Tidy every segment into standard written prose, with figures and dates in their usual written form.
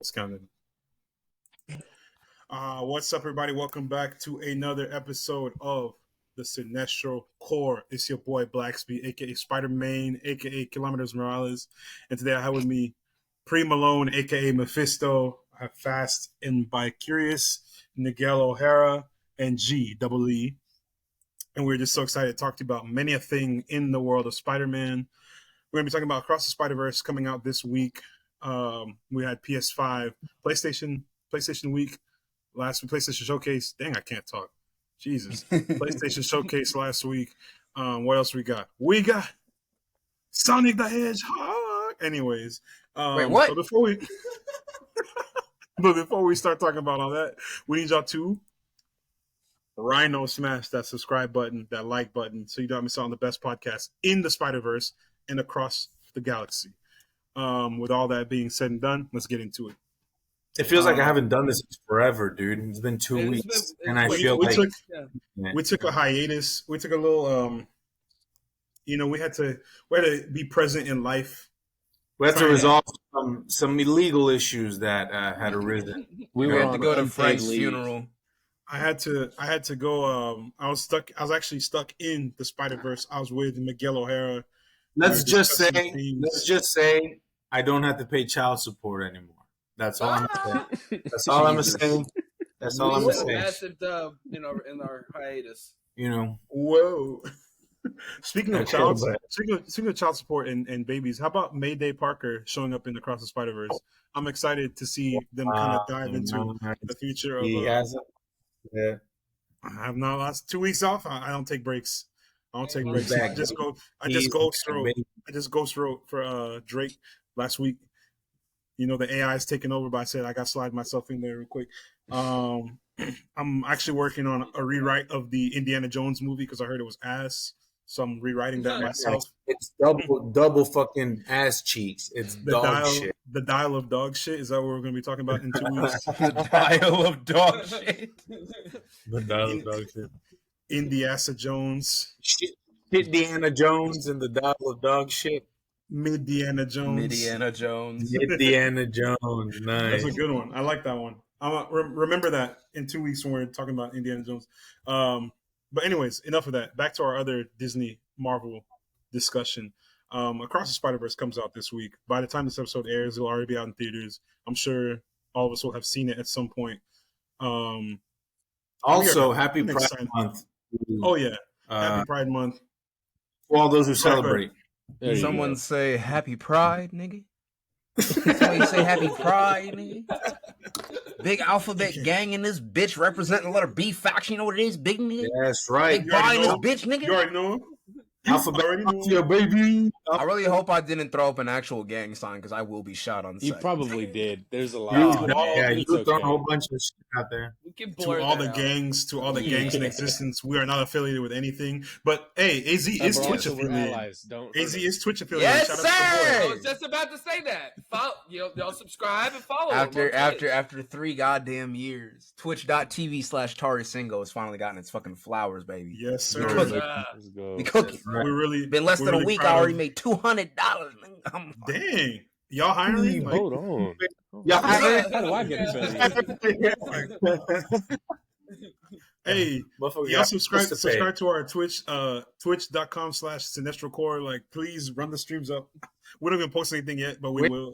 It's counted. What's up, everybody? Welcome back to another episode of the Sinestro Core. It's your boy Blacksby, aka Spider-Man, aka Kilometers Morales, and today I have with me Pre Malone, aka Mephisto. I have Fast and Bicurious, Miguel O'Hara, and G Double E. And we're just so excited to talk to you about many a thing in the world of Spider-Man. We're going to be talking about Across the Spider-Verse coming out this week. We had PS5, PlayStation Week, last week, PlayStation Showcase. Dang, I can't talk. Jesus. PlayStation Showcase last week. What else we got? We got Sonic the Hedgehog. Anyways. Wait, what? So before we start talking about all that, we need y'all to Rhino smash that subscribe button, that like button, so you don't miss out on the best podcast in the Spider-Verse and across the galaxy. With all that being said and done, let's get into it. It feels like I haven't done this forever, dude. It's been 2 weeks, and I feel like we took a hiatus. We took a little, we had to be present in life. We had to resolve some illegal issues that had arisen. We had to go to Frank's funeral. I had to go. I was actually stuck in the Spider-Verse. I was with Miguel O'Hara. Let's just say, I don't have to pay child support anymore. That's all I'm saying. That's all I'm saying. That's all I'm saying. Massive dub, in our hiatus. Whoa. Speaking of child support and babies, how about Mayday Parker showing up in Across the Spider-Verse? I'm excited to see them kind of dive into the future of. Yeah. I have not lost 2 weeks off. I don't take breaks. I just ghost wrote for Drake last week. The AI is taking over, but I said I got to slide myself in there real quick. I'm actually working on a rewrite of the Indiana Jones movie because I heard it was ass. So I'm rewriting that myself. It's double fucking ass cheeks. It's dog shit. The dial of dog shit. Is that what we're going to be talking about in 2 weeks? The dial of dog shit. The dial of dog shit. Indiana Jones. Shit, Deanna Jones and the dial of dog shit. Indiana Jones. Indiana Jones. Nice. That's a good one. I like that one. Remember that in 2 weeks when we're talking about Indiana Jones. But anyways, enough of that. Back to our other Disney Marvel discussion. Across the Spider-Verse comes out this week. By the time this episode airs, it'll already be out in theaters. I'm sure all of us will have seen it at some point. Also, happy Pride Month. Oh, yeah. Happy Pride Month. For all those who celebrate. Someone say happy Pride, nigga. Somebody say happy Pride, nigga. Big alphabet gang in this bitch representing the letter B faction. You know what it is, big nigga? That's right. Big boy in this bitch, nigga. You already know him. Alphabet, your baby. I really hope I didn't throw up an actual gang sign because I will be shot on set. You probably did. There's a lot. You throw a whole bunch of shit out there. To all the gangs in existence, we are not affiliated with anything. But hey, AZ is Twitch affiliated. AZ is Twitch affiliated. Yes, sir. I was just about to say that. Y'all subscribe and follow. After 3 goddamn years, Twitch.tv/Tarisingo has finally gotten its fucking flowers, baby. Yes, sir. We cooking. Been less than a week. I already made $200. Dang, y'all hiring? Hold on. Y'all hiring? How do I get paid? Hey, y'all subscribe to our Twitch, twitch.com/SinestroCore. Like, please run the streams up. We don't even post anything yet, but we will.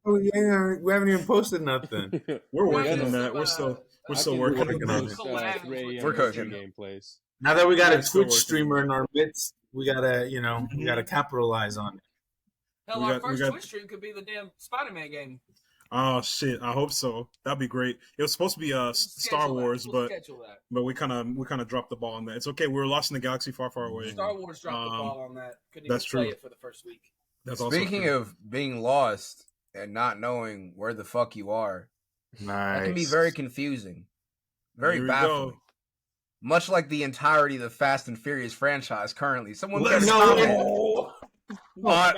Oh, yeah, we haven't even posted nothing. We're working on that. We're still working on it. We're cooking. Gameplays. Now that we got a Twitch streamer in our midst, we gotta capitalize on it. Hell, our first Twitch stream could be the damn Spider-Man game. Oh shit! I hope so. That'd be great. It was supposed to be Star Wars, but we kind of dropped the ball on that. It's okay. We're lost in the galaxy, far, far away. Star Wars dropped the ball on that. Couldn't that's even true. play it for the first week. That's Speaking of being lost and not knowing where the fuck you are, that can be very confusing, very baffling. Much like the entirety of the Fast and Furious franchise currently. Someone can comment on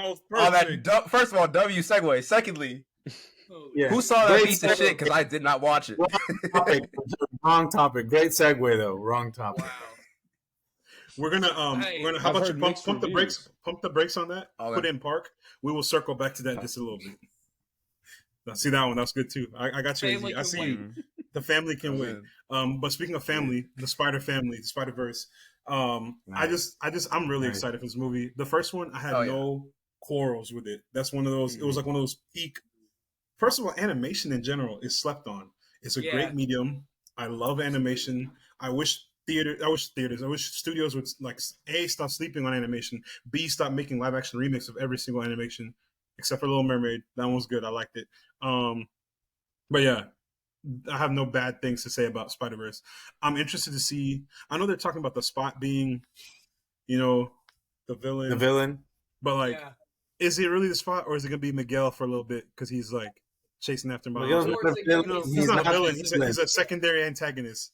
that. First of all, W segue. Secondly, who saw that piece of shit? Because I did not watch it. Wrong topic. Great segue though. Wrong topic. Wow. We're gonna how about you pump the brakes on that? Okay. Put in park. We will circle back to that in just a little bit. See that one? That's good too. I got you. Family I see can you. The family can wait. But speaking of family, the Spider Family, the Spider-Verse. I'm really excited for this movie. The first one, I had no quarrels with it. That's one of those. It was like one of those peak. First of all, animation in general is slept on. It's a great medium. I love animation. I wish studios would like A, stop sleeping on animation, B, stop making live action remakes of every single animation, except for Little Mermaid. That one was good. I liked it. But yeah, I have no bad things to say about Spider-Verse. I'm interested to see. I know they're talking about the Spot being, the villain. The villain. But like, is it really the Spot, or is it gonna be Miguel for a little bit because he's like chasing after Miles? He's not a villain. He's a secondary antagonist.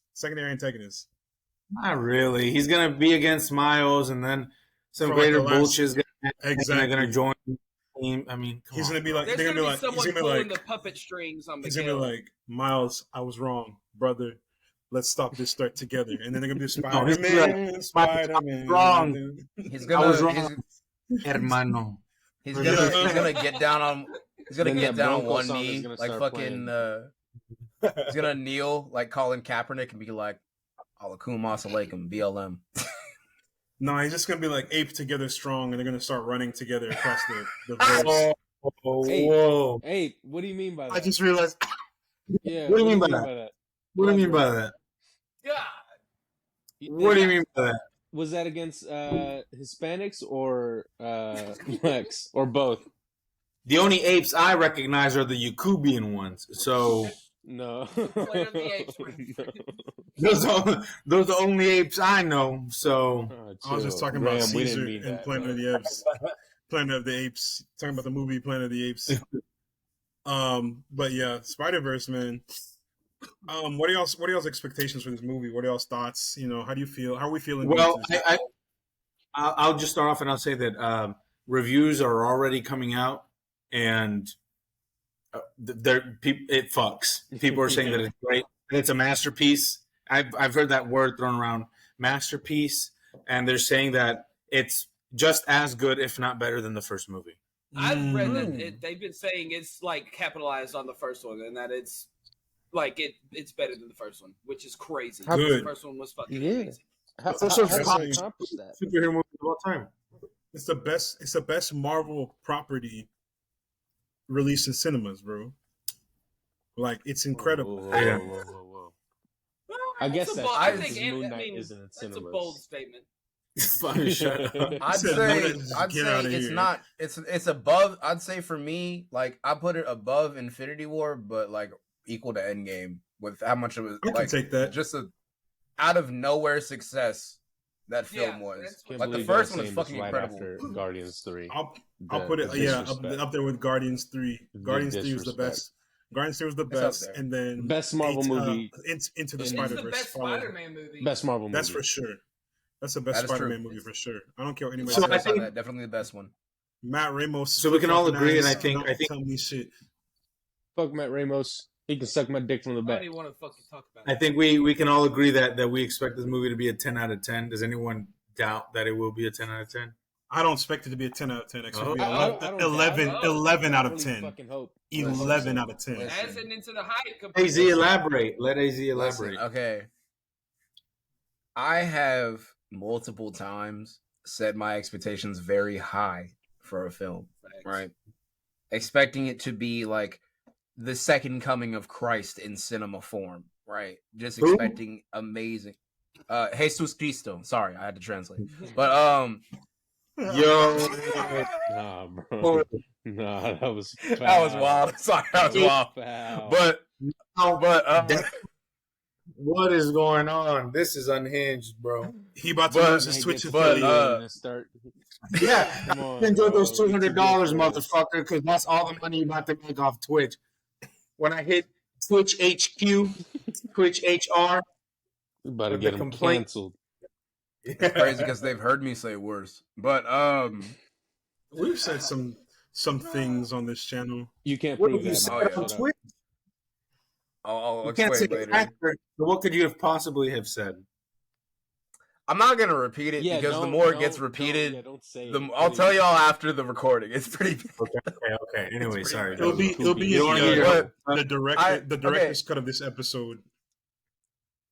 Not really. He's gonna be against Miles, and then some greater bullshit is gonna join the team. I mean, he's gonna be like, there's gonna be someone pulling the puppet strings on Miguel. He's gonna be like, Miles, I was wrong, brother. Let's stop this start together. And then they're gonna be Spider-Man. Spider-Man. Wrong. I was wrong, hermano. He's gonna get down on. He's gonna get down on one knee, like fucking. He's gonna kneel like Colin Kaepernick and be like, "Alaikum alaikum, BLM." No, he's just gonna be like ape together strong, and they're gonna start running together across the verse. Whoa! Hey, what do you mean by that? I just realized. Yeah. What do you mean by that? What do you mean by that? Yeah. What do you mean by that? Was that against Hispanics or blacks or both? The only apes I recognize are the Yakubian ones. So no. Those are the only apes I know. So I was just talking about Caesar and Planet of the Apes. Planet of the Apes. Talking about the movie Planet of the Apes. But yeah, Spider-Verse, man. What are y'all's expectations for this movie? What are y'all's thoughts? How do you feel? How are we feeling? Well, I'll just start off and I'll say that reviews are already coming out, and it fucks. People are saying that it's great, that it's a masterpiece. I've heard that word thrown around, masterpiece, and they're saying that it's just as good, if not better, than the first movie. I've read that they've been saying it's like capitalized on the first one, and that it's like it's better than the first one, which is crazy. Good. The first one was fucking amazing. How does it accomplish that? Superhero movie of all time. It's the best. It's the best Marvel property released in cinemas, bro. Like, it's incredible. Whoa. I guess I think Moon Knight isn't in cinemas. That's a bold statement. I'd say it's not. It's above. I'd say for me, like, I put it above Infinity War, but like equal to Endgame with how much it was. I can take that. Just a out of nowhere success that film was. Like, the first one was fucking incredible. After Guardians 3. I'll put it up there with Guardians 3. Guardians 3 was the best. Guardians 3 was the best, and then best Marvel movie. Into the Spider-Verse. It's the best Spider-Man movie. Best Marvel movie. That's for sure. That's the best Spider-Man movie for sure. I don't care what anybody says. I think definitely the best one. Matt Ramos. So we can all agree, and I think tell me shit. Fuck Matt Ramos. He can suck my dick from the back. I don't even want to fucking talk about I think we can all agree that we expect this movie to be a 10 out of 10. Does anyone doubt that it will be a 10 out of 10? I don't expect it to be a 10 out of 10. It 11 out of 10. 11 out of 10. As an into the hype. AZ elaborate. Let AZ elaborate. Listen, okay. I have multiple times set my expectations very high for a film, right? Expecting it to be like the second coming of Christ in cinema form, right? Just expecting amazing. Jesus Cristo. Sorry, I had to translate. But yo, nah, bro. Nah, that was foul. That was wild. Sorry, that was wild. Foul. But what is going on? This is unhinged, bro. He about to lose his Twitch affiliate. Yeah, enjoy those $200, motherfucker, because that's all the money you about to make off Twitch. When I hit Twitch HQ, Twitch HR, you about to get them canceled. Crazy because they've heard me say worse. But we've said some things on this channel. You can't prove that. On Twitch? I'll you can't say later. actor, so what could you have possibly have said? I'm not gonna repeat it because the more it gets repeated, don't say I'll tell y'all after the recording. It's pretty. Okay. Anyway, sorry. It'll be the director's cut of this episode.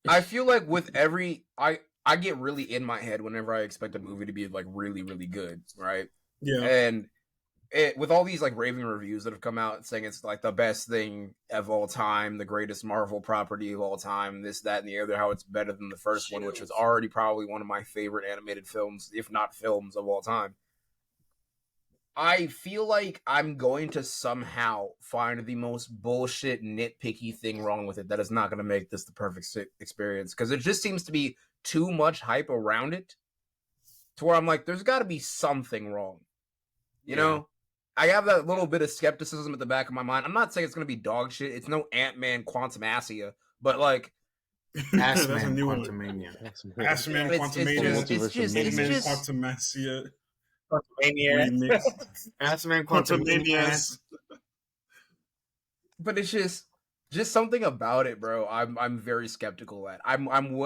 I feel like with every I get really in my head whenever I expect a movie to be like really, really good, right? Yeah. And with all these like raving reviews that have come out saying it's like the best thing of all time, the greatest Marvel property of all time, this, that, and the other, how it's better than the first one, which was already probably one of my favorite animated films, if not films of all time. I feel like I'm going to somehow find the most bullshit, nitpicky thing wrong with it that is not going to make this the perfect experience. Because it just seems to be too much hype around it to where I'm like, there's got to be something wrong. You know? I have that little bit of skepticism at the back of my mind. I'm not saying it's going to be dog shit. It's no Ant-Man Quantumania. But like... Assman Quantumania. Assman Quantumania. It's just... Quantumania. Quantumania. Assman Quantumania. But it's just something about it, bro. I'm very skeptical at. I'm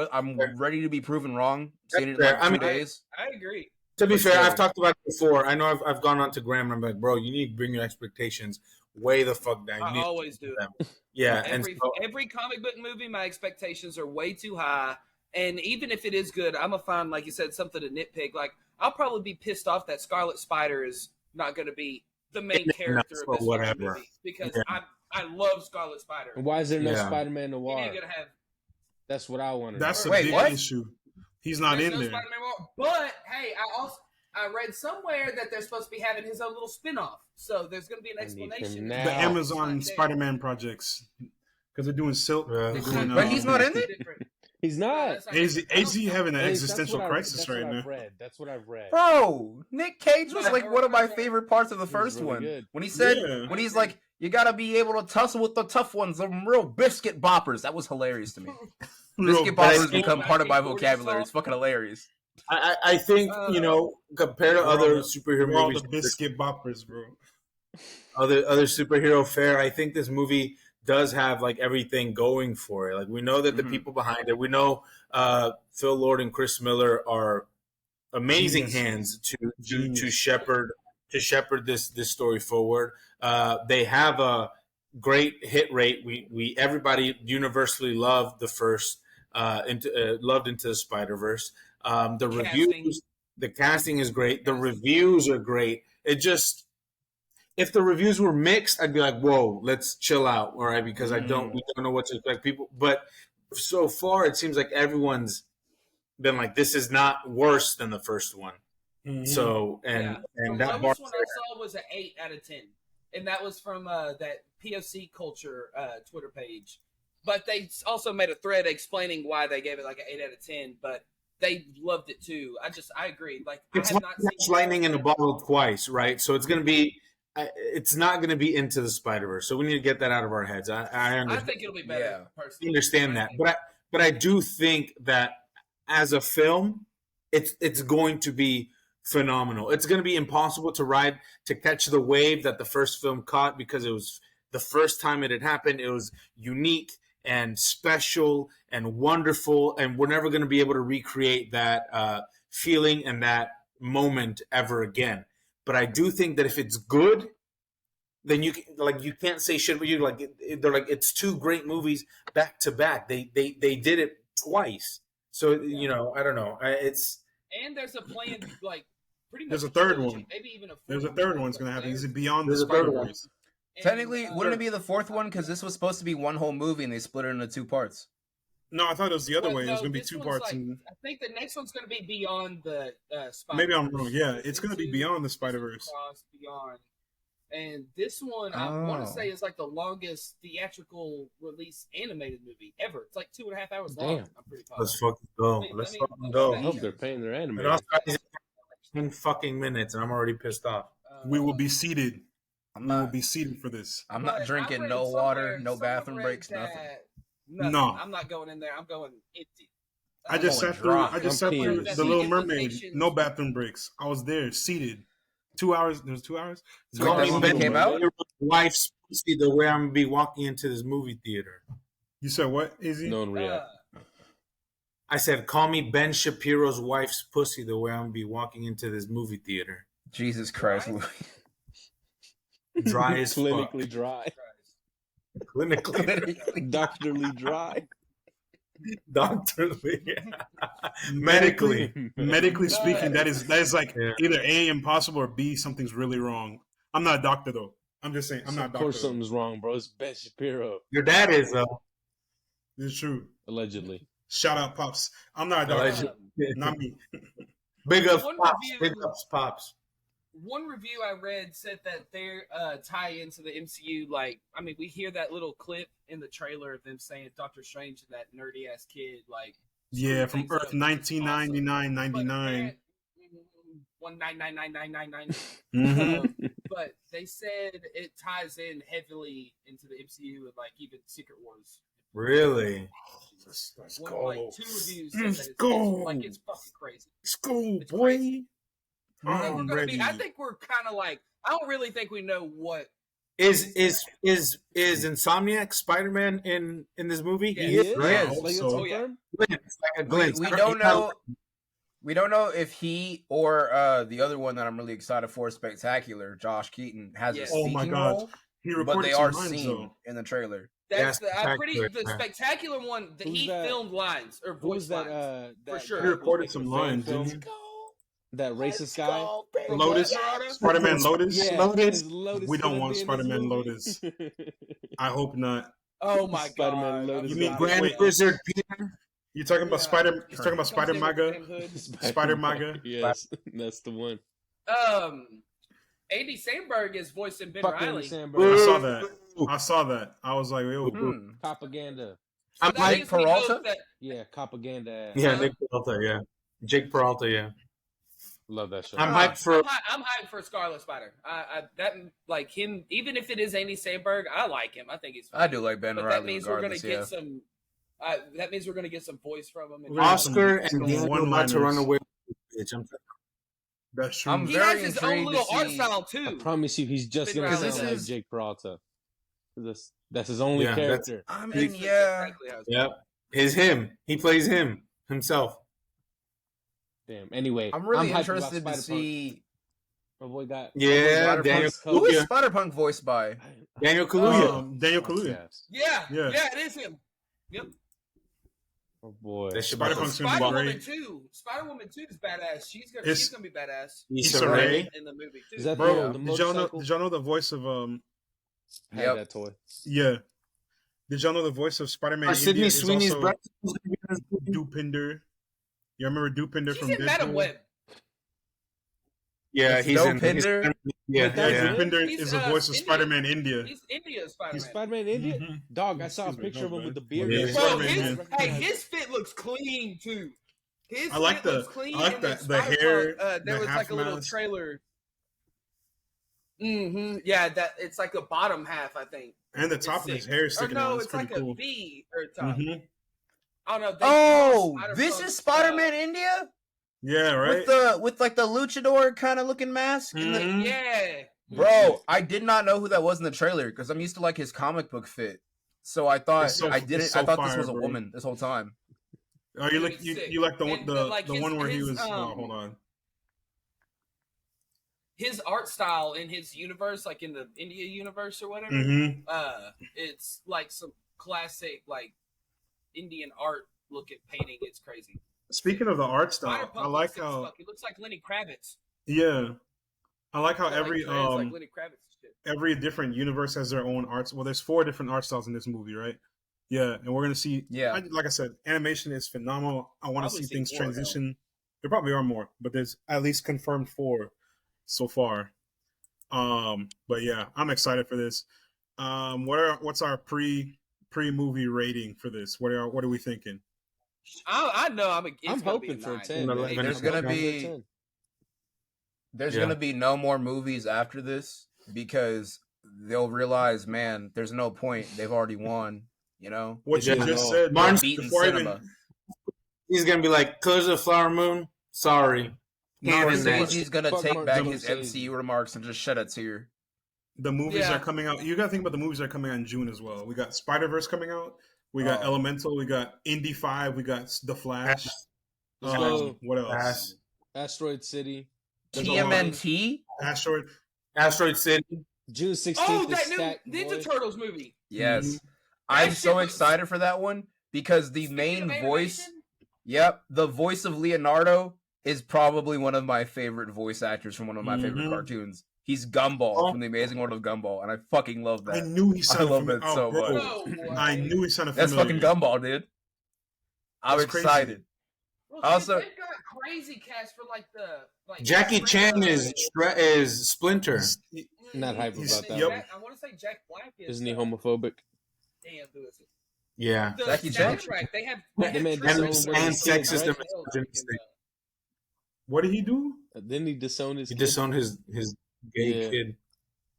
ready to be proven wrong. Seen it in like 2 days. I agree. To be fair, I've talked about it before. I know I've gone on to Graham and I'm like, bro, you need to bring your expectations way the fuck down. I always do it. Yeah. Every comic book movie, my expectations are way too high. And even if it is good, I'm going to find, like you said, something to nitpick. Like, I'll probably be pissed off that Scarlet Spider is not going to be the main character of this movie. Because I love Scarlet Spider. Why is there no Spider-Man Noir? That's what I wanted. That's a big issue. He's not in there. But hey, I read somewhere that they're supposed to be having his own little spin-off. So there's going to be an explanation. The Amazon Spider-Man projects, because they're doing Silk. But he's not in it. He's not. AZ having an existential crisis right now. That's what I've read. Bro, Nick Cage was like one of my favorite parts of the first one. Good. When he said, when he's like, you gotta be able to tussle with the tough ones, the real biscuit boppers. That was hilarious to me. Biscuit boppers become part of my vocabulary. It's fucking hilarious. I think, compared to other superhero movies. All the biscuit boppers, bro. Other superhero fare, I think this movie does have like everything going for it. Like we know that the people behind it, we know Phil Lord and Chris Miller are amazing hands to shepherd this story forward. They have a great hit rate. We everybody universally loved the first loved Into the Spider-Verse. The reviews, the casting is great. The reviews are great. It just, if the reviews were mixed, I'd be like, whoa, let's chill out, all right? Because we don't know what to expect. But so far, it seems like everyone's been like, this is not worse than the first one. Mm-hmm. So, and that one I saw was an 8 out of 10. And that was from that POC Culture Twitter page. But they also made a thread explaining why they gave it like an 8 out of 10. But they loved it too. I agree. Like, it's I have not seen lightning in a bottle twice, right? So it's going to be, it's not going to be Into the Spider-Verse. So we need to get that out of our heads. I think it'll be better. Personally. I understand that, but I do think that as a film, it's going to be phenomenal. It's going to be impossible to catch the wave that the first film caught, because it was the first time it had happened. It was unique and special and wonderful, and we're never going to be able to recreate that feeling and that moment ever again. But I do think that if it's good, then you can't say shit. But they're like, it's two great movies back to back. They did it twice. So I don't know. And there's a plan, like, pretty much. There's a third one. Maybe even a fourth. There's a third one's gonna happen. Is it Beyond the Spider-Verse? Technically, wouldn't it be the fourth one? Because this was supposed to be one whole movie, and they split it into 2 parts. No, I thought it was the other way. It was going to be 2 parts. I think the next one's going to be Beyond the Spider-Verse. Maybe I'm wrong. Yeah, it's going to be Beyond the Spider-Verse. Beyond. And this one, I want to say, is like the longest theatrical release animated movie ever. It's like 2.5 hours long. I'm pretty positive. Let's fucking go. Let's fucking go. I hope they're paying their animators. 10 fucking minutes, and I'm already pissed off. We will be seated. We will be seated for this. I'm not drinking no water, no bathroom breaks, nothing. No, I'm not going in there. I'm going empty. I just sat through The Little Mermaid. No bathroom breaks. I was there, seated. 2 hours. There was 2 hours. Came out. Wife's see the way I'm gonna be walking into this movie theater. You said what? Izzy? No one react. I said, call me Ben Shapiro's wife's pussy the way I'm going to be walking into this movie theater. Jesus Christ, Louis. Dry as fuck. Clinically dry. Clinically. Doctorly dry. Doctorly. Medically speaking, that is like either A, impossible, or B, something's really wrong. I'm not a doctor though. I'm just saying, I'm not a doctor. Of course something's wrong, bro. It's Ben Shapiro. Your dad is, though. It's true. Allegedly. Shout out, Pops. I'm not a doctor. Not me. Big ups, Pops. Big ups, Pops. One review I read said that their tie into the MCU, like, I mean, we hear that little clip in the trailer of them saying Doctor Strange and that nerdy ass kid, like, yeah, from Earth 1999, 99. 1999999. But they said it ties in heavily into the MCU and like even Secret Wars. Really? Let's One, go. like 2 reviews said that Let's go. it's fucking crazy. Let's go, It's boy. crazy. I'm ready. I think we're kind of like, I don't really think we know what. Is Insomniac Spider-Man in this movie? Yeah, he is, right? Like, so. yeah. It's like a glimpse. We don't know. We don't know if he or the other one that I'm really excited for, Spectacular, Josh Keaton, has a speaking role. He but they are lines, seen though. in the trailer. That's Yeah, the spectacular one that he filmed lines or voice lines for sure. He recorded some lines, didn't he? That racist guy. Lotus, Spider-Man Lotus. Yeah, Lotus. Lotus. We don't want Spider-Man Lotus. I hope not. Oh my Spider-Man god! Lotus. You mean Grand Wizard Peter? You talking about Spider? You talking about Spider Maga? Spider Maga. Yes, that's the one. Andy Samberg is voicing Ben Fuck Andy Reilly. Samberg. I saw that. I was like, yo. Propaganda. So Mike Peralta. Yeah, propaganda. Yeah, Nick Peralta. Yeah, Jake Peralta. Yeah, love that show. I'm hyped for. I'm hyped for Scarlet Spider. I that like him. Even if it is Andy Samberg, I like him. I think he's. I do like Ben but Reilly. That means we're gonna get some. That means we're gonna get some voice from him. And Oscar and Daniel about to run away. That's true. He has his own little art style too. I promise you, he's just gonna sound like Jake Peralta. That's his only character. I mean, yeah. Yep. Is him. He plays him himself. Damn. Anyway, I'm really interested to see. My boy got. Yeah, Daniel. Who is Spider-Punk voiced by? Daniel Kaluuya. Daniel Kaluuya. Yeah, it is him. Yep. Oh boy. Spider-Punk's gonna be great. Spider-Woman 2 is badass. She's gonna be badass. Issa Rae in the movie too. Is that bro? the Did y'all know the voice of Had that toy. Yeah. Did y'all know the voice of Spider-Man? Sydney Sweeney's brother. Dupinder. You remember Dupinder from Deadpool? Madam Web. Yeah, he's in Dupinder. Yeah, Dupinder is the voice of India. Spider-Man India. He's India's Spider-Man. He's Spider-Man India? Mm-hmm. Dog, I saw a picture of him with the beard. Yeah. Bro, Spider-Man, his fit looks clean too. I like the hair. There was like a little trailer. Yeah, that it's like the bottom half, I think. And the top of his hair is sticking out. It's like cool. a V or top. I don't know. Oh, this is Spider-Man India? Yeah, right. With like the luchador kind of looking mask. Yeah. Bro, I did not know who that was in the trailer because I'm used to like his comic book fit. So I thought I thought this was a woman this whole time. Oh, you like the one where he was? Hold on. His art style in his universe, like in the India universe or whatever, it's like some classic like Indian art looking painting. It's crazy. Speaking of the art style, I like how he looks like Lenny Kravitz. Yeah, I like how every like Lenny Kravitz shit. Every different universe has their own arts. Well, there's 4 different art styles in this movie, right? Yeah, and we're gonna see. Yeah, like I said, animation is phenomenal. I want to see things transition. There probably are more, but there's at least confirmed 4 so far. But yeah, I'm excited for this. What's our pre-movie rating for this? What are we thinking? I know I'm hoping for a 10. There's gonna be no more movies after this because they'll realize, man, there's no point. They've already won. You know what you just said. Martin's he's gonna be like, "Colors of the Flower Moon." Sorry, Scorsese's gonna take back his MCU remarks and just shed a tear. The movies are coming out. You gotta think about the movies that are coming out in June as well. We got Spider-Verse coming out. We got Elemental. We got Indy 5. We got The Flash. What else? Asteroid City. TMNT. Asteroid City. June 16th. Oh, that new Ninja Turtles movie. Yes. Mm-hmm. I'm so excited for that one because the main voice. Yep, the voice of Leonardo is probably one of my favorite voice actors from one of my favorite cartoons. He's Gumball from The Amazing World of Gumball, and I fucking love that. I knew he sounded familiar. I love that so much. No I knew he sounded familiar. That's fucking Gumball, dude. I'm excited. Well, also, they've got crazy cast for Jackie Chan is Splinter. Not hype about that. Yep. I want to say Jack Black is. Isn't he homophobic? Damn, who is it? Yeah. Jackie Chan. They have sexist. What did he do? Didn't he disown his? He disowned his gay kid.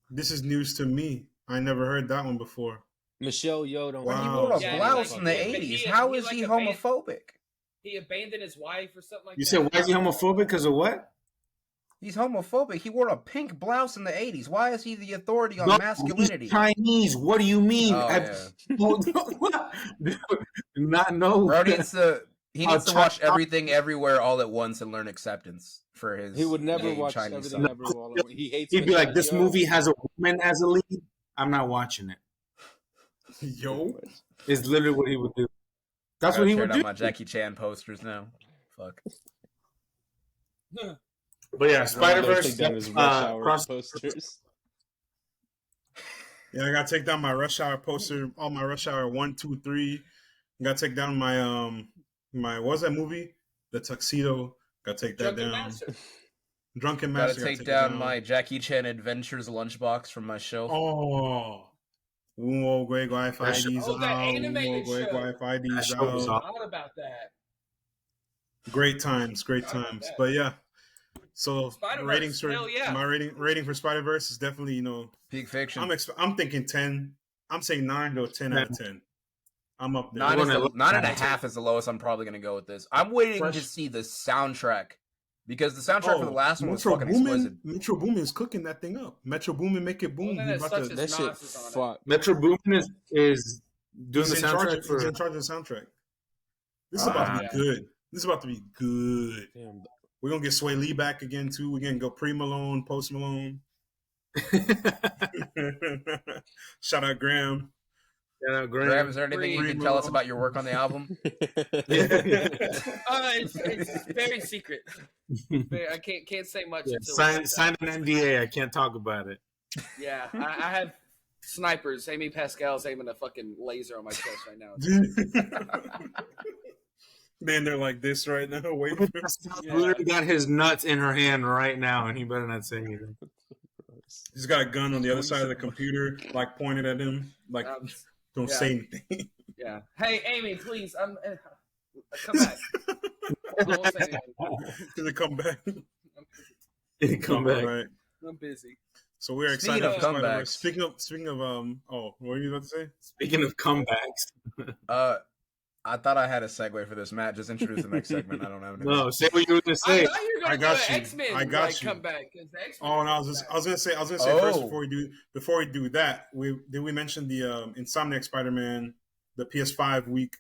This is news to me. I never heard that one before. Michelle Yeoh don't. Wow. He wore a blouse in the 80s. How is he homophobic? He abandoned his wife or something like that. You said, why is he homophobic? Because of what? He's homophobic. He wore a pink blouse in the 80s. Why is he the authority on masculinity? He's Chinese. What do you mean? Do not know. Bro needs to watch Everything Everywhere All at Once and learn acceptance for his. He would never watch Chinese Everything Everywhere All at Once. He hates. He'd be like, this movie has a woman as a lead. I'm not watching it. Yo, is literally what he would do. That's what he would do. My Jackie Chan posters now. Fuck. But yeah, Spider-Verse posters. Yeah, I gotta take down my Rush Hour poster. All my Rush Hour 1, 2, 3. I gotta take down my what was that movie? The Tuxedo. Gotta take that down. Drunken Master. Gotta take down my Jackie Chan Adventures lunchbox from my shelf. Oh. Whoa, Greg Wi-Fi IDs out. That animated show. Wi-Fi IDs out. I forgot about that. Great times. But yeah. So ratings for my rating for Spider-Verse is definitely, peak fiction. I'm thinking 10. I'm saying 9 to 10 out of 10. I'm up there. 9.5 is the lowest I'm probably gonna go with this. I'm waiting to see the soundtrack. Because the soundtrack for the last one was fucking exquisite. Metro Boomin is cooking that thing up. Metro Boomin, make it boom. That shit fuck. Metro Boomin is doing the soundtrack. He's in charge of the soundtrack. This is about to be good. Damn. We're going to get Sway Lee back again, too. We're going to go pre-Malone, post-Malone. Shout out Graham. Graham, is there anything you can tell us about your work on the album? It's very secret. I can't say much. Sign an NDA. I can't talk about it. Yeah, I have snipers. Amy Pascal's aiming a fucking laser on my chest right now. Man, they're like this right now. Wait, literally got his nuts in her hand right now, and he better not say anything. He's got a gun on the other side of the computer, like pointed at him, like don't say anything. Yeah. Hey, Amy, please, come back. I won't say anything. Gonna come back. Come back. Right. I'm busy. So we're excited for comebacks. Speaking of what were you about to say? Speaking of comebacks. I thought I had a segue for this. Matt, just introduce the next segment. I don't have anything. No, say what you were going to say. I got you. X-Men, I got you. Come back. Oh, and I was going to say first before we do that, we mention the Insomniac Spider-Man, the PS5 week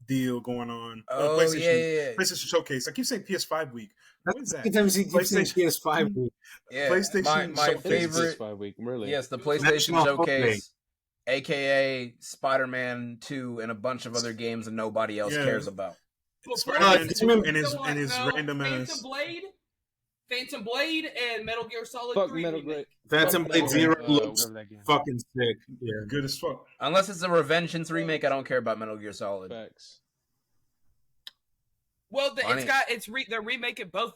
deal going on. Oh, PlayStation Showcase. I keep saying PS5 week. What is that? PlayStation PS5 week. Yeah, PlayStation my favorite PS5 week, really. Yes, the PlayStation Showcase. AKA Spider-Man 2 and a bunch of other games that nobody else cares about. Spider-Man 2 and his random ass. Phantom Blade and Metal Gear Solid 3. Metal Gear. Phantom Blade 0 looks fucking sick. Yeah, good as fuck. Unless it's a Revengeance remake, I don't care about Metal Gear Solid. Facts. Well, they're remaking both.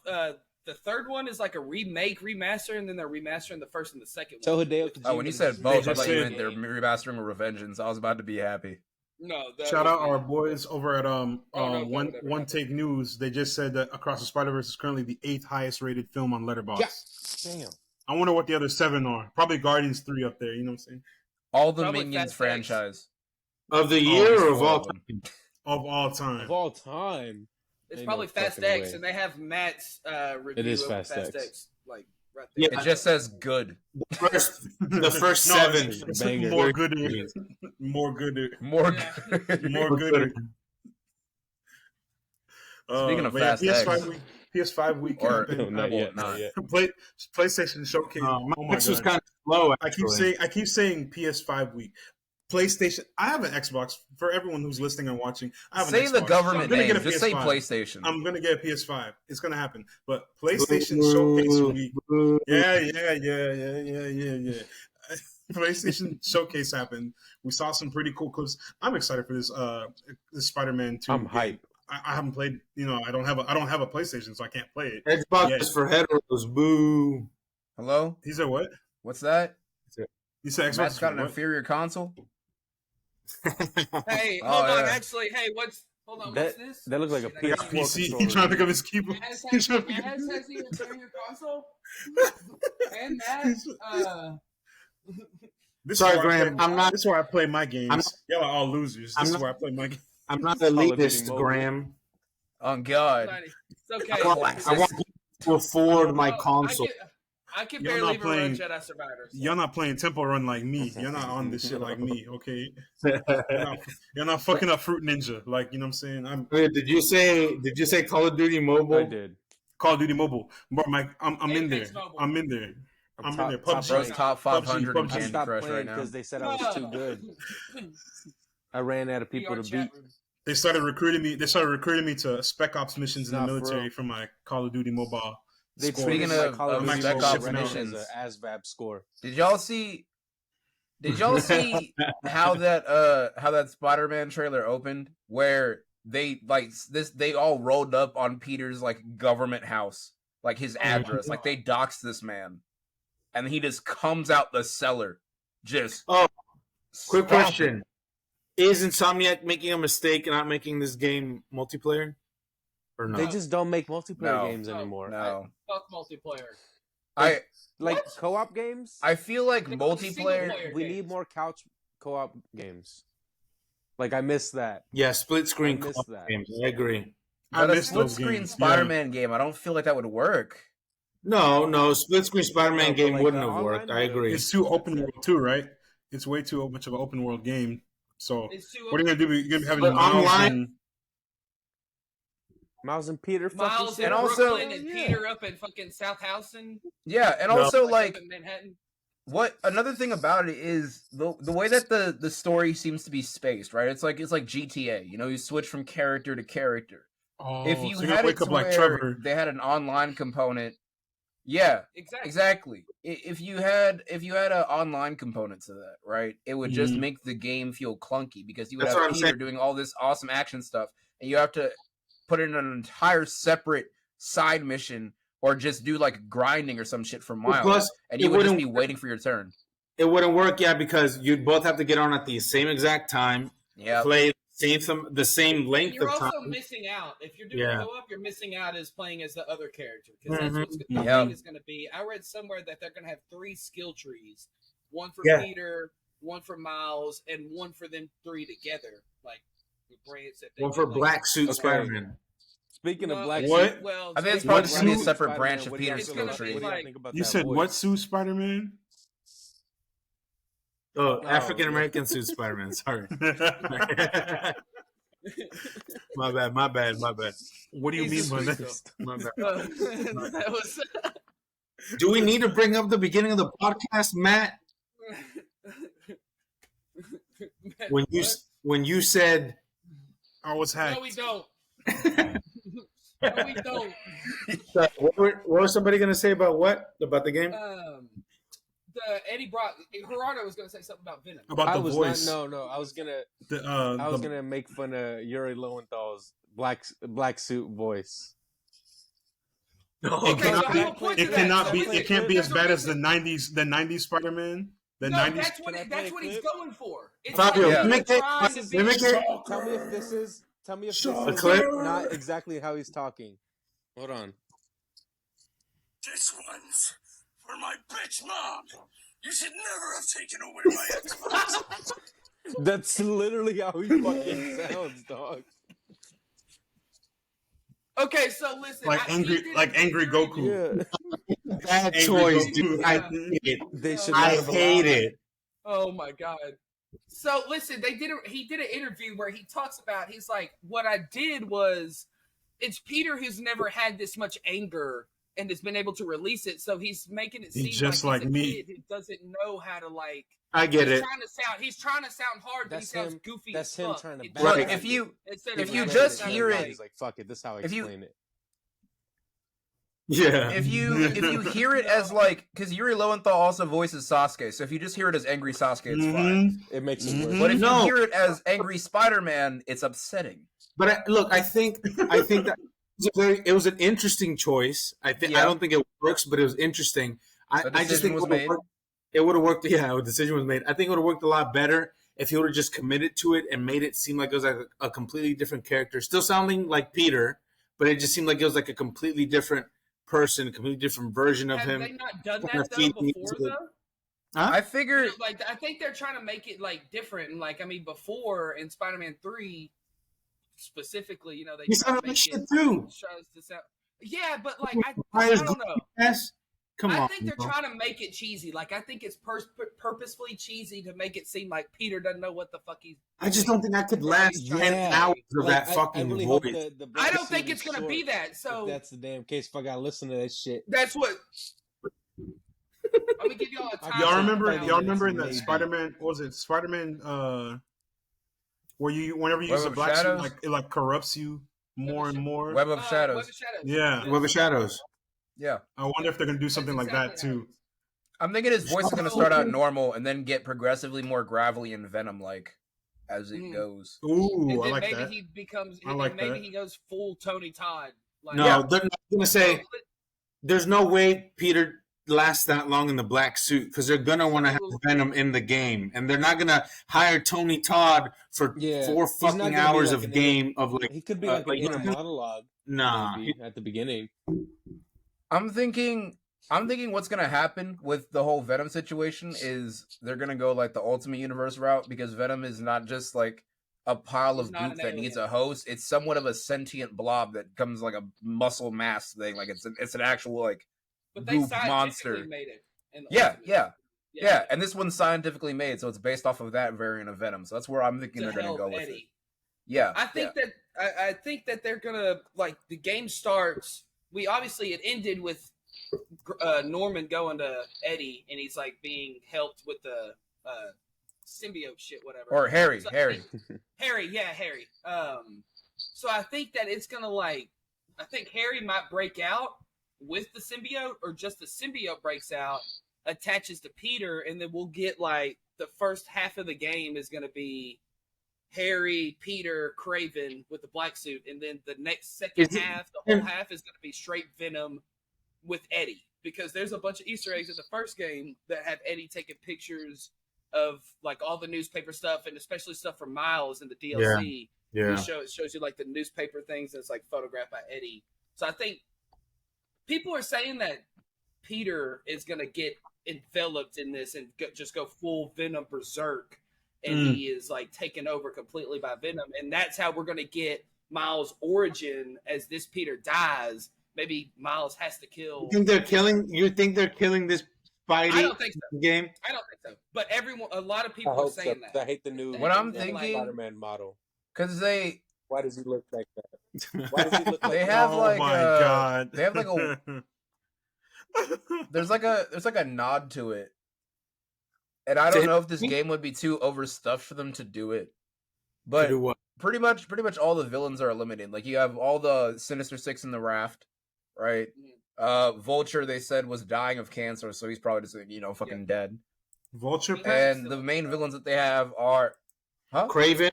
The third one is like a remaster, and then they're remastering the first and the second one. When you said both, I thought you meant they're remastering a Revengeance. I was about to be happy. No. Shout out our boys over at One Take News. They just said that Across the Spider-Verse is currently the 8th highest rated film on Letterboxd. Yeah. Damn. I wonder what the other 7 are. Probably Guardians 3 up there. You know what I'm saying? All the Minions franchise. Of the year or of all time? Of all time. Of all time. It's probably Fast X, and they have Matt's review it is of Fast X. Like right there. Yeah, it just says good. The first 7. More gooder. More gooder. More More gooder. Speaking of Fast PS5 week or not yet. PlayStation Showcase. My X was kind of slow. Actually. I keep saying PS5 week. PlayStation. I have an Xbox. For everyone who's listening and watching, I have an Xbox. Say the government name. Just say PlayStation. I'm gonna get a PS5. It's gonna happen. But PlayStation Showcase week. Yeah. PlayStation Showcase happened. We saw some pretty cool clips. I'm excited for this Spider-Man 2. I'm hyped. I haven't played. I don't have a PlayStation, so I can't play it. Xbox is for heteros. Boo. Hello. He said what? What's that? You said Xbox Matt's got an inferior console. Hey, hold on. Actually, hey, what's this? That looks like a PS4 PC. He's trying to pick up his keyboard. Has the inferior console. And that. Sorry, Graham. This is where I play my games. Y'all are all losers. This is where I play my games. I'm not elitist, Graham. Oh God. It's okay. I want to afford my console. I can barely even run Jedi Survivors. Y'all not playing Temple Run like me. You're not on this shit like me, okay? You're not fucking up Fruit Ninja, like, you know what I'm saying? Wait, did you say Call of Duty Mobile? I did. Call of Duty Mobile, bro. I'm in there. I'm in there. PUBG. Top 500 in Candy Crush right now because they said I was too good. I ran out of people to beat. They started recruiting me to Spec Ops missions in the military for my Call of Duty Mobile. Speaking of Spec Ops missions, ASVAB score. Did y'all see how that Spider-Man trailer opened, where they all rolled up on Peter's like government house, like his address, like they doxed this man, and he just comes out the cellar, just quick question. Is Insomniac making a mistake and not making this game multiplayer? Or no? They just don't make multiplayer games anymore. No. Fuck multiplayer. I like co-op games. I feel like multiplayer. We need more couch co-op games. Like I miss that. Yeah, split screen co-op games. I agree. But a split screen Spider-Man game, I don't feel like that would work. No, split screen Spider-Man game wouldn't have worked. I agree. It's too open world too, right? It's way too much of an open world game. So what are you gonna do? You're gonna be having online. Miles and Peter, Miles and Brooklyn and Peter up in fucking South Houston. Yeah, and also like Manhattan. What another thing about it is the way that the story seems to be spaced, right? It's like GTA. You switch from character to character. Oh, if you had it to where Trevor, they had an online component. Yeah, exactly. If you had an online component to that, right, it would just make the game feel clunky because you would have Peter doing all this awesome action stuff, and you have to put in an entire separate side mission or just do like grinding or some shit for miles. Plus, and you would just be waiting for your turn. It wouldn't work, because you'd both have to get on at the same exact time. Yeah, play the same length of time. You're also missing out. If you're doing co-op, you're missing out as playing as the other character, because that's what the thing is going to be. I read somewhere that they're going to have 3 skill trees, one for Peter, one for Miles, and one for them 3 together. Like one for Black Suit Spider-Man. Speaking of Black Suit, I think it's probably just going to be a separate branch of Peter's skill tree. You said what suit Spider-Man? Oh, African American suit Spider-Man. Sorry. My bad. What do you mean by that? My bad. That was. Do we need to bring up the beginning of the podcast, Matt? When you said I was hacked. No, we don't. No, we don't. So, what was somebody going to say about what? About the game? Eddie Brock. Gerardo was going to say something about Venom. About the voice. I was gonna make fun of Yuri Lowenthal's black suit voice. It can't be as bad as the '90s Spider-Man. That's what he's going for. Fabio, Tell me if this is not exactly how he's talking. Hold on. This one's for my bitch mom. You should never have taken away my Xbox. That's literally how he fucking sounds, dog. Okay, so listen, like angry Goku. Yeah. Bad choice, dude. I hate it. They should I not have hate allowed it. Oh my god. So listen, he did an interview where he talks about, he's like, what I did was, it's Peter who's never had this much anger and has been able to release it, so he's making it seem just like he's a me. Kid who doesn't know how to like. I get it. He's trying to sound hard, but he sounds goofy. That's as him fuck. trying to. Look, if you just hear it, he's like, "Fuck it, this is how I explain it." Yeah. If you hear it as like, because Yuri Lowenthal also voices Sasuke, so if you just hear it as angry Sasuke, it's fine. It makes it worse. But if you hear it as angry Spider-Man, it's upsetting. But I think that it was an interesting choice. I don't think it works, but it was interesting. I just think it would have worked. Yeah, a decision was made. I think it would have worked a lot better if he would have just committed to it and made it seem like it was like a completely different character, still sounding like Peter, but it just seemed like it was like a completely different person, a completely different version of him. Have they not done that though before though? Huh? I figured, like, I think they're trying to make it like different. And like, I mean, before in Spider-Man 3, specifically, you know, they try to make shit it too. Yeah, but like, I don't know. Yes. Come on. I think they're trying to make it cheesy. Like, I think it's purposefully cheesy to make it seem like Peter doesn't know what the fuck he's. I just don't think I could last 10 hours of that fucking really voice. I don't think it's gonna be that. So if that's the damn case. If I gotta listen to that shit, that's what. I'm gonna give y'all a time. Y'all remember in that Spider-Man? What was it Spider-Man? Where whenever you use a black suit, it like corrupts you more and more. Web of Shadows. Yeah, Web of Shadows. Yeah. I wonder if they're gonna do something like that too. I'm thinking his voice is gonna start out normal and then get progressively more gravelly and Venom-like as it goes. Ooh, I like maybe that. He becomes. Maybe he goes full Tony Todd. Like, no, they're not gonna say. There's no way Peter lasts that long in the black suit because they're gonna want to have Venom in the game, and they're not gonna hire Tony Todd for 4 fucking hours of game of like. He could be like an inner monologue. Nah, at the beginning. I'm thinking what's gonna happen with the whole Venom situation is they're gonna go like the Ultimate Universe route because Venom is not just like a pile of goop that needs a host. It's somewhat of a sentient blob that comes like a muscle mass thing. Like it's an actual like goop monster. Made it yeah. And this one's scientifically made, so it's based off of that variant of Venom. So that's where I'm thinking they're gonna go with it. Yeah, I think that they're gonna like the game starts. It ended with Norman going to Eddie, and he's like being helped with the symbiote shit, whatever. Or Harry. Harry. So I think that it's gonna I think Harry might break out with the symbiote, or just the symbiote breaks out, attaches to Peter, and then we'll get like the first half of the game is gonna be Harry, Peter, Craven with the black suit, and then the second half, the whole half is going to be straight Venom with Eddie, because there's a bunch of Easter eggs in the first game that have Eddie taking pictures of like all the newspaper stuff, and especially stuff from Miles in the DLC. Yeah. It shows you like the newspaper things that's like photographed by Eddie. So I think people are saying that Peter is going to get enveloped in this and just go full Venom berserk. And he is like taken over completely by Venom, and that's how we're going to get Miles' origin. As this Peter dies, maybe Miles has to kill. You think they're killing this Spidey I don't think so. Game? I don't think so. But a lot of people are saying that. I hate the new Spider-Man model because why does he look like that? Why does he look like they have oh like my god. They have like a there's like a nod to it. And I don't know if this game would be too overstuffed for them to do it. But pretty much all the villains are eliminated. Like you have all the Sinister Six in the raft, right? Vulture they said was dying of cancer, so he's probably just fucking dead. Vulture and the main villains that they have are Craven.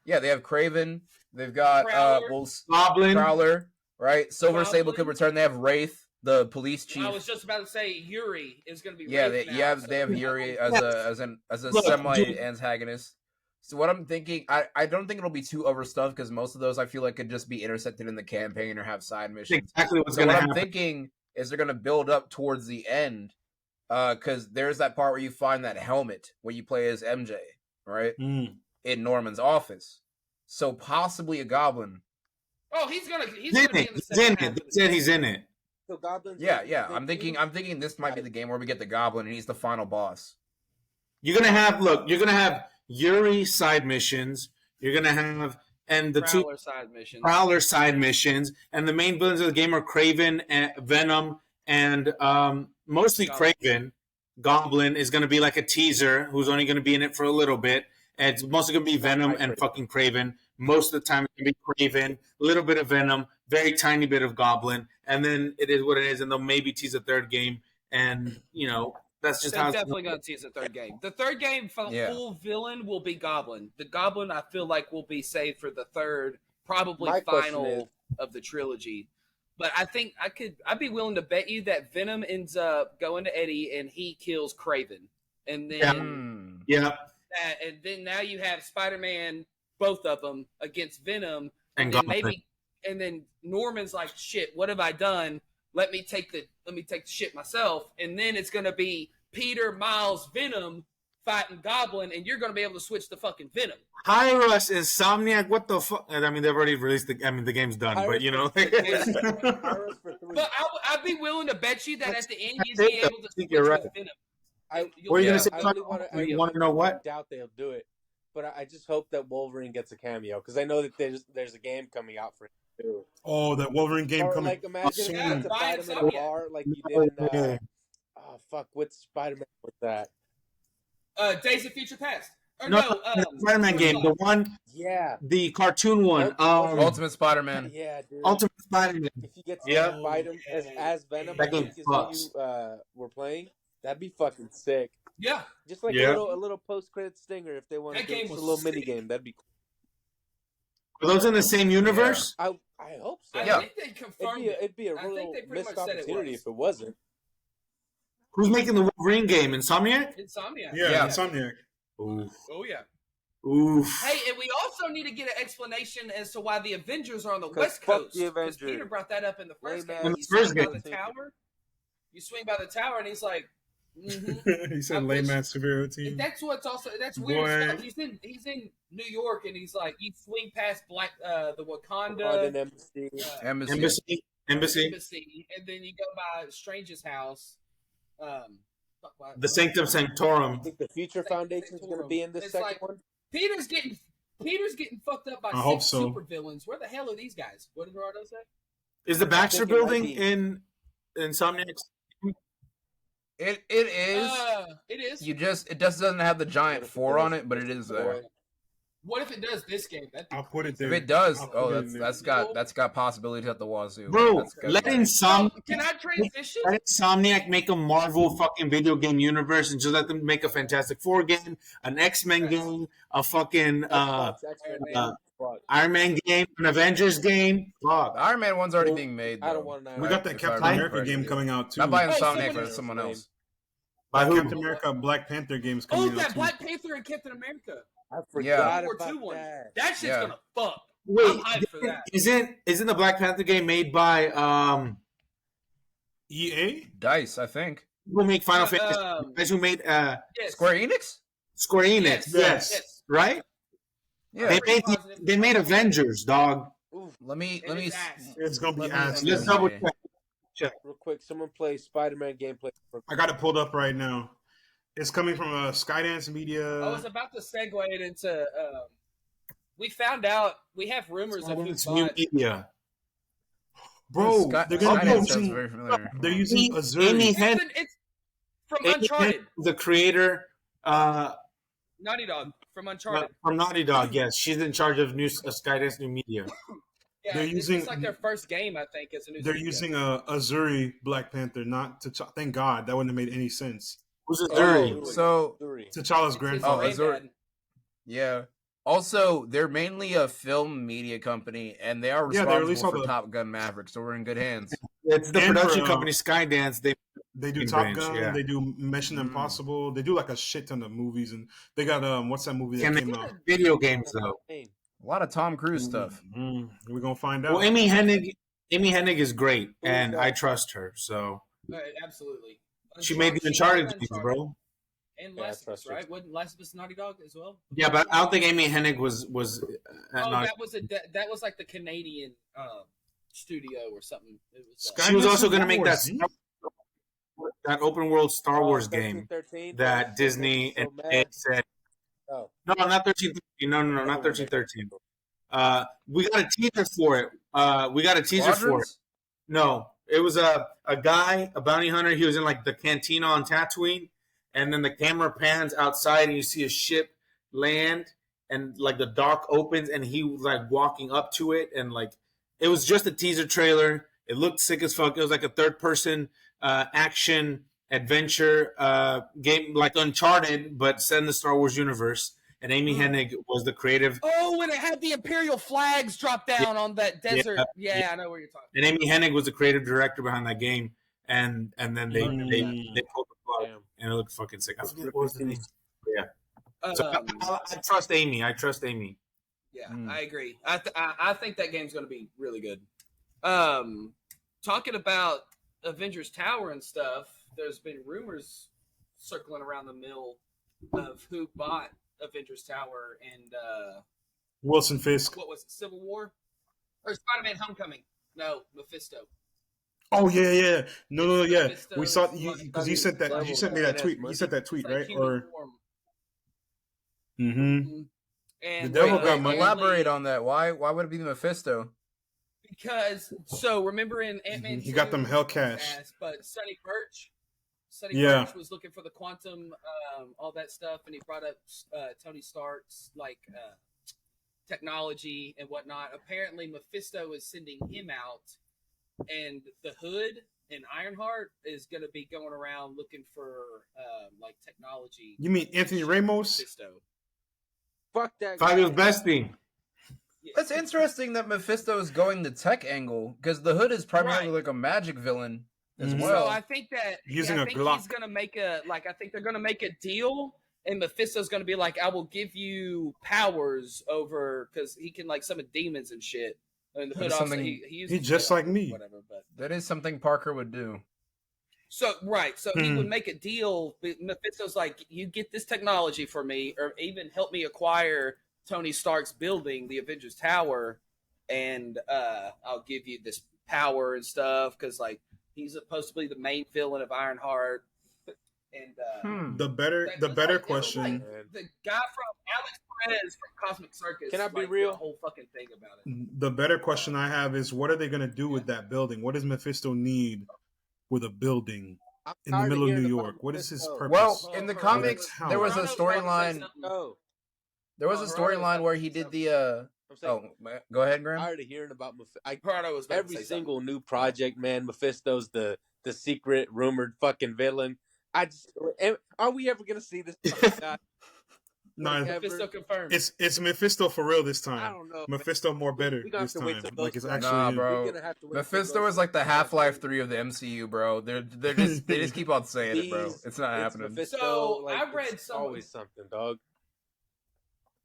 Yeah, they have Craven. They've got Goblin. Prowler, right? Silver Sable could return. They have Wraith, the police chief. I was just about to say Yuri is going to be. They have Yuri as a semi-antagonist. So what I'm thinking, I don't think it'll be too overstuffed because most of those I feel like could just be intersected in the campaign or have side missions. Exactly what's going to happen. What I'm thinking is they're going to build up towards the end, because there's that part where you find that helmet where you play as MJ, right? In Norman's office. So possibly a goblin Oh, he's gonna be in the He's second in half. it. They said he's in it. So Goblin's Yeah. I'm thinking this might be the game where we get the Goblin and he's the final boss. You're gonna have Yuri side missions. You're gonna have the Prowler side missions. Prowler side missions, and the main villains of the game are Kraven and Venom, and mostly Kraven. Goblin is gonna be like a teaser who's only gonna be in it for a little bit. And it's mostly gonna be Venom and fucking Kraven. Most of the time it's gonna be Kraven, a little bit of Venom, very tiny bit of Goblin, and then it is what it is, and they'll maybe tease a third game, and that's just They're how definitely going to tease the third game. The third game, full villain will be Goblin. The Goblin, I feel like, will be saved for the third, probably final of the trilogy. But I think I'd be willing to bet you that Venom ends up going to Eddie and he kills Kraven, and then and then now you have Spider-Man, both of them against Venom, and then and then Norman's like, shit, what have I done? Let me take the shit myself, and then it's gonna be Peter, Miles, Venom fighting Goblin, and you're gonna be able to switch to fucking Venom. Hire us, Insomniac. What the fuck? I mean, they've already released the game's done, but But I'd be willing to bet you that at the end you'd be able to switch with Venom. What are you gonna say? You want to know what? I doubt they'll do it, but I just hope that Wolverine gets a cameo because I know that there's a game coming out for him too. Oh, that Wolverine game coming. Like imagine it's a Spider-Man bar like you did in what's Spider-Man with that? Days of Future Past. Spider-Man game, the one, the cartoon one, Ultimate Spider-Man. Yeah, dude. Ultimate Spider-Man. If you get to fight him as Venom, that game you were playing, that'd be fucking sick. Yeah, just like a little post-credit stinger if they want to do a little mini game. That'd be cool. Are those in the same universe? I hope so. I think they confirmed it'd be a real missed opportunity if it wasn't. Who's making the Wolverine game? Insomniac? Yeah, Insomniac. Oof. Oh, yeah. Oof. Hey, and we also need to get an explanation as to why the Avengers are on the West Coast. Because Peter brought that up in the first game. You swing by the tower, and he's like, he said layman superhero team. That's weird stuff. He's in New York, and he's like, you swing past the Wakanda embassy, and then you go by Strange's house. The Sanctum Sanctorum. I think the Future Foundation is going to be in this second one. Peter's getting fucked up by six super villains. Where the hell are these guys? What did Gerardo say? Is the Baxter Building in Insomniac? It is. It is. It just doesn't have the giant 4 on it, but it is there. What if it does this game? I'll put it there. If it does, that's got possibilities at the wazoo. Bro, let Insomniac. Can I transition? Let Insomniac make a Marvel fucking video game universe and just let them make a Fantastic Four game, an X-Men game, a fucking Iron Man game, an Avengers game. Fuck. The Iron Man one's already being made. Though. I don't want to know. We got that Captain America game coming out too. Not by Insomniac, but someone else. By who? Captain America, Black Panther games coming out. Oh, that Black Panther and Captain America. I forgot about that. That shit's gonna fuck. Wait, I'm hyped for that. Isn't the Black Panther game made by EA? DICE, I think. Who make Final Fantasy? Guys who made Square Enix? Square Enix, yes. Right? Yeah. They made Avengers, dog. Let me. It's gonna be ass. Let's double check. Real quick, someone play Spider-Man gameplay. I got it pulled up right now. It's coming from Skydance Media. I was about to segue it into. We found out we have rumors of who bought. Media. Bro, they're using Azure. It's from Uncharted. The creator, Naughty Dog from Uncharted. From Naughty Dog, yes, she's in charge of Skydance New Media. Yeah, it's like their first game, I think. As a new. They're using Azuri Black Panther, not T'Challa. Thank God, that wouldn't have made any sense. Who's Azuri? So T'Challa's grandfather. Azuri. Yeah. Also, they're mainly a film media company, and they are responsible for Top Gun Maverick, so we're in good hands. It's the production company Skydance. They do Top Gun. They do Mission Impossible. They do like a shit ton of movies, and they got what's that movie that came out? Video games though. A lot of Tom Cruise stuff. We're gonna find out. Well, Amy Hennig is great, and I trust her. So absolutely, she made the Uncharted games, bro. And Last of Us, right? Wasn't Last of Us Naughty Dog as well? Yeah, but I don't think Amy Hennig was. That was like the Canadian studio or something. It was, she was also going to make that open world Star Wars 13, game 13, that Disney and EA said. Oh. No, not 13. No, not 13. We got a teaser for it. No, it was a guy, a bounty hunter. He was in like the cantina on Tatooine, and then the camera pans outside, and you see a ship land, and like the dock opens, and he was like walking up to it, and like it was just a teaser trailer. It looked sick as fuck. It was like a third-person action adventure game, like Uncharted, but set in the Star Wars universe. And Amy Hennig was the creative. Oh, when it had the Imperial flags drop down on that desert. Yeah, I know where you're talking. And Amy Hennig was the creative director behind that game. And then they pulled the plug, and it looked fucking sick. I forget what was the name. Yeah. So I trust Amy. Yeah, I agree. I think that game's going to be really good. Talking about Avengers Tower and stuff, there's been rumors circling around the mill of who bought Avengers Tower and Wilson Fisk. What was it? Civil War or Spider-Man: Homecoming? No, Mephisto. Oh yeah. No, yeah. Mephisto's we saw you because you sent that. You sent me that tweet. You sent that tweet, right? Or And the devil got money. Elaborate on that. Why would it be Mephisto? Because remember in Ant-Man, he got them Hellcash. But Sonny Birch was looking for the quantum, all that stuff, and he brought up Tony Stark's technology and whatnot. Apparently, Mephisto is sending him out, and the Hood and Ironheart is going to be going around looking for technology. You mean Anthony Ramos? Mephisto. Fuck that. Fabio's bestie. That's interesting that Mephisto is going the tech angle because the Hood is primarily like a magic villain as well. So I think that he's going to make I think they're going to make a deal, and Mephisto's going to be like, I will give you powers over, because he can summon demons and shit. And the Hood also, he's just like me. Whatever, but that is something Parker would do. So he would make a deal. Mephisto's like, you get this technology for me, or even help me acquire Tony Stark's building, the Avengers Tower, and I'll give you this power and stuff, because he's supposed to be the main villain of Ironheart. And the better question. The guy from Alex Perez from Cosmic Circus. Can I be real? The whole fucking thing about it. The better question I have is, what are they going to do with that building? What does Mephisto need with a building in the middle of New York? What is his purpose? Well, in the comics, there was a storyline. There was a storyline where he did the. Go ahead, Graham. I already hearing about every single new project, man. Mephisto's the secret rumored fucking villain. Are we ever gonna see this guy? No, Mephisto confirmed. It's Mephisto for real this time. I don't know. Mephisto more better this time. It's actually bro. Mephisto is like the Half-Life 3 of the MCU, bro. They just keep on saying it, bro. It's not happening. Mephisto, I read always something, dog.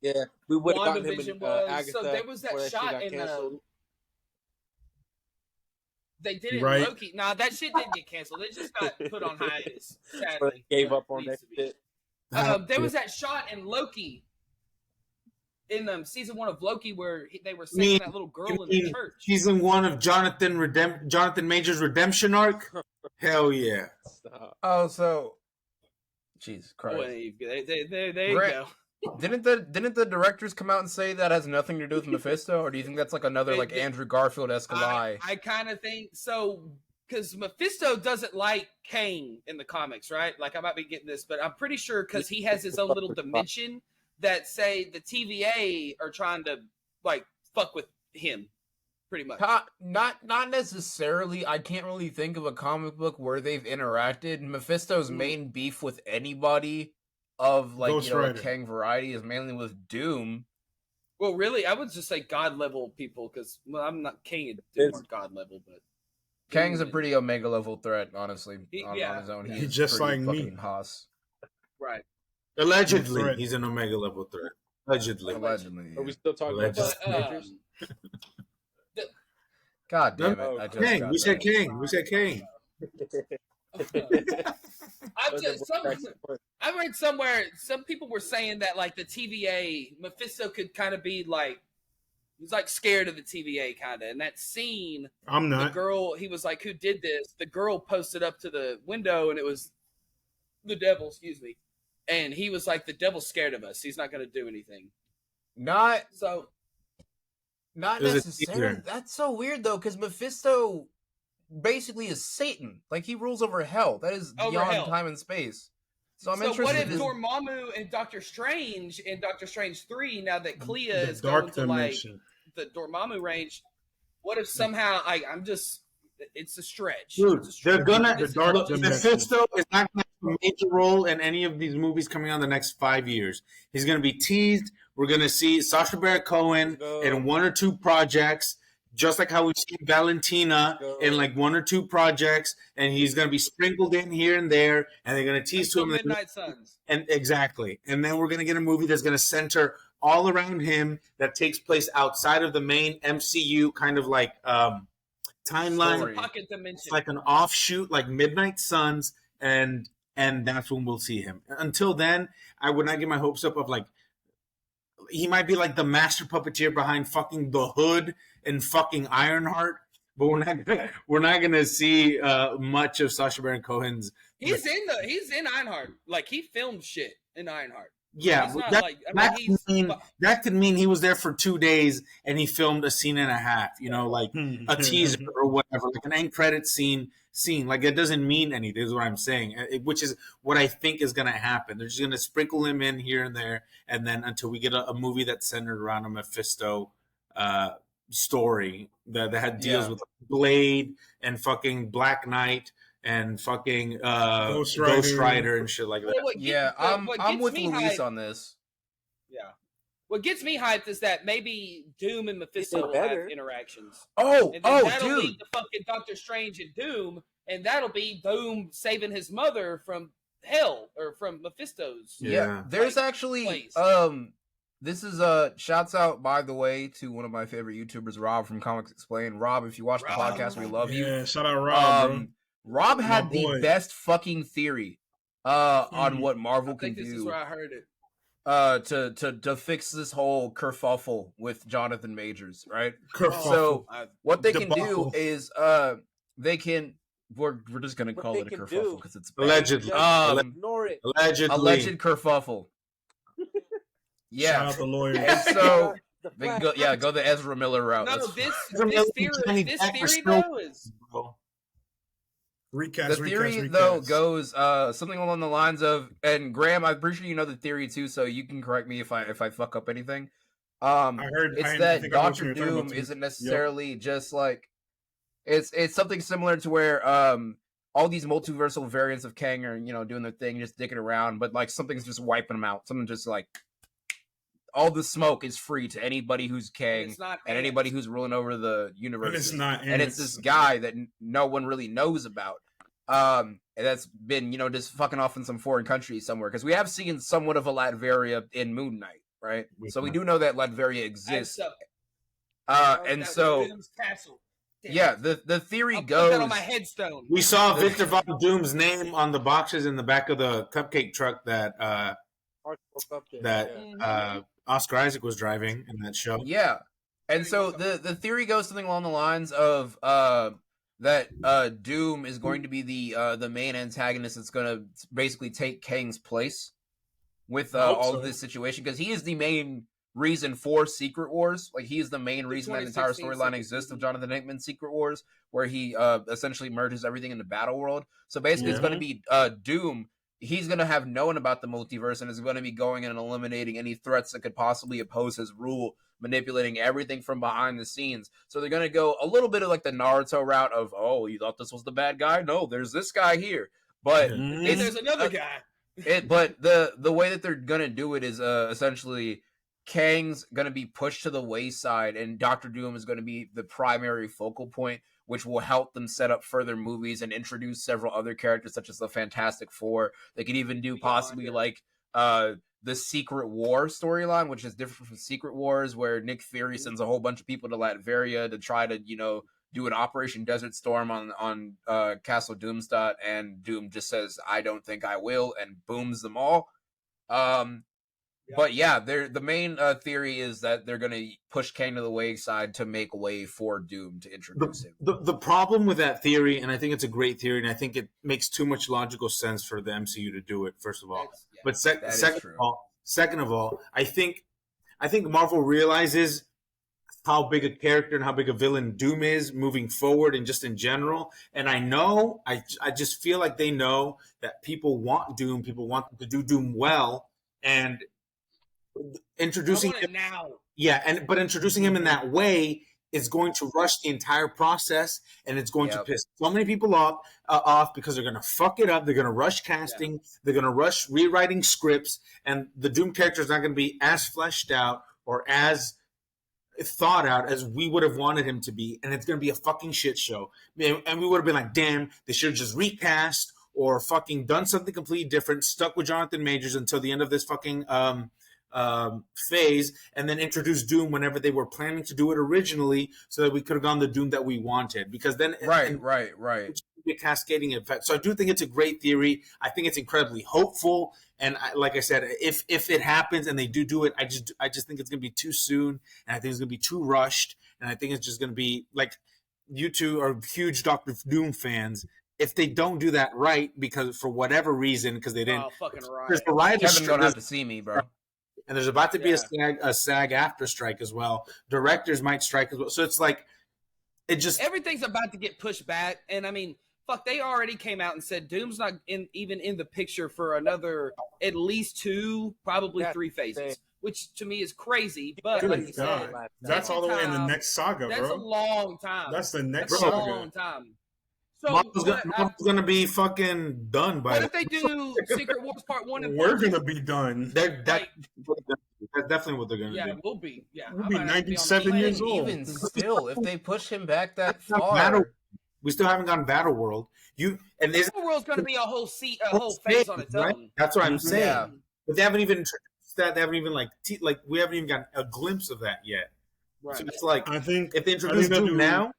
Yeah, we would have gotten him in Agatha. So there was that shot in they did it right. in Loki. Nah, that shit didn't get canceled. It just got put on hiatus. Sadly, gave up on that shit. There was that shot in Loki, in season 1 of Loki, where they were saving that little girl in the church. Season 1 of Jonathan Major's redemption arc. Hell yeah! Oh, so Jesus Christ! There you go. Didn't the directors come out and say that has nothing to do with Mephisto, or do you think that's another Andrew Garfield-esque lie? I kind of think so, because Mephisto doesn't like Kang in the comics, right? I might be getting this, but I'm pretty sure because he has his own little dimension that say the TVA are trying to fuck with him, pretty much. Not necessarily. I can't really think of a comic book where they've interacted. Mephisto's main beef with anybody of Kang variety is mainly with Doom. Well, really, I would just say god level people, because I'm not Kang and Doom are god level, but Kang's a pretty Omega level threat, honestly. On his own, he's just like me. Haas. Right. Allegedly, he's an Omega level threat. Allegedly. Are we still talking about Avengers? God damn it! Kang. We said Kang. I read somewhere some people were saying that like the TVA Mephisto could kind of be like he's like scared of the TVA kind of. And that scene, I'm not. The girl, he was like, "Who did this?" The girl posted up to the window, and it was the devil. Excuse me. And he was like, "The devil's scared of us. He's not going to do anything." Not There's necessarily. That's so weird though, because Mephisto basically is Satan. Like he rules over hell. That is beyond time and space. So I'm interested. What if Dormammu and Doctor Strange in Doctor Strange 3, now that Clea is going to like the Dormammu range, what if somehow it's a stretch. Dude, they're gonna Mephisto is not gonna have a major role in any of these movies coming out in the next 5 years. He's gonna be teased. We're gonna see Sacha Baron Cohen in 1 or 2 projects. Just like how we've seen Valentina in like 1 or 2 projects, and he's going to be sprinkled in here and there, and they're going to tease to him. Midnight Suns. And exactly. And then we're going to get a movie that's going to center all around him that takes place outside of the main MCU kind of like timeline. Pocket dimension. It's like an offshoot, like Midnight Suns, and that's when we'll see him. Until then, I would not get my hopes up of like he might be like the master puppeteer behind fucking The Hood and fucking Ironheart, but we're not gonna see much of Sacha Baron Cohen's. He's in Ironheart. Like he filmed shit in Ironheart. Yeah, that could mean he was there for 2 days and he filmed a scene and a half. You know, like a teaser or whatever, like an end credit scene. Like it doesn't mean anything. Is what I'm saying, which is what I think is going to happen. They're just going to sprinkle him in here and there, and then until we get a movie that's centered around a Mephisto story that deals with Blade and fucking Black Knight and fucking Ghost Rider and shit like that. I'm with Luis on this. Yeah. What gets me hyped is that maybe Doom and Mephisto will have interactions. That'll be the fucking Doctor Strange and Doom, and that'll be Doom saving his mother from hell or from Mephisto's. Yeah. There's actually this is shouts out, by the way, to one of my favorite YouTubers, Rob from Comics Explained. Rob, if you watch the podcast, we love you. Yeah, shout out Rob. Rob had the best fucking theory on what Marvel can do. This is where I heard it. To fix this whole kerfuffle with Jonathan Majors, right? So what they can do is they can we're just gonna call it a kerfuffle because it's allegedly ignore it. Alleged kerfuffle. Yeah, shout out the lawyer. And so they can go the Ezra Miller route. No, this theory though is. Recast, the theory though goes something along the lines of, and Graham, I'm pretty sure you know the theory too, so you can correct me if I fuck up anything. That Doctor Doom isn't necessarily just like it's something similar to where all these multiversal variants of Kang are doing their thing, just dicking around, but like something's just wiping them out. Something just like all the smoke is free to anybody who's Kang and anybody who's ruling over the universe. And it's this guy that no one really knows about. And that's been, just fucking off in some foreign country somewhere. Because we have seen somewhat of a Latveria in Moon Knight, right? So we do know that Latveria exists. And so, yeah, the theory goes. That on my headstone. We saw Victor Von Doom's name on the boxes in the back of the cupcake truck that Oscar Isaac was driving in that show. Yeah. And so the theory goes something along the lines of that Doom is going to be the main antagonist that's going to basically take Kang's place with all of this situation, because he is the main reason for Secret Wars. Like, he is the main reason that entire storyline exists of Jonathan Hickman's Secret Wars, where he essentially merges everything into Battle World. So basically it's going to be Doom. He's going to have known about the multiverse and is going to be going in and eliminating any threats that could possibly oppose his rule, manipulating everything from behind the scenes. So they're going to go a little bit of like the Naruto route of, oh, you thought this was the bad guy? No, there's this guy here. But there's another guy. But the way that they're going to do it is essentially Kang's going to be pushed to the wayside and Dr. Doom is going to be the primary focal point, which will help them set up further movies and introduce several other characters such as the Fantastic Four. They could even do possibly like the Secret War storyline, which is different from Secret Wars, where Nick Fury sends a whole bunch of people to Latveria to try to, do an Operation Desert Storm on Castle Doomstadt, and Doom just says, "I don't think I will," and booms them all. But yeah, the main theory is that they're going to push Kang to the wayside to make way for Doom to introduce him. The problem with that theory, and I think it's a great theory, and I think it makes too much logical sense for the MCU to do it, first of all. But second of all, I think Marvel realizes how big a character and how big a villain Doom is moving forward and just in general. And I just feel like they know that people want Doom, people want to do Doom well, and introducing him now. Yeah, but introducing him in that way is going to rush the entire process, and it's going to piss so many people off because they're going to fuck it up. They're going to rush casting. They're going to rush rewriting scripts, and the Doom character is not going to be as fleshed out or as thought out as we would have wanted him to be, and it's going to be a fucking shit show. And we would have been like, damn, they should have just recast or fucking done something completely different, stuck with Jonathan Majors until the end of this fucking phase, and then introduce Doom whenever they were planning to do it originally, so that we could have gone the Doom that we wanted. Because then, right, it's a cascading effect. So I do think it's a great theory. I think it's incredibly hopeful, and like I said, if it happens and they do it, I just think it's gonna be too soon, and I think it's gonna be too rushed, and I think it's just gonna be like, you two are huge Doctor Doom fans. If they don't do that right, because for whatever reason, because they didn't, there's the Kevin's gonna have to see me, bro. And there's about to be a SAG after strike as well. Directors might strike as well. So it's like, everything's about to get pushed back. And I mean, fuck, they already came out and said Doom's not even in the picture for another at least 2, probably 3 phases, which to me is crazy. But good like you said, that's all the way in the next saga, bro. That's a long time. That's the next saga. A long time. So Marvel's gonna be fucking done by. What if they do Secret Wars Part 1 and We're gonna be done. That's definitely what they're gonna do. Yeah, we'll be. Yeah, we'll be 97 years old. Even still, if they push him back that far, we still haven't gotten Battle World. Battle World's gonna be a whole phase on its own. Right? That's what I'm saying. Yeah. But they haven't even introduced that. They haven't even we haven't even gotten a glimpse of that yet. Right. So it's like, I think if they introduce Doom now.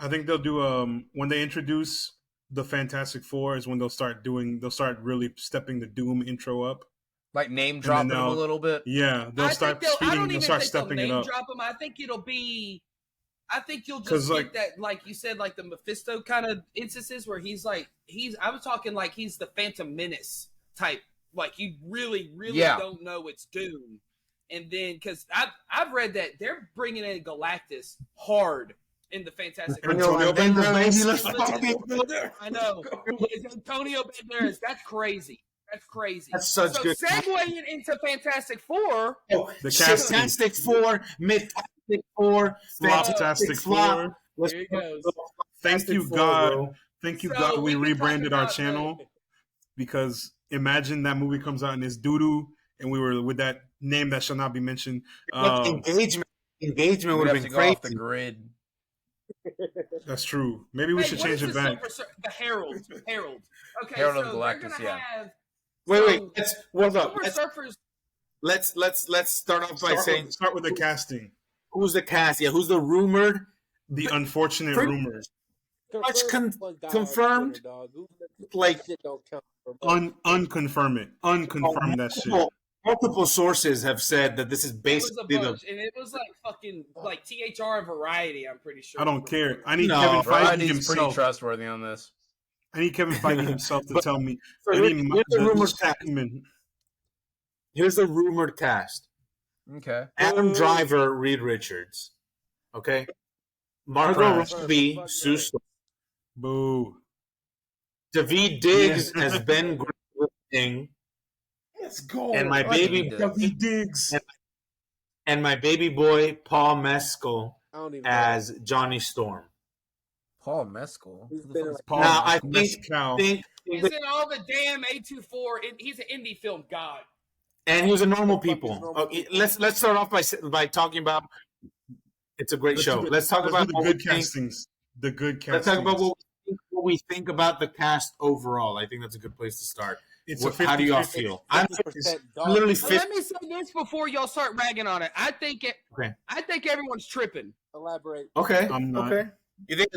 I think they'll do when they introduce the Fantastic Four is when they'll start really stepping the Doom intro up, like name dropping them a little bit. Yeah, they'll start speeding. They'll start stepping it up. Drop them. I think you'll just get that, like you said, like the Mephisto kind of instances where I was talking like he's the Phantom Menace type, like you really don't know it's Doom, and then because I've read that they're bringing in Galactus hard in the Fantastic Four. Antonio Banderas. I know. It's Antonio Banderas. That's crazy. That's such good. Segueing into Fantastic Four. Oh, the Fantastic Four, Mythtastic Four, Fantastic Four. There he goes. Thank you, God. Thank you, God. We rebranded our channel because imagine that movie comes out and it's doo-doo, and we were with that name that shall not be mentioned. Engagement would have been crazy. Off the grid. That's true. Maybe we should change it back. The Herald. Okay, Herald so of Galactus. Yeah. Wait. Let's start off by saying start with the casting. Who's the cast? Yeah, who's the rumored? The unfortunate rumors. Much confirmed. Like unconfirm it. Unconfirm that shit. Multiple sources have said that this is basically and it was like fucking like THR and Variety. I'm pretty sure. I don't care. I need Kevin Feige himself. Pretty trustworthy on this. I need Kevin Feige himself to tell me. Here's the rumored cast. Okay. Adam Driver, Reed Richards. Okay. Margot Robbie, Sue Storm. Boo. Daveed Diggs as Ben Griffin. Let's go. And my baby Daveed Diggs. And my baby boy Paul Mescal as Johnny Storm. Paul Mescal. Now I think he's in all the damn A24. He's an indie film god. And he was a normal people. Okay, let's start off by talking about. It's a great show. Let's talk about the good castings. Let's talk about what we think about the cast overall. I think that's a good place to start. it's a 50, how do y'all feel? I'm literally 50. Let me say this before y'all start ragging on it. I think everyone's tripping. Elaborate. Okay. I'm not. Okay. You think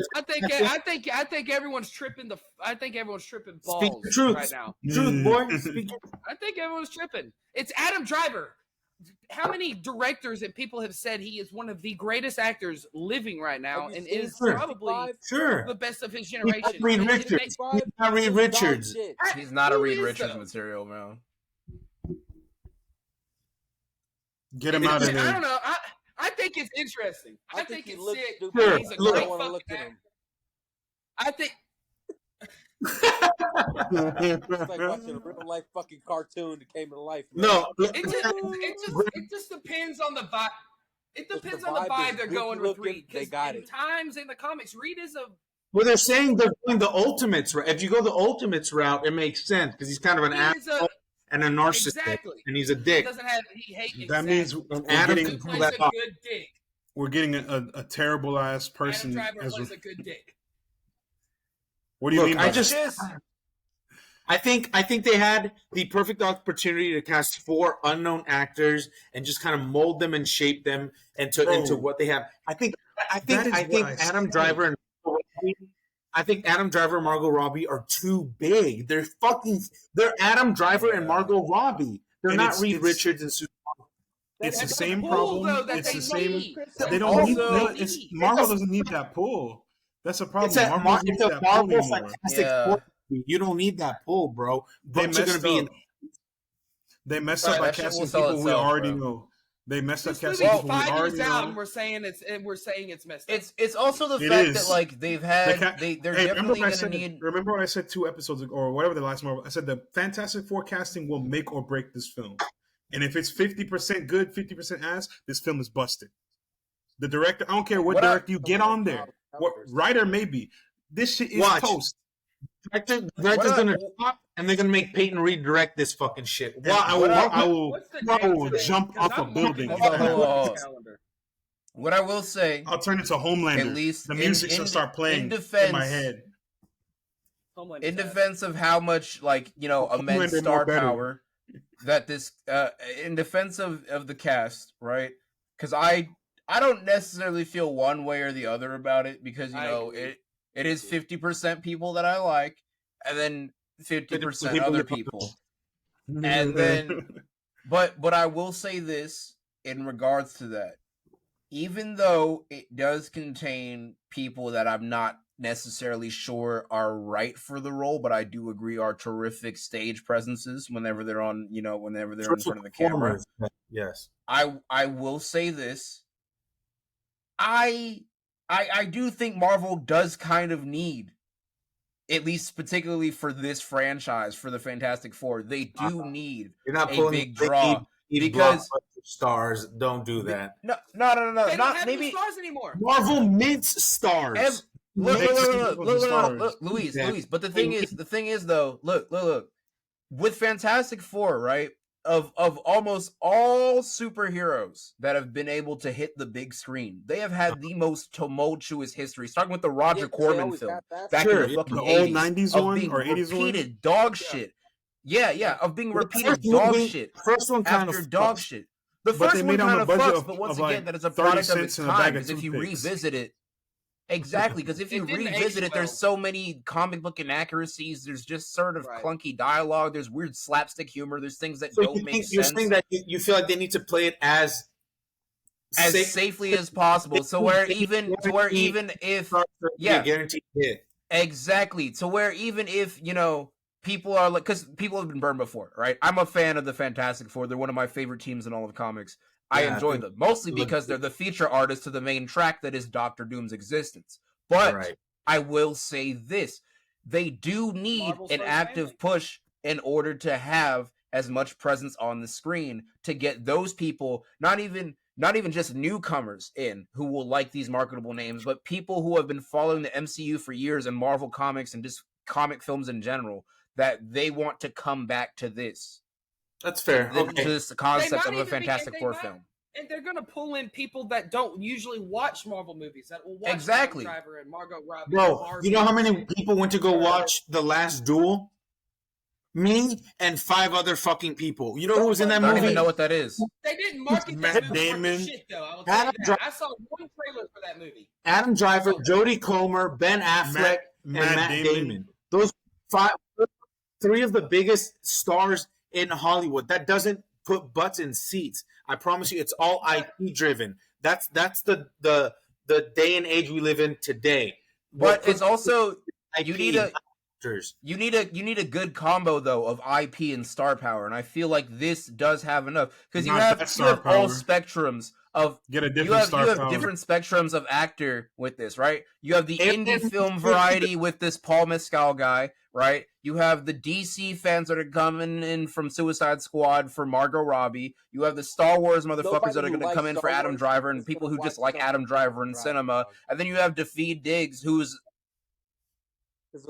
I think everyone's tripping balls Speak the truth. right now. Truth, boy. I think everyone's tripping. It's Adam Driver. How many directors and people have said he is one of the greatest actors living right now and is probably the best of his generation? Reed Richards. He's not Reed Richards. He's not a Reed Richards material, man. Get him out of there. I don't know. I think it's interesting. I think it's sick. Sure. He's a great fucking actor. I think. It's like watching a real life fucking cartoon that came to life. Man. No, it just depends on the vibe. It depends on the vibe they're going with Reed. They got it. Times in the comics, Reed is a. Well, they're saying they're doing the Ultimates route. If you go the Ultimates route, it makes sense because he's kind of an asshole and a narcissist, and he's a dick. He hates that means Adam plays a good dick. We're getting a terrible ass person. Adam Driver plays a good dick. What do you mean? I think they had the perfect opportunity to cast 4 unknown actors and just kind of mold them and shape them into what they have. I think Adam Driver and Margot Robbie are too big. They're Adam Driver and Margot Robbie. They're not Reed Richards and Susan. It's the same problem. It's the same. They don't need. Marvel doesn't need that pull. That's a problem. It's a Marvel Fantastic Four. You don't need that pull, bro. They messed up by casting people we already know. They messed up casting people we already know. And we're saying it's messed up. It's also the fact that like they've had they're definitely gonna need. Remember what I said 2 episodes ago, or whatever the last Marvel? I said the Fantastic Four casting will make or break this film, and if it's 50% good, 50% ass, this film is busted. The director, I don't care what director you get on there. What writer maybe. This shit is toast. Director's gonna stop, and they're gonna make Peyton Reed direct this fucking shit. I will jump off a building. What I will say, I'll turn it to Homelander. At least the music should start playing in my head. In defense of how much, like, you know, immense star power that this, in defense of the cast, right? Because I don't necessarily feel one way or the other about it, because you know it is 50% people that I like, and then 50% other people, and then but I will say this in regards to that, even though it does contain people that I'm not necessarily sure are right for the role, but I do agree are terrific stage presences whenever they're on, you know, whenever they're in front of the camera. Yes, I will say this. I do think Marvel does kind of need, at least particularly for this franchise, for the Fantastic Four, they do need a big draw. Because stars don't do that. No. They don't have maybe stars anymore. Marvel mints stars. Look, Luis. But the thing is, though, look. With Fantastic Four, right? Of almost all superheroes that have been able to hit the big screen, they have had the most tumultuous history. Starting with the Roger Corman film back in the fucking 80s, old 90s one or 80s one, repeated dog shit. Yeah, of being repeated dog shit. First one kind after of dog shit. The first one kind of fucks, but once again, that is a product of its time. Because if you revisit it, exactly, because if you revisit it, there's so many comic book inaccuracies. There's just sort of clunky dialogue. There's weird slapstick humor. There's things that don't make sense. You're saying that you feel like they need to play it as safely as possible. So where even if guaranteed hit. Exactly. To where even if, you know, people are like, because people have been burned before, right? I'm a fan of the Fantastic Four. They're one of my favorite teams in all of comics. I enjoy them, mostly because they're the feature artists to the main track that is Doctor Doom's existence. But I will say this. They do need an active push in order to have as much presence on the screen to get those people, not even just newcomers in who will like these marketable names, but people who have been following the MCU for years and Marvel Comics and just comic films in general, that they want to come back to this. That's fair. To this concept of a Fantastic Four film. And they're going to pull in people that don't usually watch Marvel movies, that will watch exactly. Driver and Margot Robbie. Bro, you know how many people went to go watch The Last Duel? Me and 5 other fucking people. You know who was in that movie? I don't even know what that is. They didn't market that movie Damon. Shit, though. I will tell you that. I saw one trailer for that movie. Adam Driver, Jodie Comer, Ben Affleck, and Matt Damon. Those 3 of the biggest stars in Hollywood. That doesn't put butts in seats. I promise you, it's all IP driven. That's the day and age we live in today. But it's also you need a good combo though of IP and star power, and I feel like this does have enough because you have all spectrums of you have different spectrums of actor with this, right? You have the indie film variety with this Paul Mescal guy, right? You have the DC fans that are coming in from Suicide Squad for Margot Robbie. You have the Star Wars motherfuckers that are going to come in for Adam Driver and people who just like Adam Driver in cinema. And then you have Daveed Diggs, who's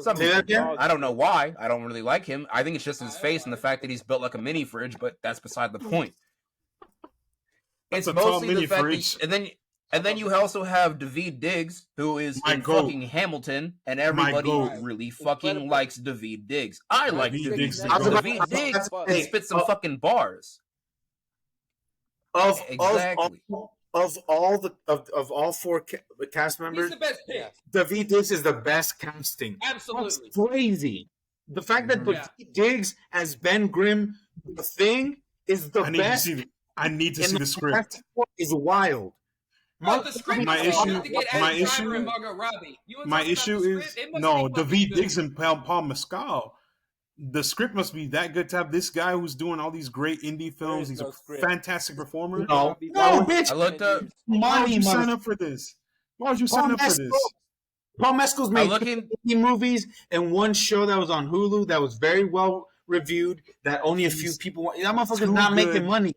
I don't know why. I don't really like him. I think it's just his face and the fact that he's built like a mini fridge, but that's beside the point. It's mostly the fact that, and then you also have Daveed Diggs, who is in fucking Hamilton, and everybody really fucking likes Daveed Diggs. I like Daveed Diggs. Daveed Diggs can spit some fucking bars. Exactly. Of all 4 cast members, he's the best pick. Daveed Diggs is the best casting. Absolutely. That's crazy. The fact that Daveed Diggs as Ben Grimm, the Thing, is the best. I need to see the script. Is wild. The script my issue is no Daveed Diggs and Paul Mescal. The script must be that good to have this guy who's doing all these great indie films. He's a fantastic performer. No, bitch. I looked up. Why would you sign up for this? Why would you sign up for this? Paul Mescal's made indie movies and one show that was on Hulu that was very well reviewed. That only a few people want. That motherfucker's not making money.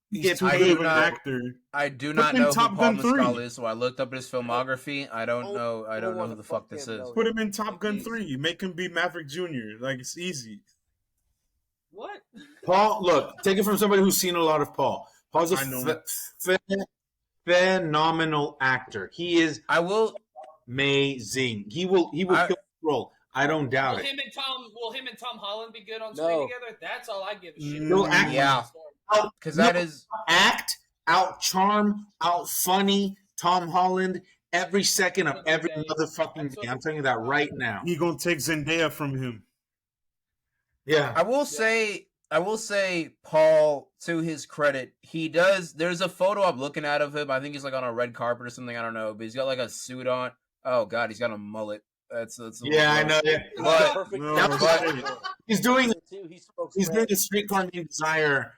He's too good of an actor. I do not know who Paul Mescal is, so I looked up his filmography. I don't know who the fuck this is. Put him in Top Gun 3. Make him be Maverick Jr. Like, it's easy. What? Paul, look, take it from somebody who's seen a lot of Paul. Paul's a phenomenal actor. He is amazing. He will kill the role. I don't doubt it. Will him and Tom Holland be good on screen together? That's all I give a shit. Yeah. Because that is act, out charm, out funny Tom Holland every second of every motherfucking day. I'm telling you that right now. He gonna take Zendaya from him. Yeah. I will say Paul, to his credit, he does. There's a photo I'm looking at of him. I think he's like on a red carpet or something. I don't know, but he's got like a suit on. Oh God, he's got a mullet. That's I know. Yeah. But he's doing a Streetcar Named Desire.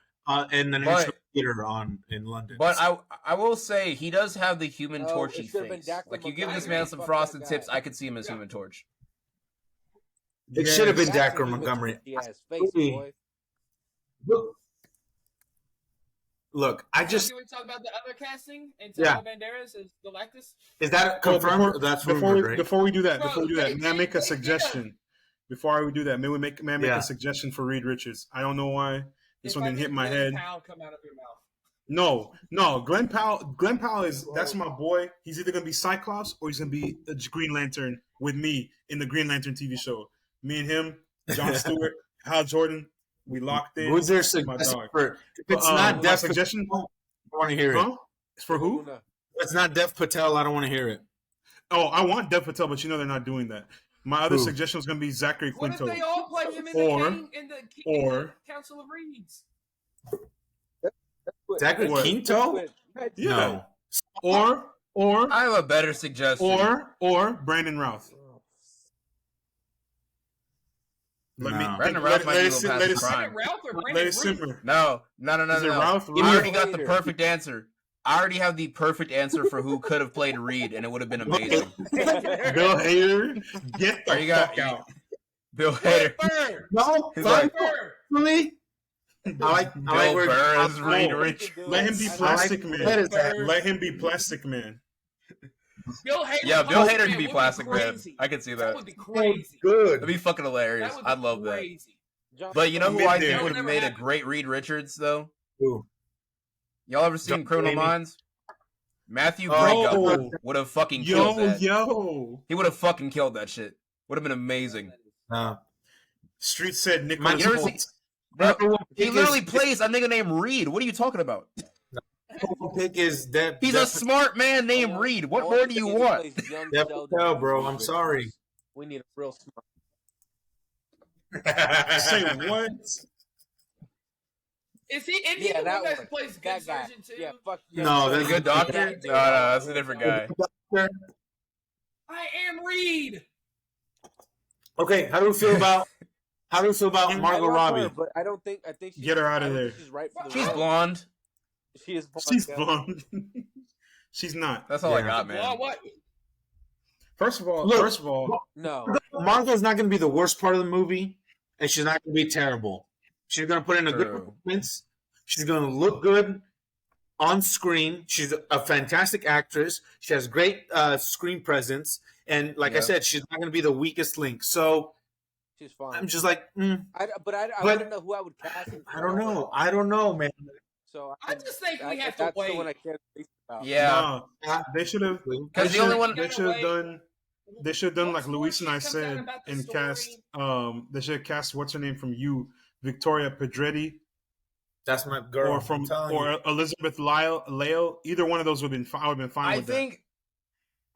In the National Theater in London. But I will say he does have the Human Torchy face. Like you give this man some frosted tips, I could see him as Human Torch. It should have been Dacre Montgomery. Look, I just. Can we talk about the other casting? Antonio Banderas as Galactus. Is that confirmed? That's before we do that. May I make a suggestion? Before we do that, may I make a suggestion for Reed Richards? I don't know why. This one didn't hit my head. Powell come out of your mouth. No. Glenn Powell that's my boy. He's either gonna be Cyclops or he's gonna be a Green Lantern with me in the Green Lantern TV show. Me and him, Jon Stewart, Hal Jordan, we locked in. Who's their suggestion for? If it's not Dev suggestion, I want to hear it. It's for who? If it's not Dev Patel, I don't want to hear it. Oh, I want Dev Patel, but they're not doing that. My other suggestion was going to be Zachary Quinto. What if they all play him in the Council of Reeds? Zachary Quinto? Yeah. No. Or I have a better suggestion. Or Brandon Routh. Brandon Routh might be a little past prime. Let it simmer. No. Is it Routh? I already got the perfect answer. I already have the perfect answer for who could have played Reed, and it would have been amazing. Bill Hader, get the fuck out. Bill Hader. No, really? I like Bill Burr as Reed Rich. Let him be Plastic Man. Let him be Plastic Man. Bill Hader. Yeah, Bill Hader can be Plastic Man. I can see that. That would be crazy. Good. That'd be fucking hilarious. I'd love that. But you know who I think would have made a great Reed Richards, though? Who? Y'all ever seen Criminal Minds? Matthew Bray would have fucking killed that. He would have fucking killed that shit. Would have been amazing. Street said Nicholas Holt. Bro, he literally plays a nigga named Reed. What are you talking about? Pick is Dev. He's a smart man named Reed. What more do you want? Dev Patel, bro. I'm sorry. We need a real smart. Say what? Is he the one that plays Good Surgeon too? Yeah, fuck. No, that's Good Doctor. No, that's a different guy. I am Reed. Okay, how do you feel about Margot Robbie? But I think she's, get her out of there. She's right for the She's role. blonde. She is blonde. She's blonde. She's not. That's all I got, man. Well, what? First of all, No. Margot's not going to be the worst part of the movie, and she's not going to be terrible. She's going to put in a good performance. She's going to look good on screen. She's a fantastic actress. She has great screen presence, and like I said, she's not going to be the weakest link. So she's fine. I'm just like, I don't know who I would cast. I don't know, man. So I just think we have to wait. The one I can't think about. Yeah, no, they should have. Because the only one they should have done. They should have done like Luis and I said and cast. They should have cast what's her name from You, Victoria Pedretti. That's my girl. Or Elizabeth Leo. Either one of those would have been. I would have been fine with that.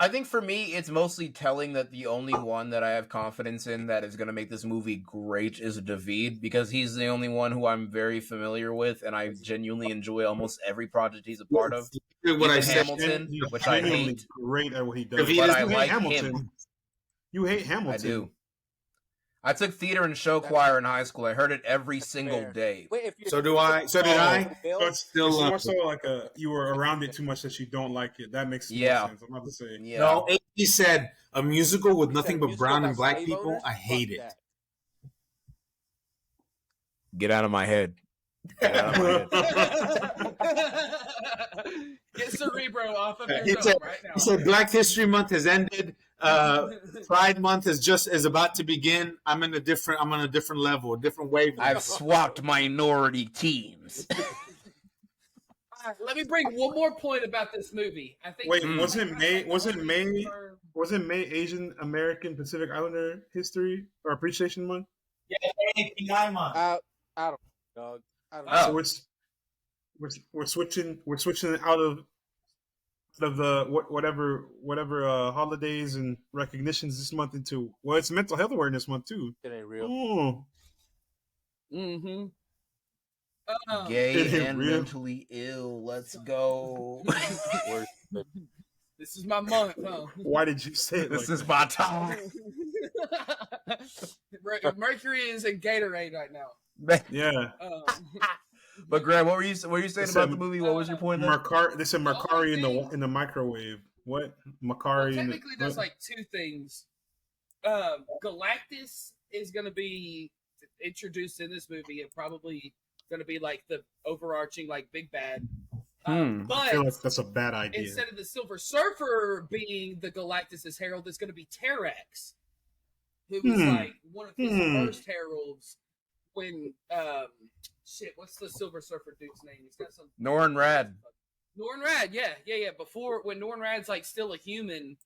I think for me, it's mostly telling that the only one that I have confidence in that is going to make this movie great is David, because he's the only one who I'm very familiar with, and I genuinely enjoy almost every project he's a part of. What I said, Hamilton, which I hate. Great at what he does. But I like Hamilton. Him. You hate Hamilton. I do. I took theater and show choir in high school. I heard it every single day. Wait, so do I. So did I. So it's more so like you were around it too much that you don't like it. That makes more sense. I'm about to say. Yeah. No, he said a musical with nothing but brown and black people. I hate it. Get out of my head. Get out of my head. Get Cerebro off of your dome right now. He said Black History Month has ended. Pride Month is about to begin. I'm on a different level, a different wave. I've swapped minority teams. Let me bring one more point about this movie. I think. Wait, wasn't May Asian American Pacific Islander History or Appreciation Month? Yeah, API month. I don't know, dog. I don't know. So we're switching out of the whatever holidays and recognitions this month into it's Mental Health Awareness Month too. It ain't real. Oh. Mm-hmm. Gay and mentally ill. Let's go. This is my month. Huh? Why did you say it? This is my time. Mercury is in Gatorade right now. Yeah. But Graham, what were you saying about the movie? What was your point? They said Mercari in the microwave. What Mercari? Well, technically, there's like two things. Galactus is going to be introduced in this movie, and probably going to be like the overarching like big bad. But I feel like that's a bad idea. Instead of the Silver Surfer being the Galactus' herald, it's going to be Terrax, who was like one of his first heralds when what's the Silver Surfer dude's name? He's got some Norrin Rad. Norrin Rad, yeah. Before when Norrin Rad's like still a human,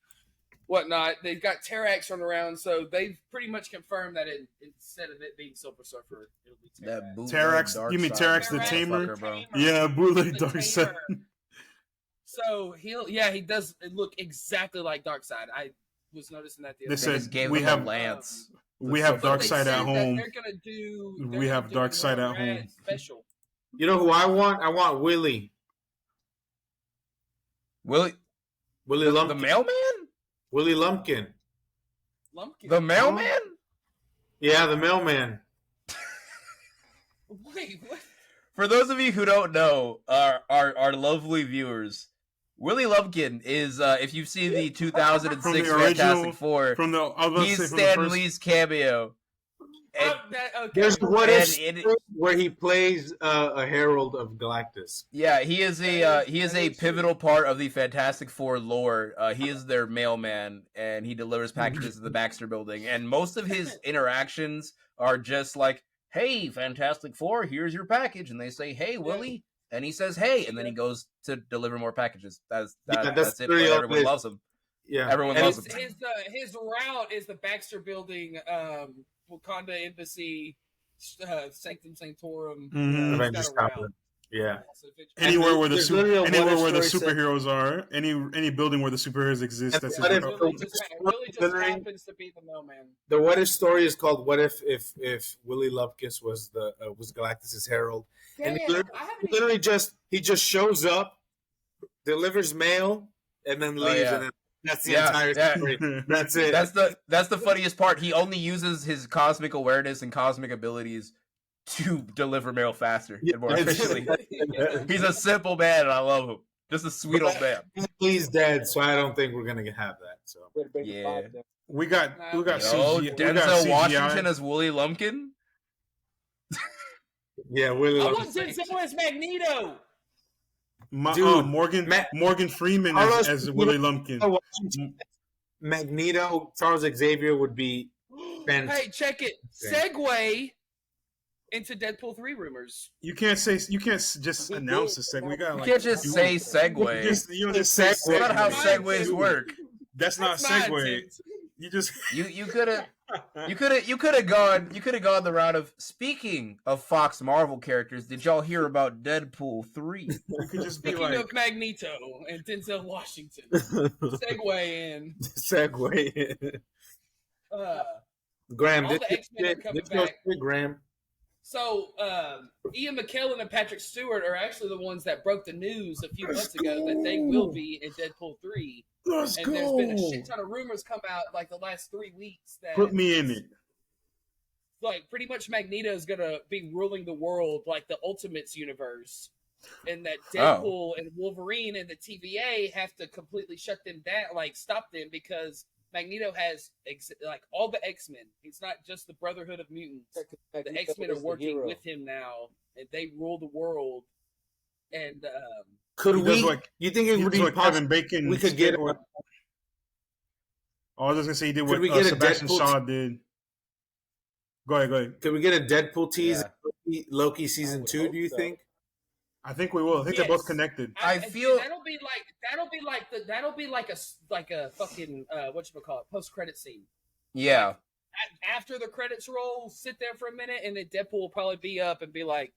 whatnot, they've got Terrax running around, so they've pretty much confirmed that instead of it being Silver Surfer, it'll be Terrax. Terrax, you mean Terrax the Tamer? Yeah, bootleg Darkseid. So he does look exactly like Darkseid. I was noticing that the other day. We have Lance. We have Darkseid at home. We have Darkseid at home. Special. You know who I want? I want Willie. Willie Lumpkin. The mailman? Willie Lumpkin. The mailman? Yeah, the mailman. Wait, what? For those of you who don't know, our lovely viewers, Willie Lumpkin is, if you see the 2006 Fantastic Four, he's Stan Lee's cameo. There's what where he plays a herald of Galactus. Yeah, he is a pivotal part of the Fantastic Four lore. He is their mailman, and he delivers packages to the Baxter Building. And most of his interactions are just like, "Hey, Fantastic Four, here's your package," and they say, "Hey, Willie," and he says, "Hey," and then he goes to deliver more packages. That's it. Everyone loves him. Yeah, everyone loves him. His route is the Baxter Building. Wakanda Embassy, Sanctum Sanctorum. Avengers Capital. Yeah. Anywhere where the superheroes are, any building where the superheroes exist. That's really just happens to be the mailman. The what if story is called "What if Willie Lupkus was Galactus's herald?" And he just shows up, delivers mail, and then leaves, and then that's the entire story. That's it. That's the funniest part. He only uses his cosmic awareness and cosmic abilities to deliver mail faster and more efficiently. He's a simple man, and I love him. Just a sweet old man. He's dead, so I don't think we're gonna have that. So yeah, we got Denzel Washington as Willie Lumpkin. Yeah, Willie. I want Denzel as Magneto. Morgan Freeman as Willie Lumpkin. Magneto, Charles Xavier would be fantastic. Hey, check it. Segue into Deadpool 3 rumors. You can't just announce a segue. You can't just say segue. You don't just say That's not how segues work. That's not segue. You just you could have gone the route of, speaking of Fox Marvel characters, did y'all hear about Deadpool 3? You could just be Speaking of Magneto and Denzel Washington. Segue in. Graham, all the X-Men are coming back. Graham. So, Ian McKellen and Patrick Stewart are actually the ones that broke the news a few months ago that they will be in Deadpool 3. There's been a shit ton of rumors come out like the last 3 weeks that put me in it. Like pretty much Magneto is gonna be ruling the world like the Ultimates universe, and that Deadpool and Wolverine and the TVA have to completely shut them down, like stop them, because Magneto has like all the X-Men. It's not just the Brotherhood of Mutants. The X-Men are working with him now, and they rule the world. And you think it would be Kevin Bacon? We could get. I was just gonna say he did what Sebastian Shaw did. Go ahead. Could we get a Deadpool tease? Yeah. Loki season 2? Do you think? I think we will. I think they're both connected. I feel that'll be like a fucking whatchamacallit, post-credit scene. Yeah. After the credits roll, sit there for a minute, and then Deadpool will probably be up and be like,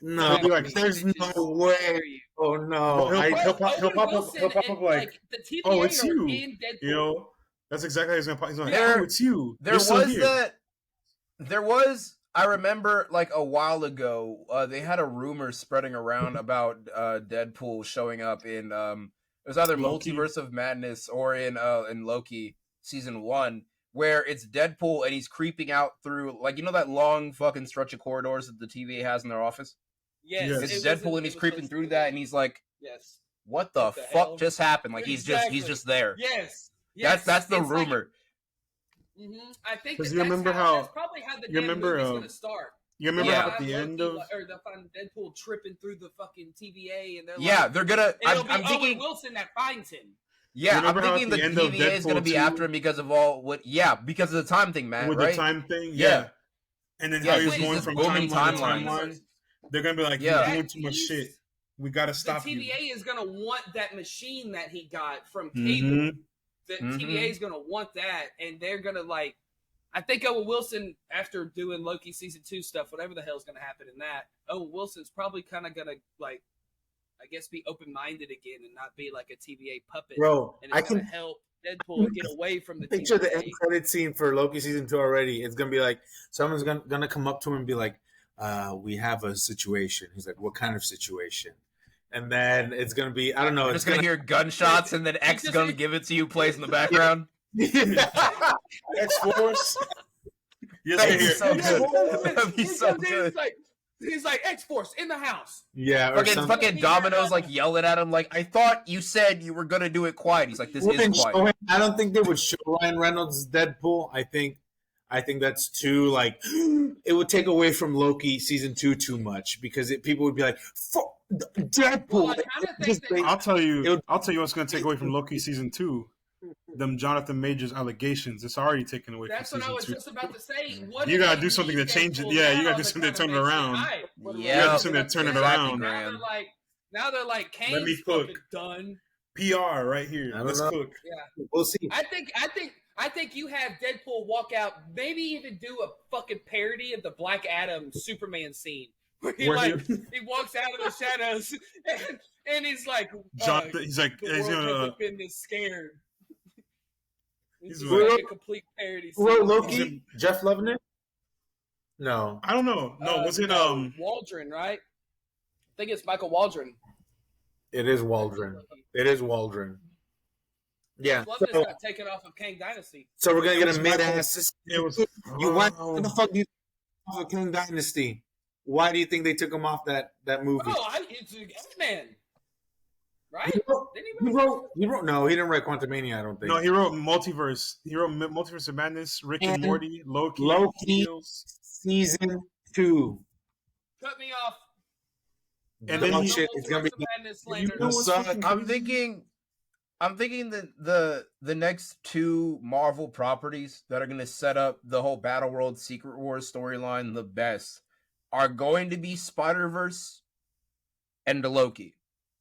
"No, there's no way." Oh no! He'll pop up like, the TVA "Oh, it's you." in Deadpool. You know, that's exactly how he's gonna pop. He's like, "Oh, it's you." I remember like a while ago, they had a rumor spreading around about Deadpool showing up in it was either Loki. Multiverse of Madness or in Loki season 1, where it's Deadpool and he's creeping out through, like, you know that long fucking stretch of corridors that the TVA has in their office? Yes. It's Deadpool and he's creeping through that, and he's like, "Yes, what the fuck just happened?" Like he's just there. Yes. That's the rumor. I think that's probably how the damn movie's going to start. You remember how at the end of, or they'll find Deadpool tripping through the fucking TVA, and they're gonna. I'm thinking Owen Wilson that finds him. Yeah, I'm thinking the TVA is going to be after him because of because of the time thing, man. With right? the time thing, yeah. And then how he's going from timeline. They're going to be like, you're doing too much shit. We got to stop you. The TVA is going to want that machine that he got from Cable. The TVA is going to want that, and they're going to, like, I think Owen Wilson, after doing Loki season 2 stuff, whatever the hell's going to happen in that, Owen Wilson's probably kind of going to, like, I guess be open-minded again and not be like a TVA puppet. Bro, and it's going to help Deadpool get away from the picture TVA. The end credit scene for Loki season 2 already. It's going to be like, someone's going to come up to him and be like, we have a situation. He's like, what kind of situation? And then it's going to be, I don't know. You're just going to hear gunshots, and then X going to give it to you, plays in the background. X-Force. That'd be so good. That'd be so good. He's like, X-Force in the house. Yeah. Fucking Domino's like yelling at him like, I thought you said you were going to do it quiet. He's like, this is quiet. I don't think they would show Ryan Reynolds' Deadpool. I think that's too, like, it would take away from Loki season 2 too much, because people would be like, fuck Deadpool. Well, I'll tell you what's going to take away from Loki season 2. Them Jonathan Majors allegations. It's already taken away. That's from what I was 2. just about to say. You gotta do something to change it. Yeah, you gotta do something to turn it around. You gotta do something to turn it around. Now they're like, Kane's Let me cook. done. PR right here. Let's cook. Yeah, we'll see. I think I think you have Deadpool walk out, maybe even do a fucking parody of the Black Adam Superman scene. Where he walks out of the shadows and he's like, he's like, the world hasn't been this scared. He's like a complete parody. Who wrote Loki? Jeff Loveness? No, I don't know. No, was it Waldron? Right? I think it's Michael Waldron. It is Waldron. It is Waldron. Yeah. Loveness got taken off of Kang Dynasty. So we're gonna get a mid-ass. It was. What the fuck do you think off of Kang Dynasty? Why do you think they took him off that movie? It's Ant-Man. Right? He wrote. No, he didn't write Quantumania. I don't think. No, he wrote Multiverse. He wrote Multiverse of Madness, Rick and Morty, Loki season 2. Cut me off. And then it's gonna be. I'm thinking that the next 2 Marvel properties that are going to set up the whole Battle World Secret Wars storyline the best are going to be Spider-Verse and Loki.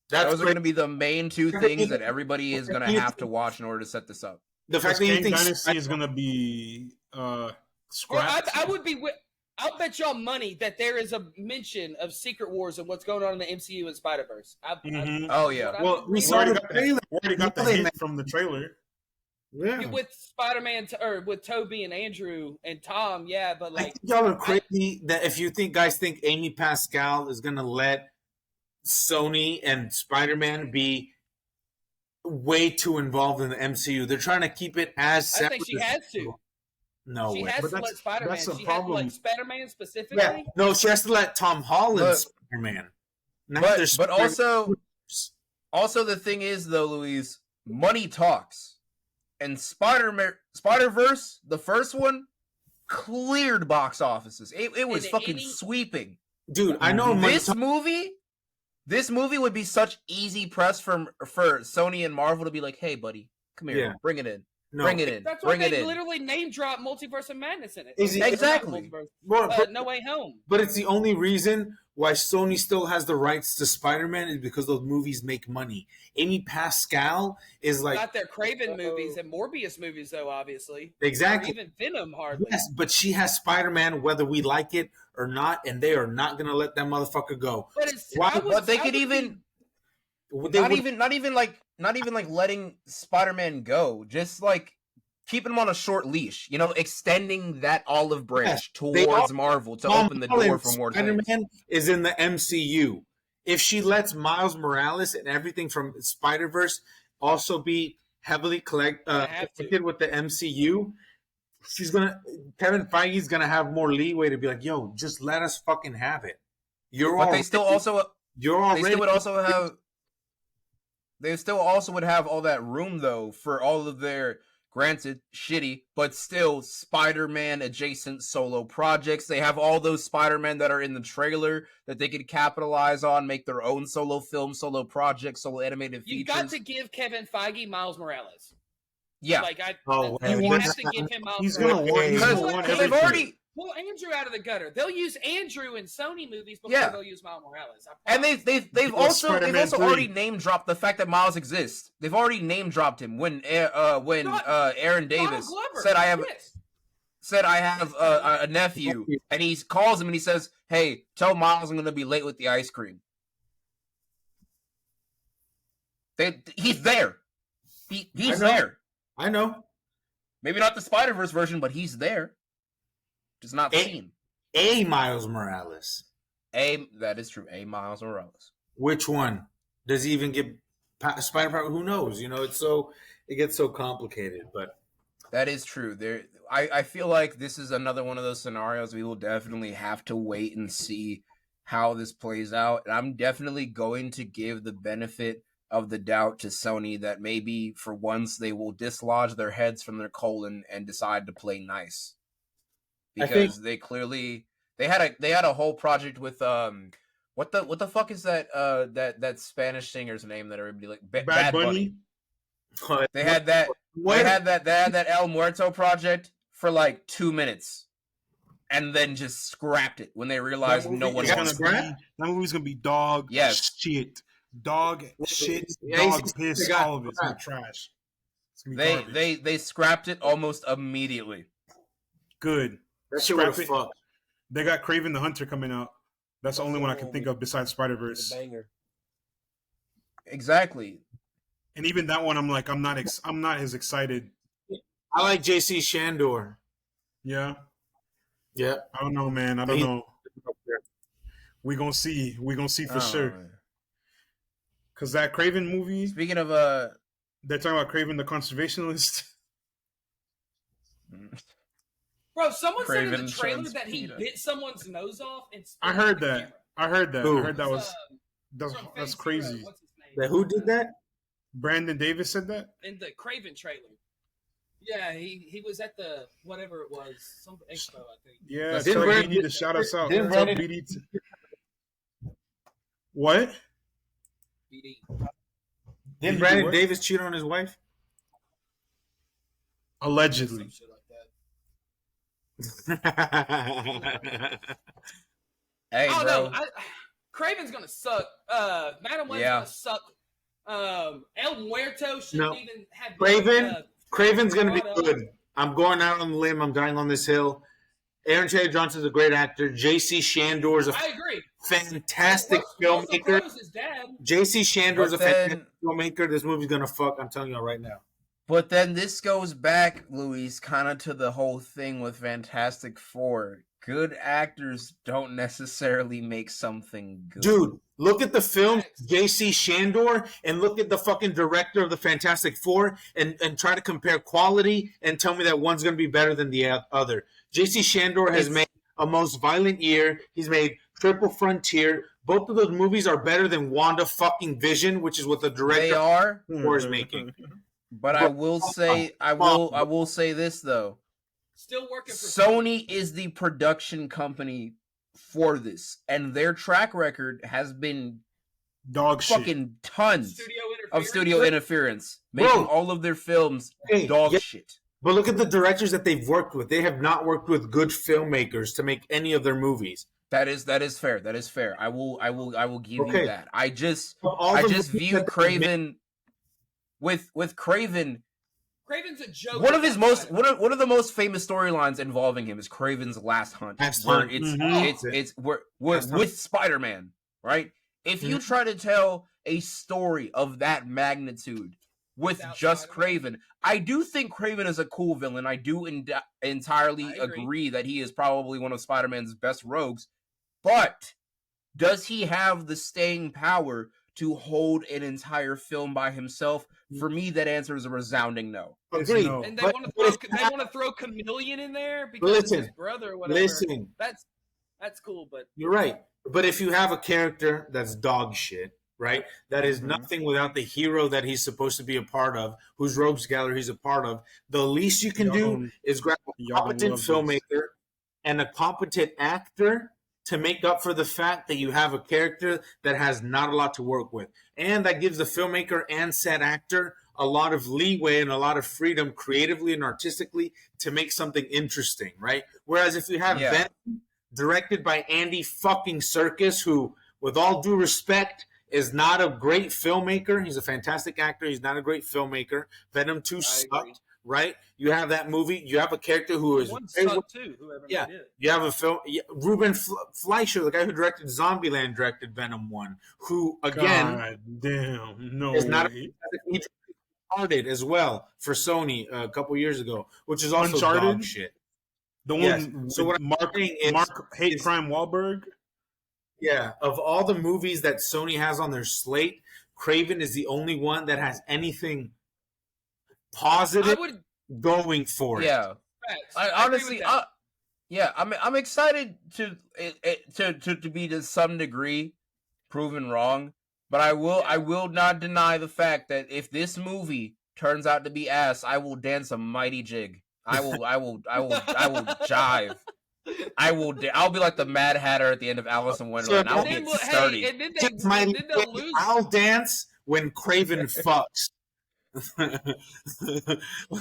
Those are going to be the main 2 things that everybody is going to have to watch in order to set this up. The fact that you think Dynasty is going to be scrapped. I'll bet y'all money that there is a mention of Secret Wars and what's going on in the MCU and Spider-Verse. Oh, yeah. Well, we already got the hint from the trailer. Yeah. With Spider-Man or with Toby and Andrew and Tom, yeah, but like... I think y'all are crazy that if you guys think Amy Pascal is going to let Sony and Spider-Man be way too involved in the MCU. They're trying to keep it as separate. I think she has to. No she way. has to let Spider-Man. She has to let Spider-Man specifically. Yeah. No, she has to let Tom Holland Spider-Man. But also the thing is though, Louise, money talks, and Spider-Verse, the first one, cleared box offices. It was fucking sweeping. Dude, I know This movie would be such easy press for Sony and Marvel to be like, "Hey, buddy, come here, bring it in." No. Bring it in. That's why they literally name drop Multiverse of Madness in it. Exactly. No Way Home. But it's the only reason why Sony still has the rights to Spider-Man is because those movies make money. Amy Pascal is like... Not their Craven movies and Morbius movies, though, obviously. Exactly. Or even Venom, hardly. Yes, but she has Spider-Man whether we like it or not, and they are not going to let that motherfucker go. But they could even... Not even like letting Spider-Man go, just like keeping him on a short leash, extending that olive branch towards Marvel to open the door for more things. Spider-Man is in the MCU. If she lets Miles Morales and everything from Spider-Verse also be heavily connected with the MCU, Kevin Feige's gonna have more leeway to be like, yo, just let us fucking have it. They still also would have all that room, though, for all of their, granted, shitty, but still Spider-Man adjacent solo projects. They have all those Spider-Man that are in the trailer that they could capitalize on, make their own solo film, solo project, solo animated features. You got to give Kevin Feige Miles Morales. Yeah. You have to give him Miles Morales. He's going to want everything. Pull Andrew out of the gutter. They'll use Andrew in Sony movies before they'll use Miles Morales. And they've also already name dropped the fact that Miles exists. They've already name dropped him when Aaron Davis said I have a nephew, and he calls him and he says, "Hey, tell Miles I'm going to be late with the ice cream." He's there. He's there. I know. Maybe not the Spider-Verse version, but he's there. Just not seen. A Miles Morales. That is true. A Miles Morales. Which one? Does he even get Spider-Man? Who knows? It gets so complicated. But that is true. I feel like this is another one of those scenarios we will definitely have to wait and see how this plays out. And I'm definitely going to give the benefit of the doubt to Sony that maybe for once they will dislodge their heads from their colon and decide to play nice. Because they had a whole project with what the fuck is that Spanish singer's name that everybody like Bad Bunny. They had that El Muerto project for like 2 minutes, and then just scrapped it when they realized no one was that movie's gonna be dog shit, dog piss, all of it's gonna trash. They scrapped it almost immediately. Good. That shit was fucked. They got Kraven the Hunter coming out. That's the only one I can think of besides Spider-Verse. Banger. Exactly. And even that one, I'm not as excited. I like J.C. Shandor. Yeah. Yeah. I don't know, man. I don't know. We gonna see. We gonna see for sure. Cause that Kraven movie. Speaking of they're talking about Kraven the Conservationist. Bro, someone said in the trailer that he bit someone's nose off. And I heard that. I heard that. Who? I heard that was that's crazy. Who did that? Brandon Davis said that in the Kraven trailer. Yeah, he was at the whatever it was, some expo, I think. Yeah, so you need to shout us out. What? BD. Didn't Brandon Davis cheat on his wife? Allegedly. Hey, I don't bro. know. Craven's gonna suck. Madam Web's gonna suck. El Muerto shouldn't even have. Craven's gonna be good. I'm going out on the limb. I'm dying on this hill. Aaron Taylor Johnson's a great actor. J.C. Shandor is a fantastic filmmaker. J.C. Shandor is a fantastic filmmaker. This movie's gonna fuck. I'm telling you right now. But then this goes back, Luis, kind of to the whole thing with Fantastic Four. Good actors don't necessarily make something good. Dude, look at the film J.C. Shandor and look at the fucking director of the Fantastic Four and try to compare quality and tell me that one's going to be better than the other. J.C. Shandor has made A Most Violent Year. He's made Triple Frontier. Both of those movies are better than Wanda fucking Vision, which is what the director is making. But I will say this though. Still working for Sony is the production company for this, and their track record has been dog fucking shit. Tons of studio interference, making all of their films dog shit. But look at the directors that they've worked with. They have not worked with good filmmakers to make any of their movies. That is fair. That is fair. I will give you that. I just view Kraven with Kraven. Craven's a joke. One of the most famous storylines involving him is Craven's Last Hunt. It's with Spider-Man, right? If you try to tell a story of that magnitude with just Kraven, I do think Kraven is a cool villain. I do entirely agree that he is probably one of Spider-Man's best rogues. But does he have the staying power to hold an entire film by himself? For me, that answer is a resounding no. Agreed. No. And they want to throw Chameleon in there because it's his brother or whatever. Listen. That's cool, but you're right. But if you have a character that's dog shit, right? That is nothing without the hero that he's supposed to be a part of, whose rogues gallery he's a part of, the least you can do is grab a competent filmmaker and a competent actor to make up for the fact that you have a character that has not a lot to work with. And that gives the filmmaker and said actor a lot of leeway and a lot of freedom creatively and artistically to make something interesting, right? Whereas if you have Venom directed by Andy fucking Serkis, who, with all due respect, is not a great filmmaker. He's a fantastic actor. He's not a great filmmaker. Venom 2 sucked. Right, you have that movie. You have a character who is too. Whoever made it. You have a film. Ruben Fleischer, the guy who directed Zombieland, directed Venom 1. Who again, God damn, no, is not. He Uncharted as well for Sony a couple years ago, which is also dog shit. The one. So what Mark Hate Crime Wahlberg. Yeah, of all the movies that Sony has on their slate, Kraven is the only one that has anything positive going for it. Yeah, I honestly, I'm excited to be to some degree proven wrong, but I will not deny the fact that if this movie turns out to be ass, I will dance a mighty jig. I will jive. I'll be like the Mad Hatter at the end of Alice in Wonderland. I'll get sturdy. I'll dance when Kraven fucks.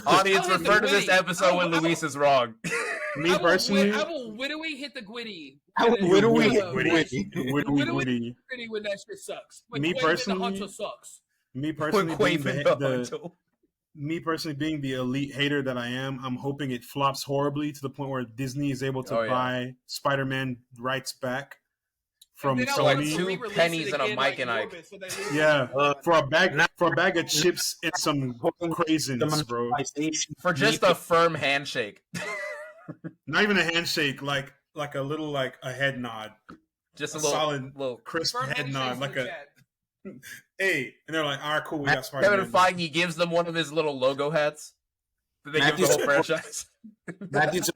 Audience, refer to this episode when Luis is wrong. Me personally, I will widowy hit the gwitty. I will widowy hit gwitty when that shit sucks. Me personally, me personally being the elite hater that I am, I'm hoping it flops horribly to the point where Disney is able to buy Spider-Man rights back from Sony. 2 pennies and a Mike and Ike. Yeah, for a bag of chips and some craisins, bro. For just a firm handshake. Not even a handshake, like a little like a head nod. Just a solid, little crisp head nod, like a hey, and they're like, all right, cool, we got Spider-Man. Kevin Feige gives them one of his little logo hats that they give the whole franchise. Matthew's a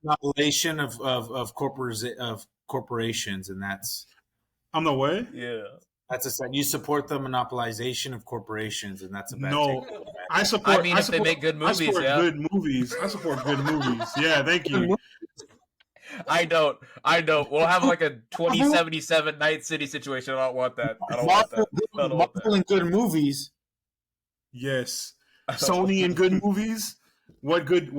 monopolization of corporations, and that's on the way. Yeah, that's a sign. You support the monopolization of corporations, and that's a bad thing. I support. I mean, if they make good movies, I support good movies. I support good movies. Yeah, thank you. I don't. We'll have like a 2077 Night City situation. I don't want that. Marvel and good movies. Yes, Sony and good movies. What good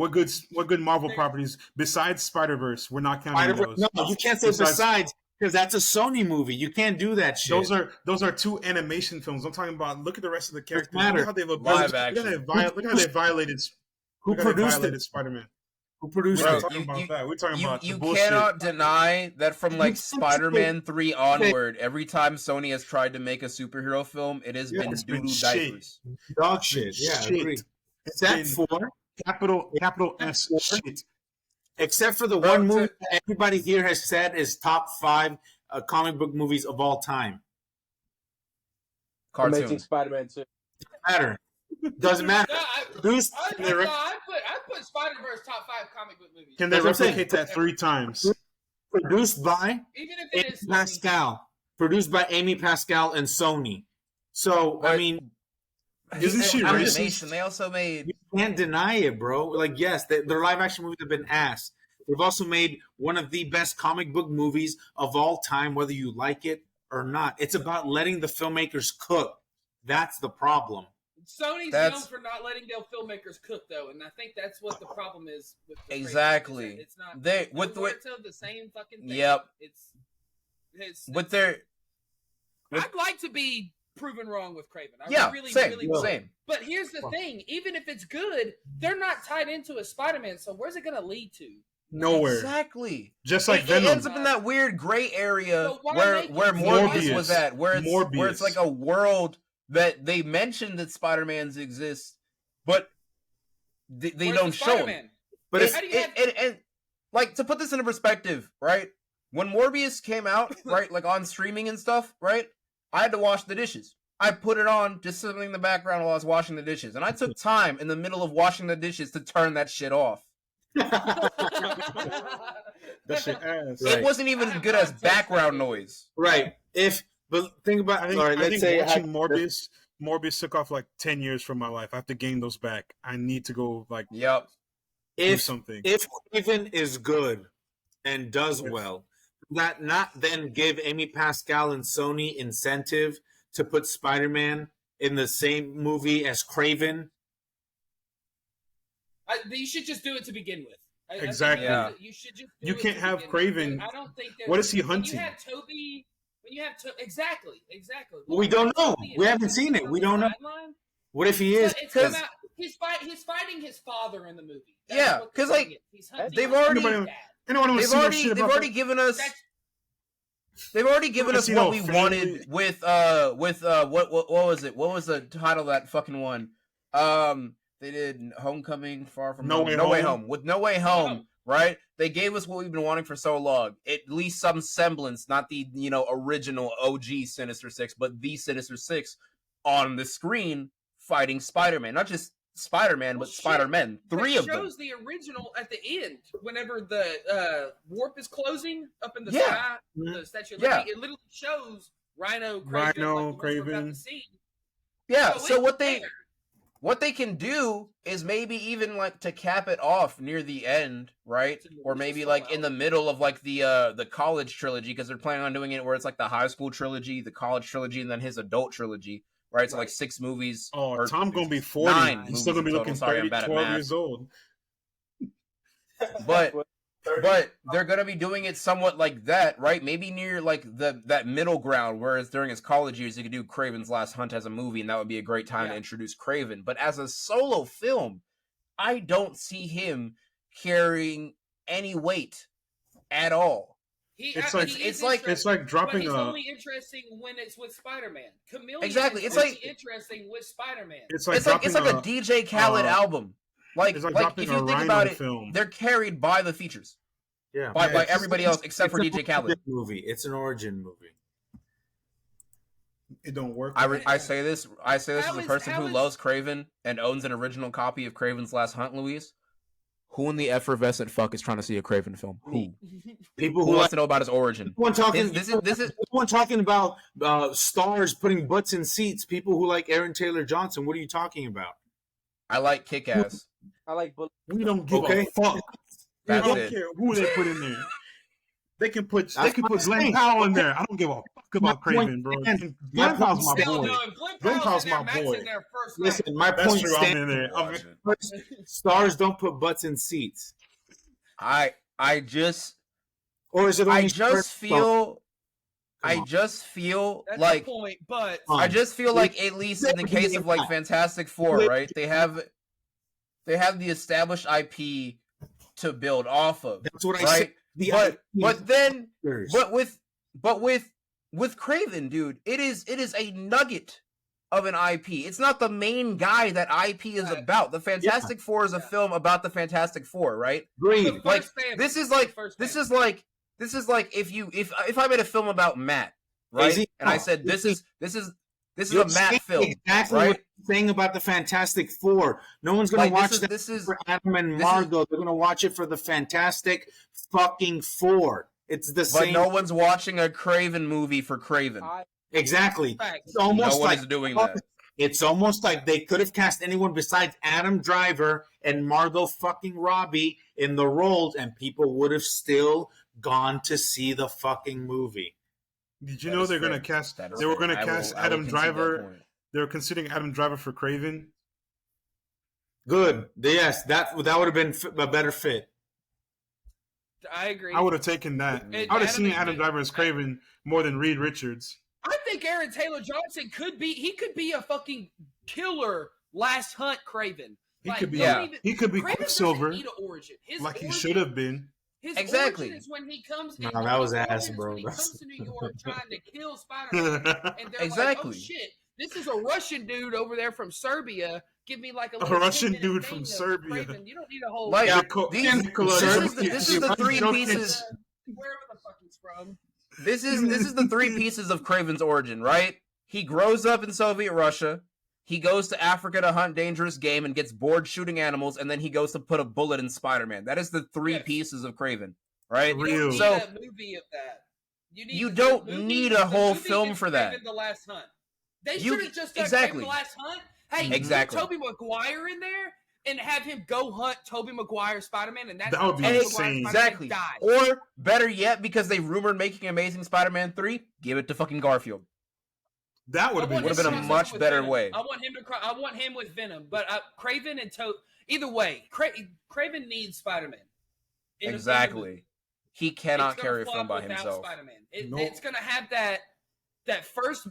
Marvel properties besides Spider-Verse? We're not counting those. No, you can't say besides because that's a Sony movie. You can't do that shit. Those are 2 animation films. I'm talking about. Look at the rest of the characters. Look how they look. Live action. Look how they violated. Who produced it? Spider-Man. Who produced We're it? talking about that. We're talking about you the bullshit. cannot deny that from like Spider-Man 3 onward, every time Sony has tried to make a superhero film, it has been doo-doo diapers. Dog shit. Yeah, I agree. Except for capital S shit. Except for the one movie that everybody here has said is top 5 comic book movies of all time. Cartoon. Amazing Spider-Man 2. Doesn't matter. I put Spider-Verse top 5 comic book movies. Can they replicate that 3 times? Produced by even if it is Pascal. Produced by Amy Pascal and Sony. So, I mean, isn't she racist? They also made. You can't deny it, bro. Like, yes, their live action movies have been ass. They've also made one of the best comic book movies of all time, whether you like it or not. It's about letting the filmmakers cook. That's the problem. Sony's known for not letting their filmmakers cook, though, and I think that's what the problem is. With the exactly. It's not with the same fucking thing. Yep. It's with their. I'd like to be proven wrong with Craven. Same. But here's the thing: even if it's good, they're not tied into a Spider-Man. So where's it going to lead to? Nowhere. Exactly. Just like Venom. It ends up in that weird gray area where Morbius was at, where it's like a world that they mentioned that Spider-Mans exist, but they don't show them. But and like, to put this into perspective, right? When Morbius came out, right, like on streaming and stuff, right? I had to wash the dishes. I put it on just sitting in the background while I was washing the dishes, and I took time in the middle of washing the dishes to turn that shit off. That shit ass. It wasn't even as good as background noise. Right. But think about. I think watching Morbius took off like 10 years from my life. I have to gain those back. I need to go do something. If Craven is good and does well, that not then give Amy Pascal and Sony incentive to put Spider-Man in the same movie as Craven. You should just do it to begin with. Exactly. You should just. You can't have Craven. I don't think. What is he hunting? Exactly. Well, we don't know. We haven't seen it. We don't know. What if he is? Because he's fighting his father in the movie. Because like they've already given us. They've already given us what we wanted with what was it? What was the title of that fucking one? They did Homecoming, Far From Home. No Way Home. With No Way Home, right? They gave us what we've been wanting for so long. At least some semblance, not the original OG Sinister Six, but the Sinister Six on the screen fighting Spider-Man. Not just Spider-Man, but Spider-Man. 3 of them. It shows the original at the end. Whenever the warp is closing up in the sky, the Statue of Liberty, it literally shows Rhino, Craven. Yeah, so what they can do is maybe even like to cap it off near the end, right? Or maybe like in the middle of like the college trilogy, because they're planning on doing it where it's like the high school trilogy, the college trilogy, and then his adult trilogy, right? So like 6 movies. Oh, Tom gonna be 40. He's still gonna be looking 12 years old. But But they're gonna be doing it somewhat like that, right? Maybe near like that middle ground, whereas during his college years, he could do Kraven's Last Hunt as a movie, and that would be a great time to introduce Kraven. But as a solo film, I don't see him carrying any weight at all. It's like dropping he's only interesting when it's with Spider-Man. Chameleon is only interesting with Spider-Man. It's like a DJ Khaled album. Like if you think about it, they're carried by the features. Yeah. By everybody else except for DJ Khaled. It's an origin movie. It don't work. I say this as a person who loves Kraven and owns an original copy of Kraven's Last Hunt, Luis. Who in the effervescent fuck is trying to see a Kraven film? Who? People who wants to know about his origin? This is talking about stars putting butts in seats. People who like Aaron Taylor Johnson. What are you talking about? I like Kick-Ass. I like. We don't give a fuck. We don't care who they put in there. They can put Glenn Powell in there. I don't give a fuck about Kraven, bro. Glenn Powell's my boy. Glenn Powell's my boy. Listen, my point stands. Stars don't put butts in seats. I just feel that's like the point, but I just feel like at least in the case of like Fantastic Four, right? They have the established IP to build off of. That's what I said. But with Kraven, dude, it is a nugget of an IP. It's not the main guy that IP is about. The Fantastic Four is a film about the Fantastic Four, right? Agreed. Like this is like if I made a film about Matt, right? And I said this is a Matt film, exactly right? what you're saying about the Fantastic Four. No one's going to watch this for Adam and Margot. They're going to watch it for the Fantastic fucking Four. It's the same. But no one's watching a Kraven movie for Kraven. Exactly. It's almost no one is doing that. It's almost like they could have cast anyone besides Adam Driver and Margot fucking Robbie in the roles, and people would have still gone to see the fucking movie. Did you know they're going to cast? They were going to cast Adam Driver. They were considering Adam Driver for Kraven. Good. Yes, that would have been a better fit. I agree. I would have taken that. I would have seen Adam Driver as Kraven more than Reed Richards. I think Aaron Taylor Johnson could be a fucking killer Last Hunt Kraven. He could be Quicksilver, like he should have been. His origin is when he comes. No, that was ass, bro. When he comes to New York trying to kill Spider-Man, and they're like, "Oh shit, this is a Russian dude over there from Serbia. Give me like a Russian dude from Serbia. Kraven. You don't need a whole like this is the three pieces. Wherever the fuck he's from. This is the three pieces of Kraven's origin, right? He grows up in Soviet Russia. He goes to Africa to hunt dangerous game and gets bored shooting animals, and then he goes to put a bullet in Spider-Man. That is the three pieces of Kraven, right? You don't need a movie of that. You don't need a whole film for that. Kraven the Last Hunt. They should have just done Kraven the Last Hunt. Hey, put Tobey Maguire in there and have him go hunt Tobey Maguire Spider-Man, and that would be insane. Exactly. Or better yet, because they rumored making Amazing Spider-Man 3, give it to fucking Garfield. That would have been a much better way. I want him with Venom, but Kraven and either way, Kraven needs Spider-Man. Exactly. He cannot carry a film by himself. Spider-Man. It's gonna have that first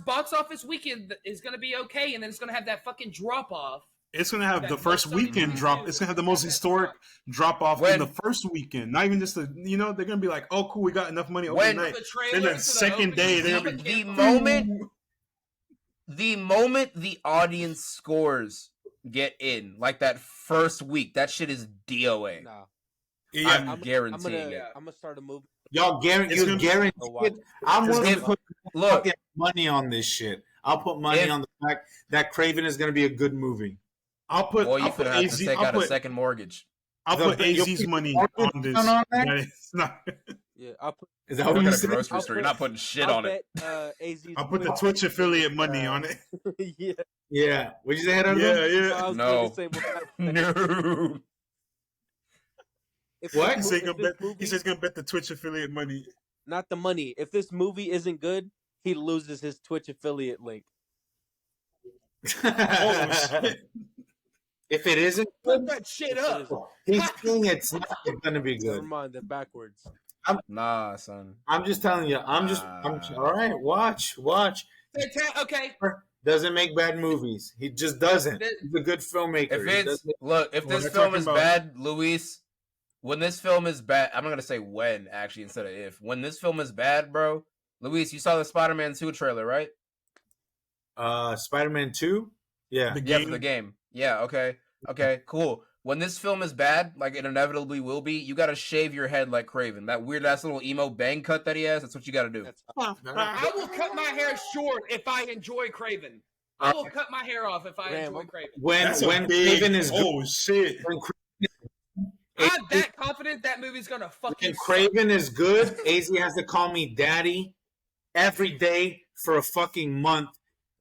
box office weekend is gonna be okay, and then it's gonna have that fucking drop off. It's going to have the first weekend drop. It's going to have the most historic drop off in the first weekend. Not even just they're going to be like, oh, cool, we got enough money overnight. Then the second day, they're going to be... The moment the audience scores get in, like that first week, that shit is DOA. Nah. Yeah, I'm guaranteeing it. I'm going to start a movie. Y'all guarantee it. I'm willing to put money on this shit. I'll put money on the fact that Kraven is going to be a good movie. You're going to have to take out a second mortg's. I'll put AZ's money on this. I'll put. Is that what you're at a grocery store? You're not putting shit on it. I'll put the Twitch affiliate money on it. Yeah. What'd you say? Yeah. No. No. What? He says he's going to bet the Twitch affiliate money. Not the money. If this movie isn't good, he loses his Twitch affiliate link. Oh shit! If it isn't, put that shit up. He's saying it's not going to be good. Never mind, they're backwards. Nah, son. I'm just telling you. I'm all right. Watch. Okay. Doesn't make bad movies. He just doesn't. He's a good filmmaker. If this film is bad, Luis, when this film is bad, I'm not gonna say when actually instead of if. When this film is bad, bro, Luis, you saw the Spider-Man 2 trailer, right? Spider-Man 2? Yeah. For the game. Yeah, okay, cool. When this film is bad, like it inevitably will be, you gotta shave your head like Kraven. That weird ass little emo bang cut that he has, that's what you gotta do. I will cut my hair short if I enjoy Kraven. I will cut my hair off if I enjoy Kraven. When Kraven is oh shit. I'm that confident that movie's gonna fucking Kraven is good, AZ has to call me daddy every day for a fucking month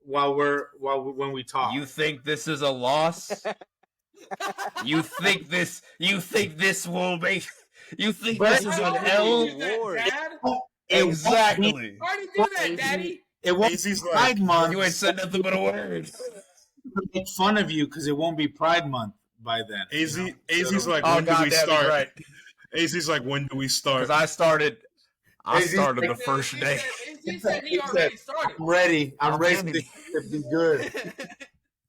when we talk. You think this is a loss? You think this will make? You think this is an L? Exactly. Already do that, Daddy. It won't be Pride Month. You ain't said nothing but a word. Make fun of you because it won't be Pride Month by then. AZ's like, when do we start? Right. AZ's like, when do we start? Because I started the first day. He said he already started. I'm ready to be good.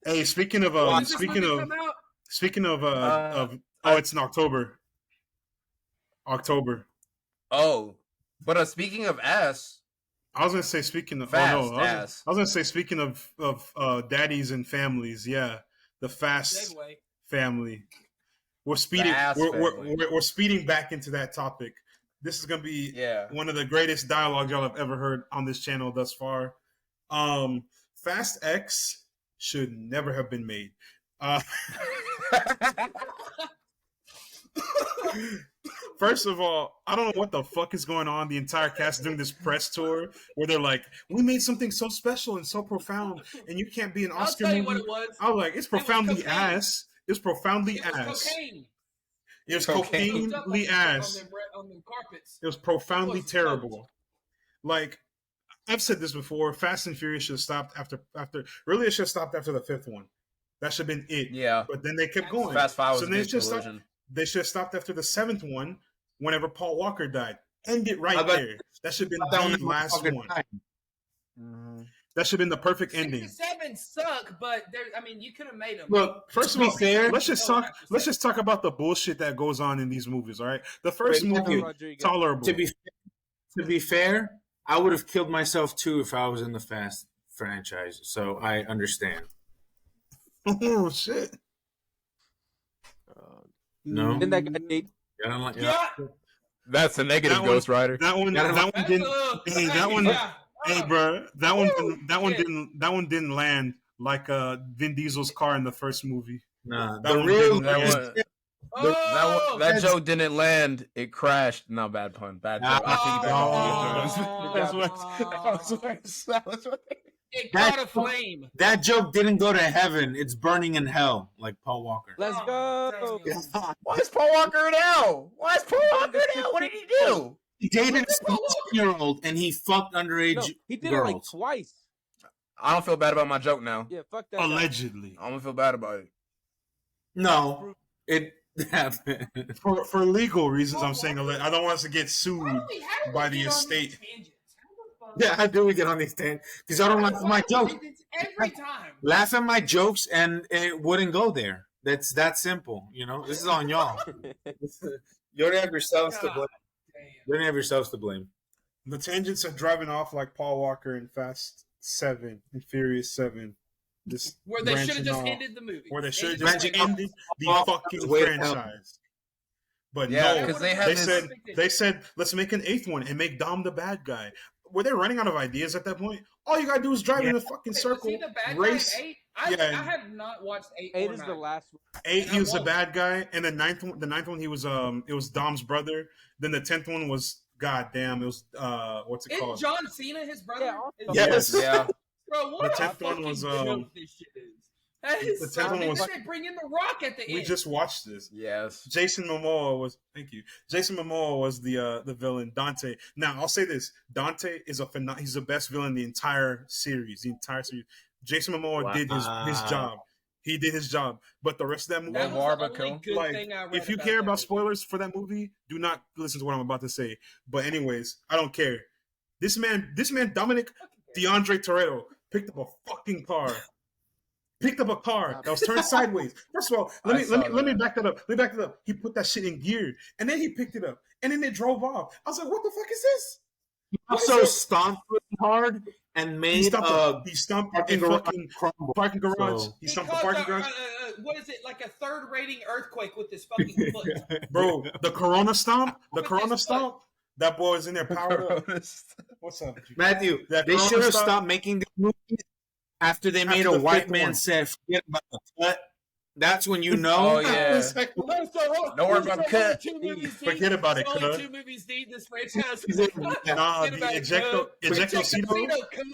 Hey, speaking of it's in October. Oh, but speaking of ass, I was gonna say speaking of ass. I was gonna say speaking of daddies and families. Yeah, the Fast family. We're speeding. We're speeding back into that topic. This is gonna be one of the greatest dialogue y'all have ever heard on this channel thus far. Fast X should never have been made. First of all, I don't know what the fuck is going on. The entire cast doing this press tour where they're like, "We made something so special and so profound, and you can't be an Oscar movie." What it was. I was like, "It's profoundly ass. It's profoundly ass. Cocaine. It was cocainely ass. It was profoundly terrible." Like I've said this before, Fast and Furious should have stopped after. Really, it should have stopped after the 5th one. That should have been it. Yeah. But then they kept going. Fast 5 was they should have stopped after the 7th one, whenever Paul Walker died. End it right there. That should have been the last one. Mm-hmm. That should have been the perfect ending. 6 and 7 suck, but you could have made them. Look, first of all, let's just talk about the bullshit that goes on in these movies. All right, the first movie tolerable. To be fair, I would have killed myself too if I was in the Fast franchise. So I understand. Oh shit! No. Didn't that guy That's a negative, Ghost Rider. That one didn't land like Vin Diesel's car in the first movie. Nah, that joke didn't land. It crashed. No, bad pun. Bad joke. It caught a flame. That joke didn't go to heaven. It's burning in hell, like Paul Walker. Let's go. Why is Paul Walker in hell? What did he do? He dated a 16-year-old and he fucked underage girls. He did it like twice. I don't feel bad about my joke now. Yeah, fuck that. Allegedly. I don't feel bad about it. No, it happened. For legal reasons, I'm saying I don't want us to get sued by the estate. Yeah, how do we get on these tangents? Because I don't laugh at my jokes. Every time. Laugh at my jokes and it wouldn't go there. That's that simple. You know, this is on y'all. You don't have yourselves to blame. You don't have yourselves to blame. The tangents are driving off like Paul Walker in Fast 7 and Furious 7. Where they should have just ended the movie. Where they should have just ended the fucking franchise. But no, because they said let's make an 8th one and make Dom the bad guy. Were they running out of ideas at that point? All you gotta do is drive in a fucking circle, was he the bad race. Guy 8? I have not watched 8. 8 is the last one. 8, he was the bad guy, and the 9th one, he was it was Dom's brother. Then the 10th one was goddamn, it was what's it called? Is John Cena his brother? Yes. Yeah. Bro, what the 10th one was joke this shit is. That is the 10th one was. They bring in the Rock at the end. We just watched this. Yes. Jason Momoa was. Thank you. Jason Momoa was the villain. Dante. Now I'll say this: Dante is he's the best villain in the entire series. Jason Momoa did his job. He did his job. But the rest of that movie, That was the only good like, thing I read if you about care that about movie. spoilers for that movie, do not listen to what I'm about to say. But anyways, I don't care. This man, Dominic DeAndre Toretto, picked up a fucking car. Picked up a car that was turned sideways. First of all, let me back that up. Let me back it up. He put that shit in gear, and then he picked it up, and then it drove off. I was like, "What the fuck is this?" He also stomped really hard and made he stomped a fucking parking garage. He stomped the parking garage. What is it, like a third rating earthquake with this fucking foot? Bro, the Corona stomp. That boy is in there powered up. What's up, Matthew? They should have stopped making these movies after they made a white man said, "Forget about the cut." That's when you know. Oh yeah. Don't worry about the cut. Forget about it, only 2 movies need this franchise. Nah, the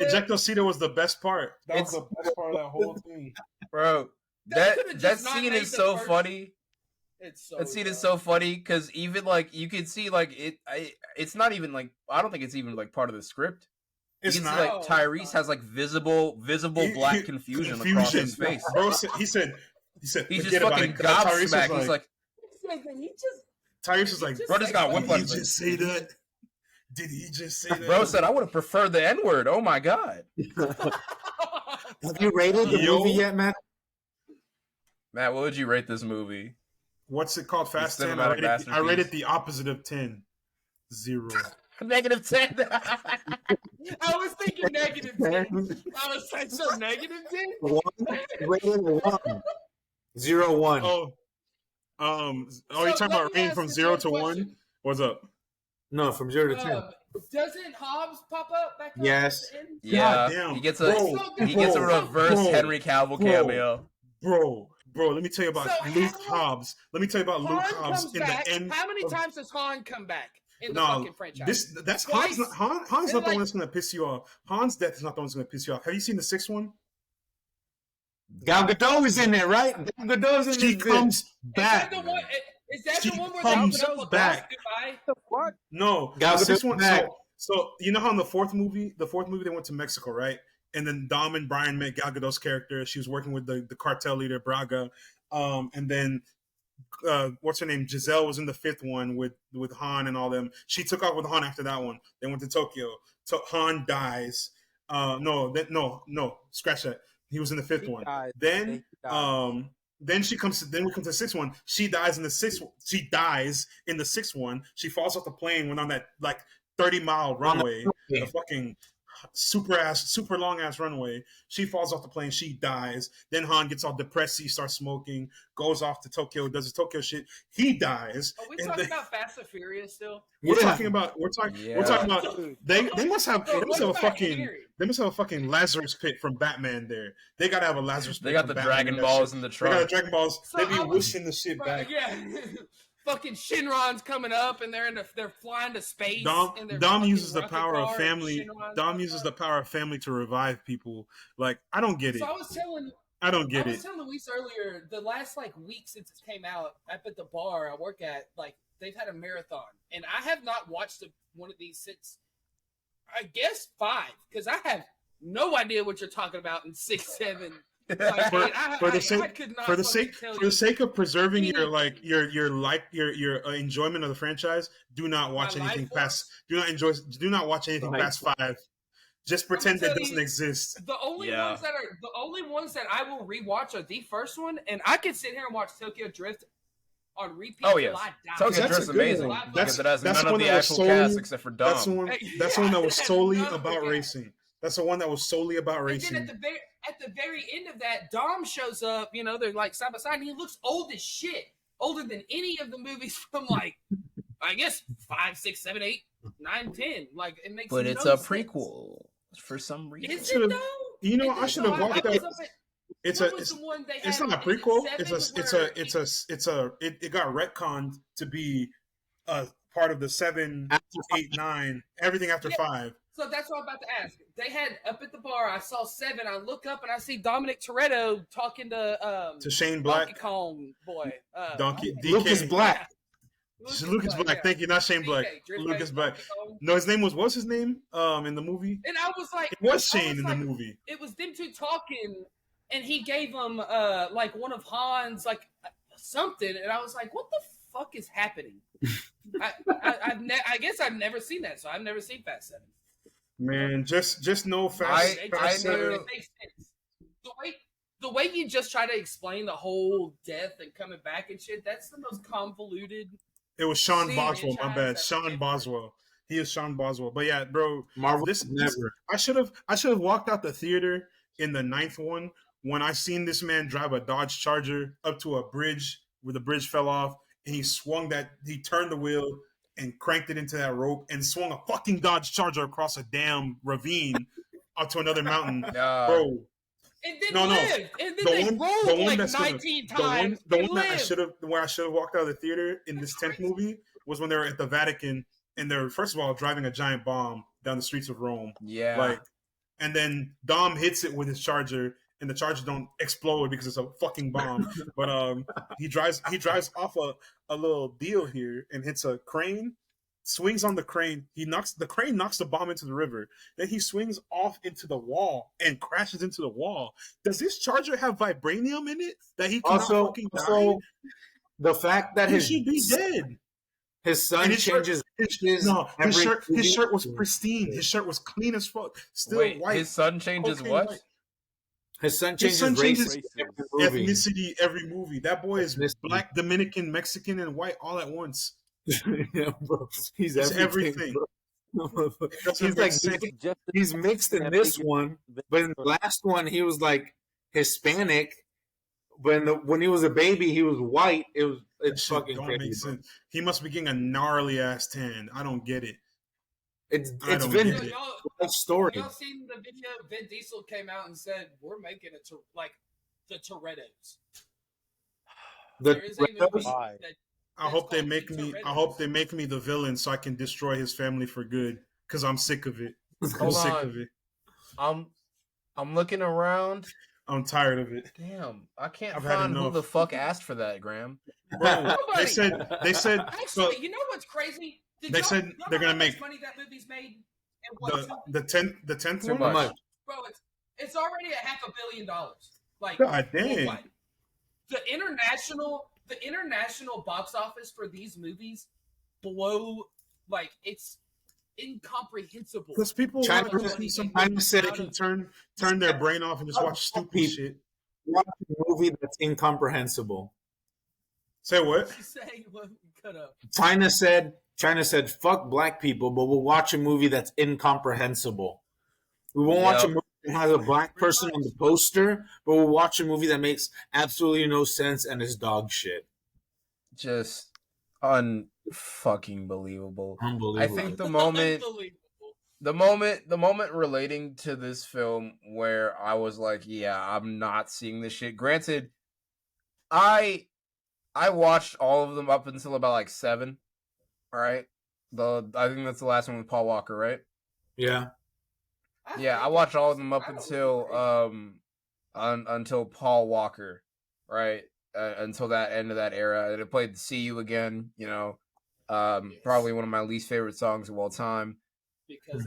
Ejectocito was the best part. That was the best part of that whole thing. Bro, that scene is so funny. That scene is so funny because even like you can see like it's not even like I don't think it's even like part of the script. You can see like Tyrese has like visible black confusion across his face. Bro, he said he's just fucking gobsmacked. He's like, Tyrese was like, bro, just got whiplash. Did he just say that? Did he just say that? Bro said, I would have preferred the N-word. Oh my god. Have you rated the movie yet, Matt? Matt, what would you rate this movie? What's it called? Fast 10? I rated the opposite of 10. 0. Negative 10. I was thinking negative 10. I was like, so negative 10? 1. Rating 1. 0, 1. Oh, you're talking about rating from 0 to 1? What's up? No, from 0 to 10. Doesn't Hobbs pop up back up? Yes. At the end? Yeah. Damn. He gets a reverse Henry Cavill cameo. Bro, let me tell you about Luke Hobbs. Let me tell you about Luke Hobbs in the end. How many times does Han come back in the fucking franchise? Han's not the one that's gonna piss you off. Han's death is not the one that's gonna piss you off. Have you seen the 6th one? Gal Gadot is in there, right? Gal Gadot's in there. She comes back. Is that the one where Gal Gadot back? Goodbye? The fuck? No, Gal Gadot's back. So you know how in the fourth movie they went to Mexico, right? And then Dom and Brian met Gal Gadot's character. She was working with the cartel leader Braga, and then what's her name? Giselle was in the 5th one with Han and all them. She took off with Han after that one. They went to Tokyo. Han dies. No, scratch that. He was in the 5th one. Then we come to the 6th one. She dies in the 6th. She dies in the 6th one. She falls off the plane when on that like 30-mile runway, the fucking super long ass runway. She falls off the plane. She dies. Then Han gets all depressed. He starts smoking. Goes off to Tokyo. Does his Tokyo shit. He dies. Are we talking about Fast and Furious still? We're talking about. They must have a fucking Lazarus pit from Batman there. They gotta have a Lazarus pit. They got the Dragon Balls in the trunk. They got the Dragon Balls. So they be wishing the shit back. Yeah. Fucking Shinron's coming up, and they're flying to space. Dom uses the power of family. Dom uses the power of family to revive people. Like, I don't get it. So I don't get it. I was telling Luis earlier, the last like week since it came out, up at the bar I work at, like they've had a marathon, and I have not watched one of these since I guess 5, because I have no idea what you're talking about in 6, 7. Like, for the sake of preserving your enjoyment of the franchise, do not watch anything past. Do not watch anything past 5. Just pretend it doesn't exist. The only ones that I will rewatch are the first one, and I could sit here and watch Tokyo Drift on repeat till I die. Tokyo Drift's amazing. That's none of the actual cast except for Dom. That's the one that was solely about racing. That's the one that was solely about racing. And then at the very end of that, Dom shows up. You know, they're like side by side, and he looks old as shit. Older than any of the movies from like, I guess 5, 6, 7, 8, 9, 10. Like it makes. But it's a prequel for some reason. Is it though? You know, I should have watched that. It's not a prequel. It got retconned to be a part of the 7, 8, 9, everything after 5. So that's what I'm about to ask. They had up at the bar. I saw 7. I look up and I see Dominic Toretto talking to Shane Black, Donkey Kong boy, Lucas Black. Lucas Black. Thank you, not Shane Black. Lucas Black. No, his name what's his name? In the movie. And I was like, it was Shane in the movie. It was them two talking, and he gave him like one of Han's like something, and I was like, what the fuck is happening? I guess I've never seen that, so I've never seen Fast 7. Man, just no Fast. I knew it makes sense. The way you just try to explain the whole death and coming back and shit, that's the most convoluted. It was Sean Boswell, my bad. Sean Boswell. He is Sean Boswell. But yeah, bro, Marvel never. I should have walked out the theater in the 9th one when I seen this man drive a Dodge Charger up to a bridge where the bridge fell off, and he turned the wheel and cranked it into that rope and swung a fucking Dodge Charger across a damn ravine up to another mountain, bro. And then lived. And then they rolled like 19 times. The one that I should have walked out of the theater in this 10th movie was when they were at the Vatican and they're first of all driving a giant bomb down the streets of Rome. Yeah. And then Dom hits it with his Charger and the Charger don't explode because it's a fucking bomb. But he drives off a little deal here and hits a crane. Swings on the crane. The crane knocks the bomb into the river. Then he swings off into the wall and crashes into the wall. Does this Charger have vibranium in it that he cannot fucking die? Also, the fact that he should be dead. His son changes. His shirt was pristine. His shirt was clean as fuck. Still white. His son changes what? White. His son changes ethnicity every movie. That boy is black, Dominican, Mexican, and white all at once. Yeah, bro. He's everything. He's mixed in this one, but in the last one he was like Hispanic. When he was a baby, he was white. It's fucking crazy. He must be getting a gnarly ass tan. I don't get it. It's Vin story. Y'all seen the video? Vin Diesel came out and said, "We're making it to like the Torettos." There is a movie that I hope they make me the villain so I can destroy his family for good. Because I'm sick of it. I'm sick of it. I'm looking around. I'm tired of it. Damn, I can't find who the fuck asked for that, Graham. Bro, they said. Actually, you know what's crazy? They said they're gonna make money that movie's made. The 10th one. Much. Bro, it's already $500 million. Like, God damn. The international box office for these movies like it's incomprehensible. Because people want to see something they can turn their brain off and just watch stupid shit. Watch a movie that's incomprehensible. Say what? China said, "Fuck black people," but we'll watch a movie that's incomprehensible. We won't watch a movie that has a black person on the poster, but we'll watch a movie that makes absolutely no sense and is dog shit. Just unfucking believable. Unbelievable. I think the moment relating to this film where I was like, yeah, I'm not seeing this shit. Granted, I watched all of them up until about like 7. All right. I think that's the last one with Paul Walker, right? Yeah. Yeah, I watched all of them up until Paul Walker, right? Until that end of that era. And it played "See You Again," you know, probably one of my least favorite songs of all time. Because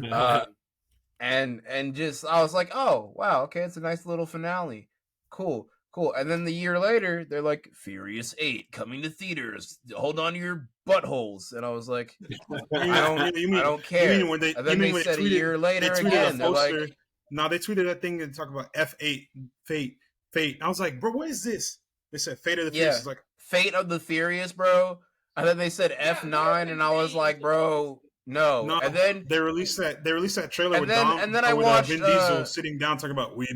and just I was like, oh wow, okay, it's a nice little finale. Cool. And then the year later, they're like, Furious 8 coming to theaters. Hold on to your buttholes. And I was like, I don't care. And then they said a year later again. They're like, no, they tweeted that thing and talk about F8, Fate. I was like, bro, what is this? They said Fate of the Furious. It's like Fate of the Furious, bro. And then they said F9, and I was like, bro, no. And then they released that trailer with Dom, and then I watched Vin Diesel sitting down talking about we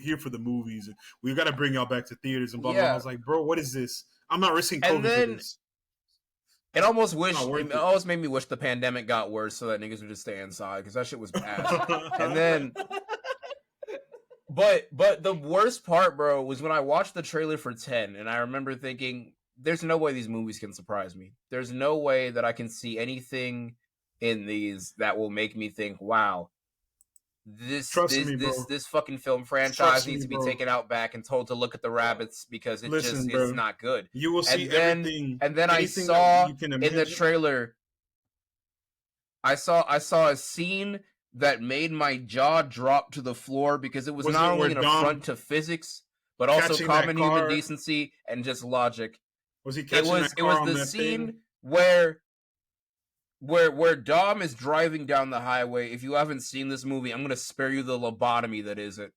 here for the movies and we've got to bring y'all back to theaters and blah blah. I was like, bro, what is this? I'm not risking COVID for this. It almost made me wish the pandemic got worse so that niggas would just stay inside because that shit was bad. And then, but the worst part, bro, was when I watched the trailer for 10, and I remember thinking, there's no way these movies can surprise me. There's no way that I can see anything in these that will make me think, wow, this fucking film franchise needs to be taken out back and told to look at the rabbits because it's not good. You will see everything. And then I saw in the trailer, I saw a scene that made my jaw drop to the floor because it was not only an affront to physics, but also common human decency and just logic. Was he catching that car on the scene where Dom is driving down the highway. If you haven't seen this movie, I'm going to spare you the lobotomy that is it.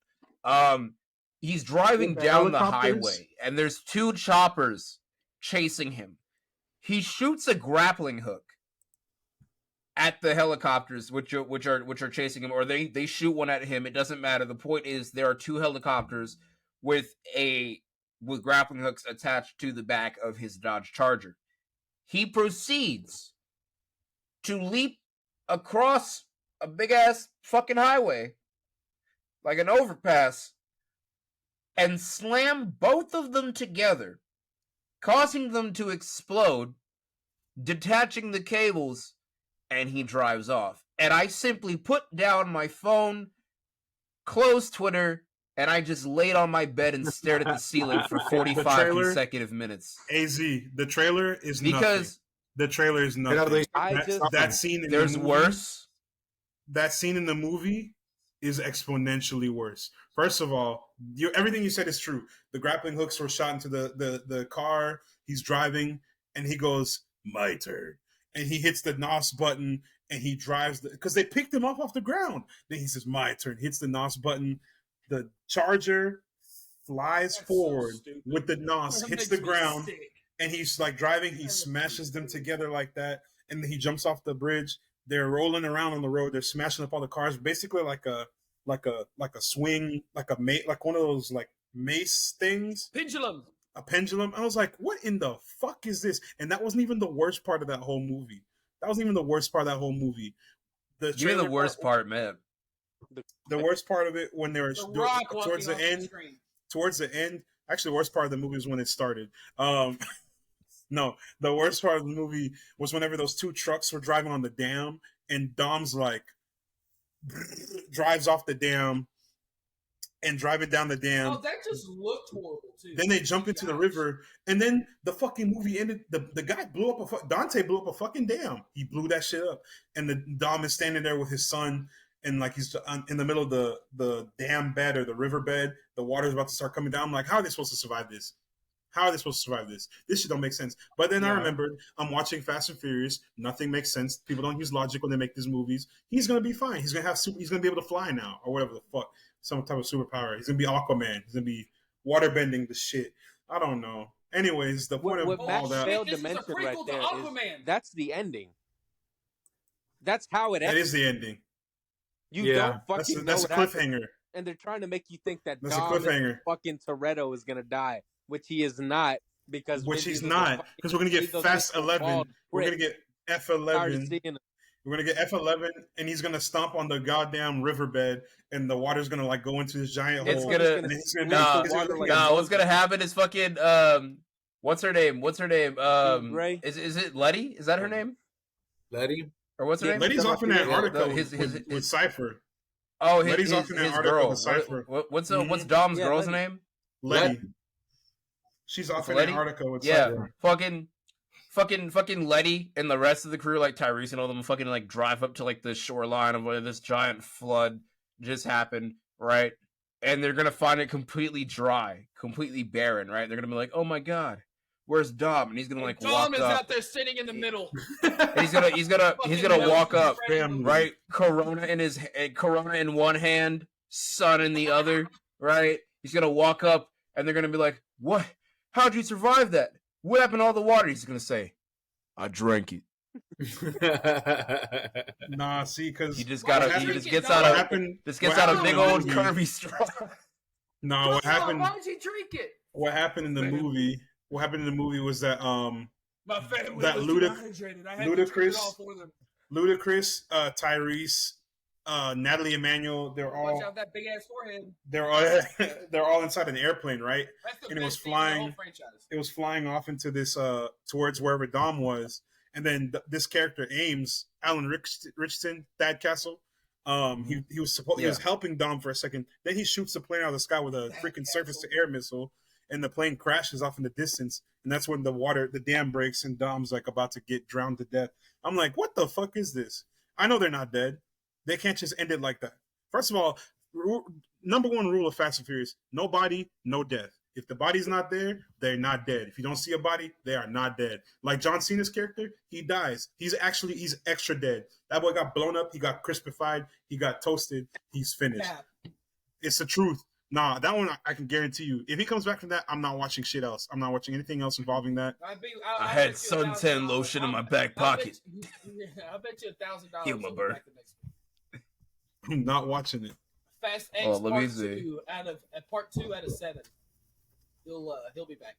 He's driving down the highway, and there's 2 choppers chasing him. He shoots a grappling hook at the helicopters, which are chasing him, or they shoot one at him. It doesn't matter. The point is there are 2 helicopters with grappling hooks attached to the back of his Dodge Charger. He proceeds to leap across a big ass fucking highway, like an overpass, and slam both of them together, causing them to explode, detaching the cables, and he drives off. And I simply put down my phone, closed Twitter, and I just laid on my bed and stared at the ceiling for 45 consecutive minutes. AZ, the trailer is nothing. The trailer is nothing. That scene in there's the movie, worse. That scene in the movie is exponentially worse. First of all, everything you said is true. The grappling hooks were shot into the car. He's driving, and he goes, "My turn." And he hits the NOS button, and he drives because they picked him up off the ground. Then he says, "My turn." Hits the NOS button. The Charger flies forward with the NOS, hits the ground, and he's like driving. He smashes them together like that, and then he jumps off the bridge. They're rolling around on the road. They're smashing up all the cars, basically like a swing, like one of those like mace things. Pendulum. A pendulum. I was like, what in the fuck is this? And that wasn't even the worst part of that whole movie. You're the worst part, man. The worst part of it when they were towards the end. Actually, the worst part of the movie was when it started. No, the worst part of the movie was whenever those 2 trucks were driving on the dam, and Dom's like drives off the dam and driving down the dam. Oh, that just looked horrible too. Then they jump into the river, and then the fucking movie ended. The guy blew up Dante blew up a fucking dam. He blew that shit up, and the Dom is standing there with his son, and like he's in the middle of the dam bed or the river bed. The water's about to start coming down. I'm like, how are they supposed to survive this? This shit don't make sense. But then I remembered I'm watching Fast and Furious. Nothing makes sense. People don't use logic when they make these movies. He's gonna be fine. He's gonna be able to fly now, or whatever the fuck, some type of superpower. He's gonna be Aquaman. He's gonna be water bending the shit. I don't know. Anyways, the point of all that failed to mention right there is that's the ending. That's how it ends. That is the ending. You don't fucking that's know a cliffhanger. Happens. And they're trying to make you think that that's Dom fucking Toretto is gonna die, which he is not because he's not because we're gonna get Fast 11. We're gonna get F11. We're gonna get F11, and he's gonna stomp on the goddamn riverbed, and the water's gonna like go into this giant hole. What's gonna happen is fucking what's her name? Is it Letty? Is that her name? Letty? Or what's her name? Letty's off in Antarctica with Cypher. Oh, Letty's off in Antarctica with Cypher. What's Dom's girl's name? Letty. She's off in Antarctica with Cypher. Fucking Letty and the rest of the crew, like Tyrese and all them, fucking like drive up to like the shoreline of where this giant flood just happened, right? And they're gonna find it completely dry, completely barren, right? They're gonna be like, "Oh my god, where's Dom?" And he's gonna like walk up. Dom is out there sitting in the middle. And he's gonna walk up, right? Corona in one hand, sun in the other, right? He's gonna walk up, and they're gonna be like, "What? How'd you survive that? What happened to all the water?" He's gonna say, "I drank it." Nah, see, because he just gets out a big old curvy straw. No, what happened? Why did he drink it? What happened in the movie? What happened in the movie was that my family that was dehydrated. I had to drink it all for them. Ludacris, Tyrese, Natalie Emmanuel, they're all watch out that big ass forehead. They're all inside an airplane, right? And it was flying. It was flying off into this towards wherever Dom was, and then this character Ames, Alan Richardson, Thad Castle. He was helping Dom for a second. Then he shoots the plane out of the sky with a freaking surface to air missile, and the plane crashes off in the distance. And that's when the dam breaks, and Dom's like about to get drowned to death. I'm like, what the fuck is this? I know they're not dead. They can't just end it like that. First of all, number one rule of Fast and Furious: no body, no death. If the body's not there, they're not dead. If you don't see a body, they are not dead. Like John Cena's character, he dies. He's extra dead. That boy got blown up. He got crispified. He got toasted. He's finished. Yeah. It's the truth. Nah, that one I can guarantee you. If he comes back from that, I'm not watching shit else. I'm not watching anything else involving that. I had suntan lotion in my back pocket. I bet you $1,000. Heal my bird. I'm not watching it. Fast X part 2 out of 7. He'll be back.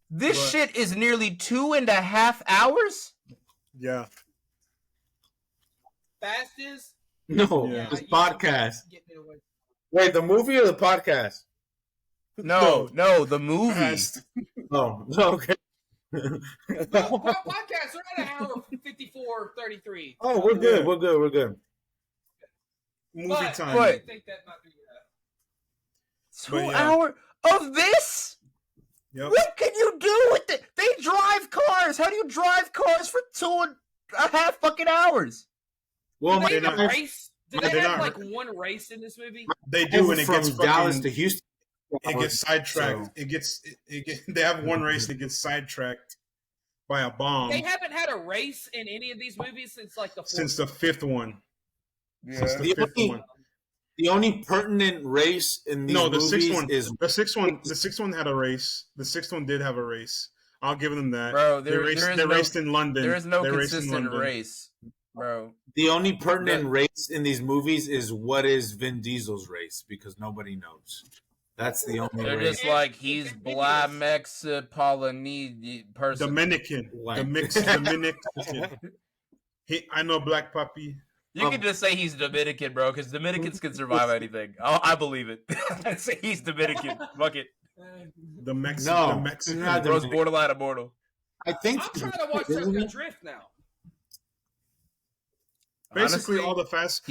This shit is nearly 2.5 hours? Yeah. Fast is? No, this podcast. Wait, the movie or the podcast? No, the movie. Oh, okay. Podcasts are at an hour 54:33. Oh, we're good. We're good. Movie time. I think that might be 2 hours of this? Yep. What can you do with it? They drive cars. How do you drive cars for 2.5 fucking hours? Well, do they have a race? Do they have like one race in this movie? They do, and it gets from Dallas to Houston. It gets sidetracked. So. They have one race that gets sidetracked by a bomb. They haven't had a race in any of these movies since like the fifth one. Yeah. Since the fifth one. The only pertinent race in these movies is the sixth one. The sixth one had a race. The sixth one did have a race. I'll give them that. Bro, they raced in London. There is no consistent race, bro. The only pertinent race in these movies is what is Vin Diesel's race, because nobody knows. That's the only They're race. just like, he's black, Polynesian person. Dominican. The mixed Dominican. I know Black Puppy. You can just say he's Dominican, bro, because Dominicans can survive anything. I believe it. I say he's Dominican. Fuck it. The Mexican. Bro's borderline immortal. I think I'm trying to watch Tokyo Drift now. Basically, Honestly, all the fast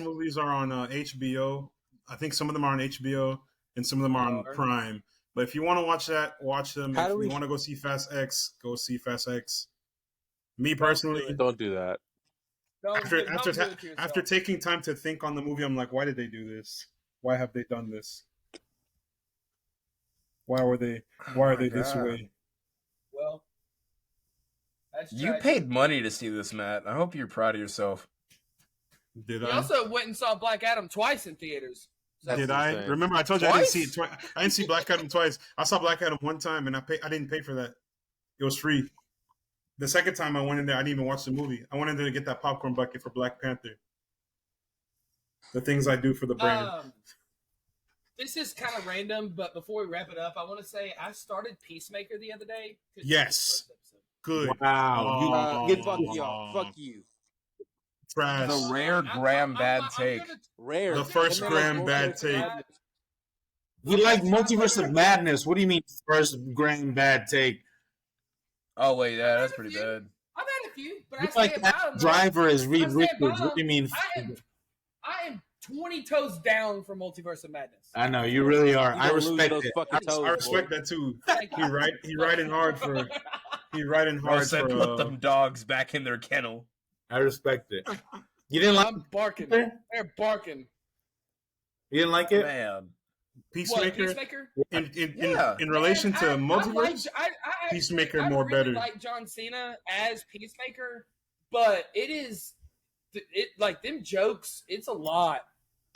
movies are on HBO. I think some of them are on HBO and some of them are on Prime. But if you want to watch that, watch them. If you want to go see Fast X, go see Fast X. Me personally, don't do that. After taking time to think on the movie, I'm like, why did they do this? Why have they done this? Why are they this way? Well, you paid money to see this, Matt. I hope you're proud of yourself. Did I? Also went and saw Black Adam twice in theaters. Did I? Remember, I told you I didn't see it twice. I didn't see Black Adam twice. I saw Black Adam one time, and I didn't pay for that. It was free. The second time I went in there, I didn't even watch the movie. I went in there to get that popcorn bucket for Black Panther. The things I do for the brand. This is kind of random, but before we wrap it up, I want to say I started Peacemaker the other day. Yes. Good. Wow. Get fuck y'all. Fuck you. Trash. The rare Graham bad take. Rare. The first Graham bad take. We like Multiverse of Madness. What do you mean first Graham bad take? Oh wait, yeah, that's pretty bad. I've had a few, but you like that driver as Reed Richards. What do you mean? I am 20 toes down from Multiverse of Madness. I know you really are. I respect it. I respect that too. He riding hard for. He riding hard for. Put them dogs back in their kennel. I respect it. You didn't like? I'm barking. They're barking. You didn't like it, man. Peacemaker. In relation to Multiverse, Peacemaker more really better. Like John Cena as Peacemaker, but it like them jokes. It's a lot.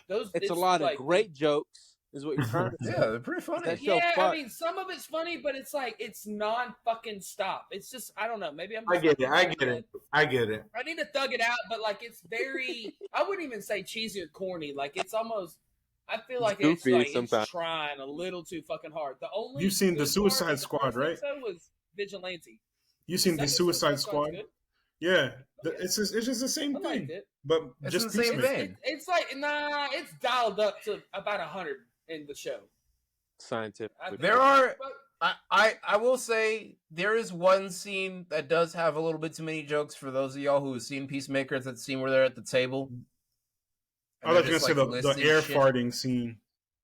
It's a lot of great jokes. Is what you're trying to say. Yeah, they're pretty funny. I mean, some of it's funny, but it's like it's non-fucking stop. It's just I don't know. Maybe I'm. I get it. I need to thug it out, but like it's very. I wouldn't even say cheesy or corny. Like it's almost. I feel like it's trying a little too fucking hard. The only you've seen the Suicide Squad, right? Was Vigilante. You've seen the Suicide Squad? Yeah, it's just the same thing, but it's just the same thing. It's like it's dialed up to about 100 in the show. Scientific. There are. I will say there is one scene that does have a little bit too many jokes for those of y'all who have seen Peacemaker. It's that scene where they're at the table. I was going to say the air farting scene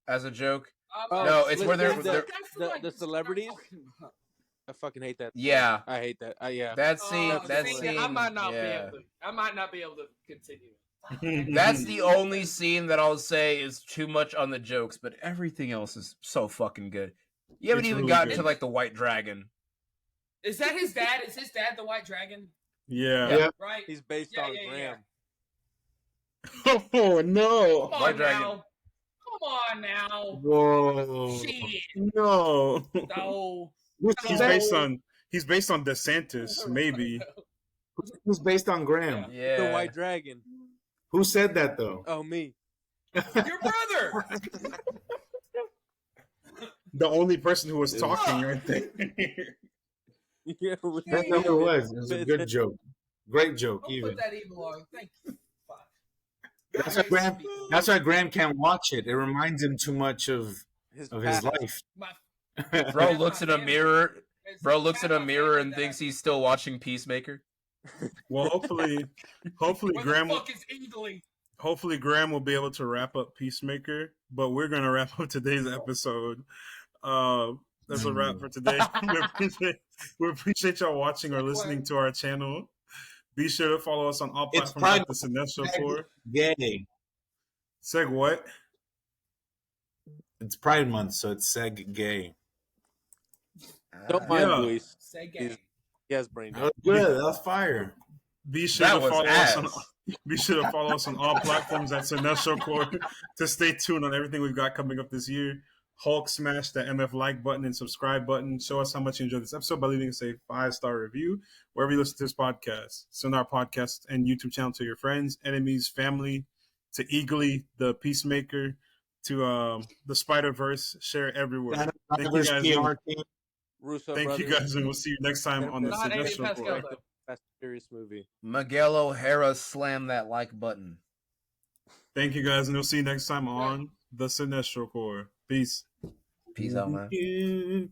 as a joke. No, it's where they're the celebrities. I fucking hate that. Yeah, I hate that. Yeah, that scene. I might not be able to. I might not be able to continue. That's the only scene that I'll say is too much on the jokes, but everything else is so fucking good. You haven't even gotten to like the White Dragon. Is that his dad? Is his dad the White Dragon? Yeah. Right. He's based on Graham. Oh no! White Dragon. Come on now. Whoa! Shit. No. No. He's based on DeSantis, maybe. Who's based on Graham? Yeah. The White Dragon. Who said that though? Oh, me. Your brother. The only person who was talking right there. Yeah, That's what it was. It was a good joke. Great joke, Don't even. put that evil on. Thank you. That's why Graham can't watch it. It reminds him too much of his life. Bro looks in a mirror. Bro looks in a mirror and thinks he's still watching Peacemaker. Well, hopefully Graham. Hopefully Graham will be able to wrap up Peacemaker. But we're gonna wrap up today's episode. That's a wrap for today. We appreciate y'all watching or listening to our channel. Be sure to follow us on all platforms at the Cinestro-Verse. Gay. Seg what? It's Pride Month, so it's Seg Gay. Don't mind Luis. Seg Gay. He has brain damage. That was good. That was fire. Be sure to follow us on all platforms at Cinestro-Verse to stay tuned on everything we've got coming up this year. Hulk, smash the MF like button and subscribe button. Show us how much you enjoyed this episode by leaving us a 5-star review wherever you listen to this podcast. Send our podcast and YouTube channel to your friends, enemies, family, to Eagly, the Peacemaker, to the Spider-Verse. Share everywhere. Thank you guys. Thank you guys, and we'll see you next time on the Cinestro-Verse. Fast and Furious movie. Miguel O'Hara, slam that like button. Thank you guys, and we'll see you next time on the Cinestro-Verse. Peace. Peace out, man.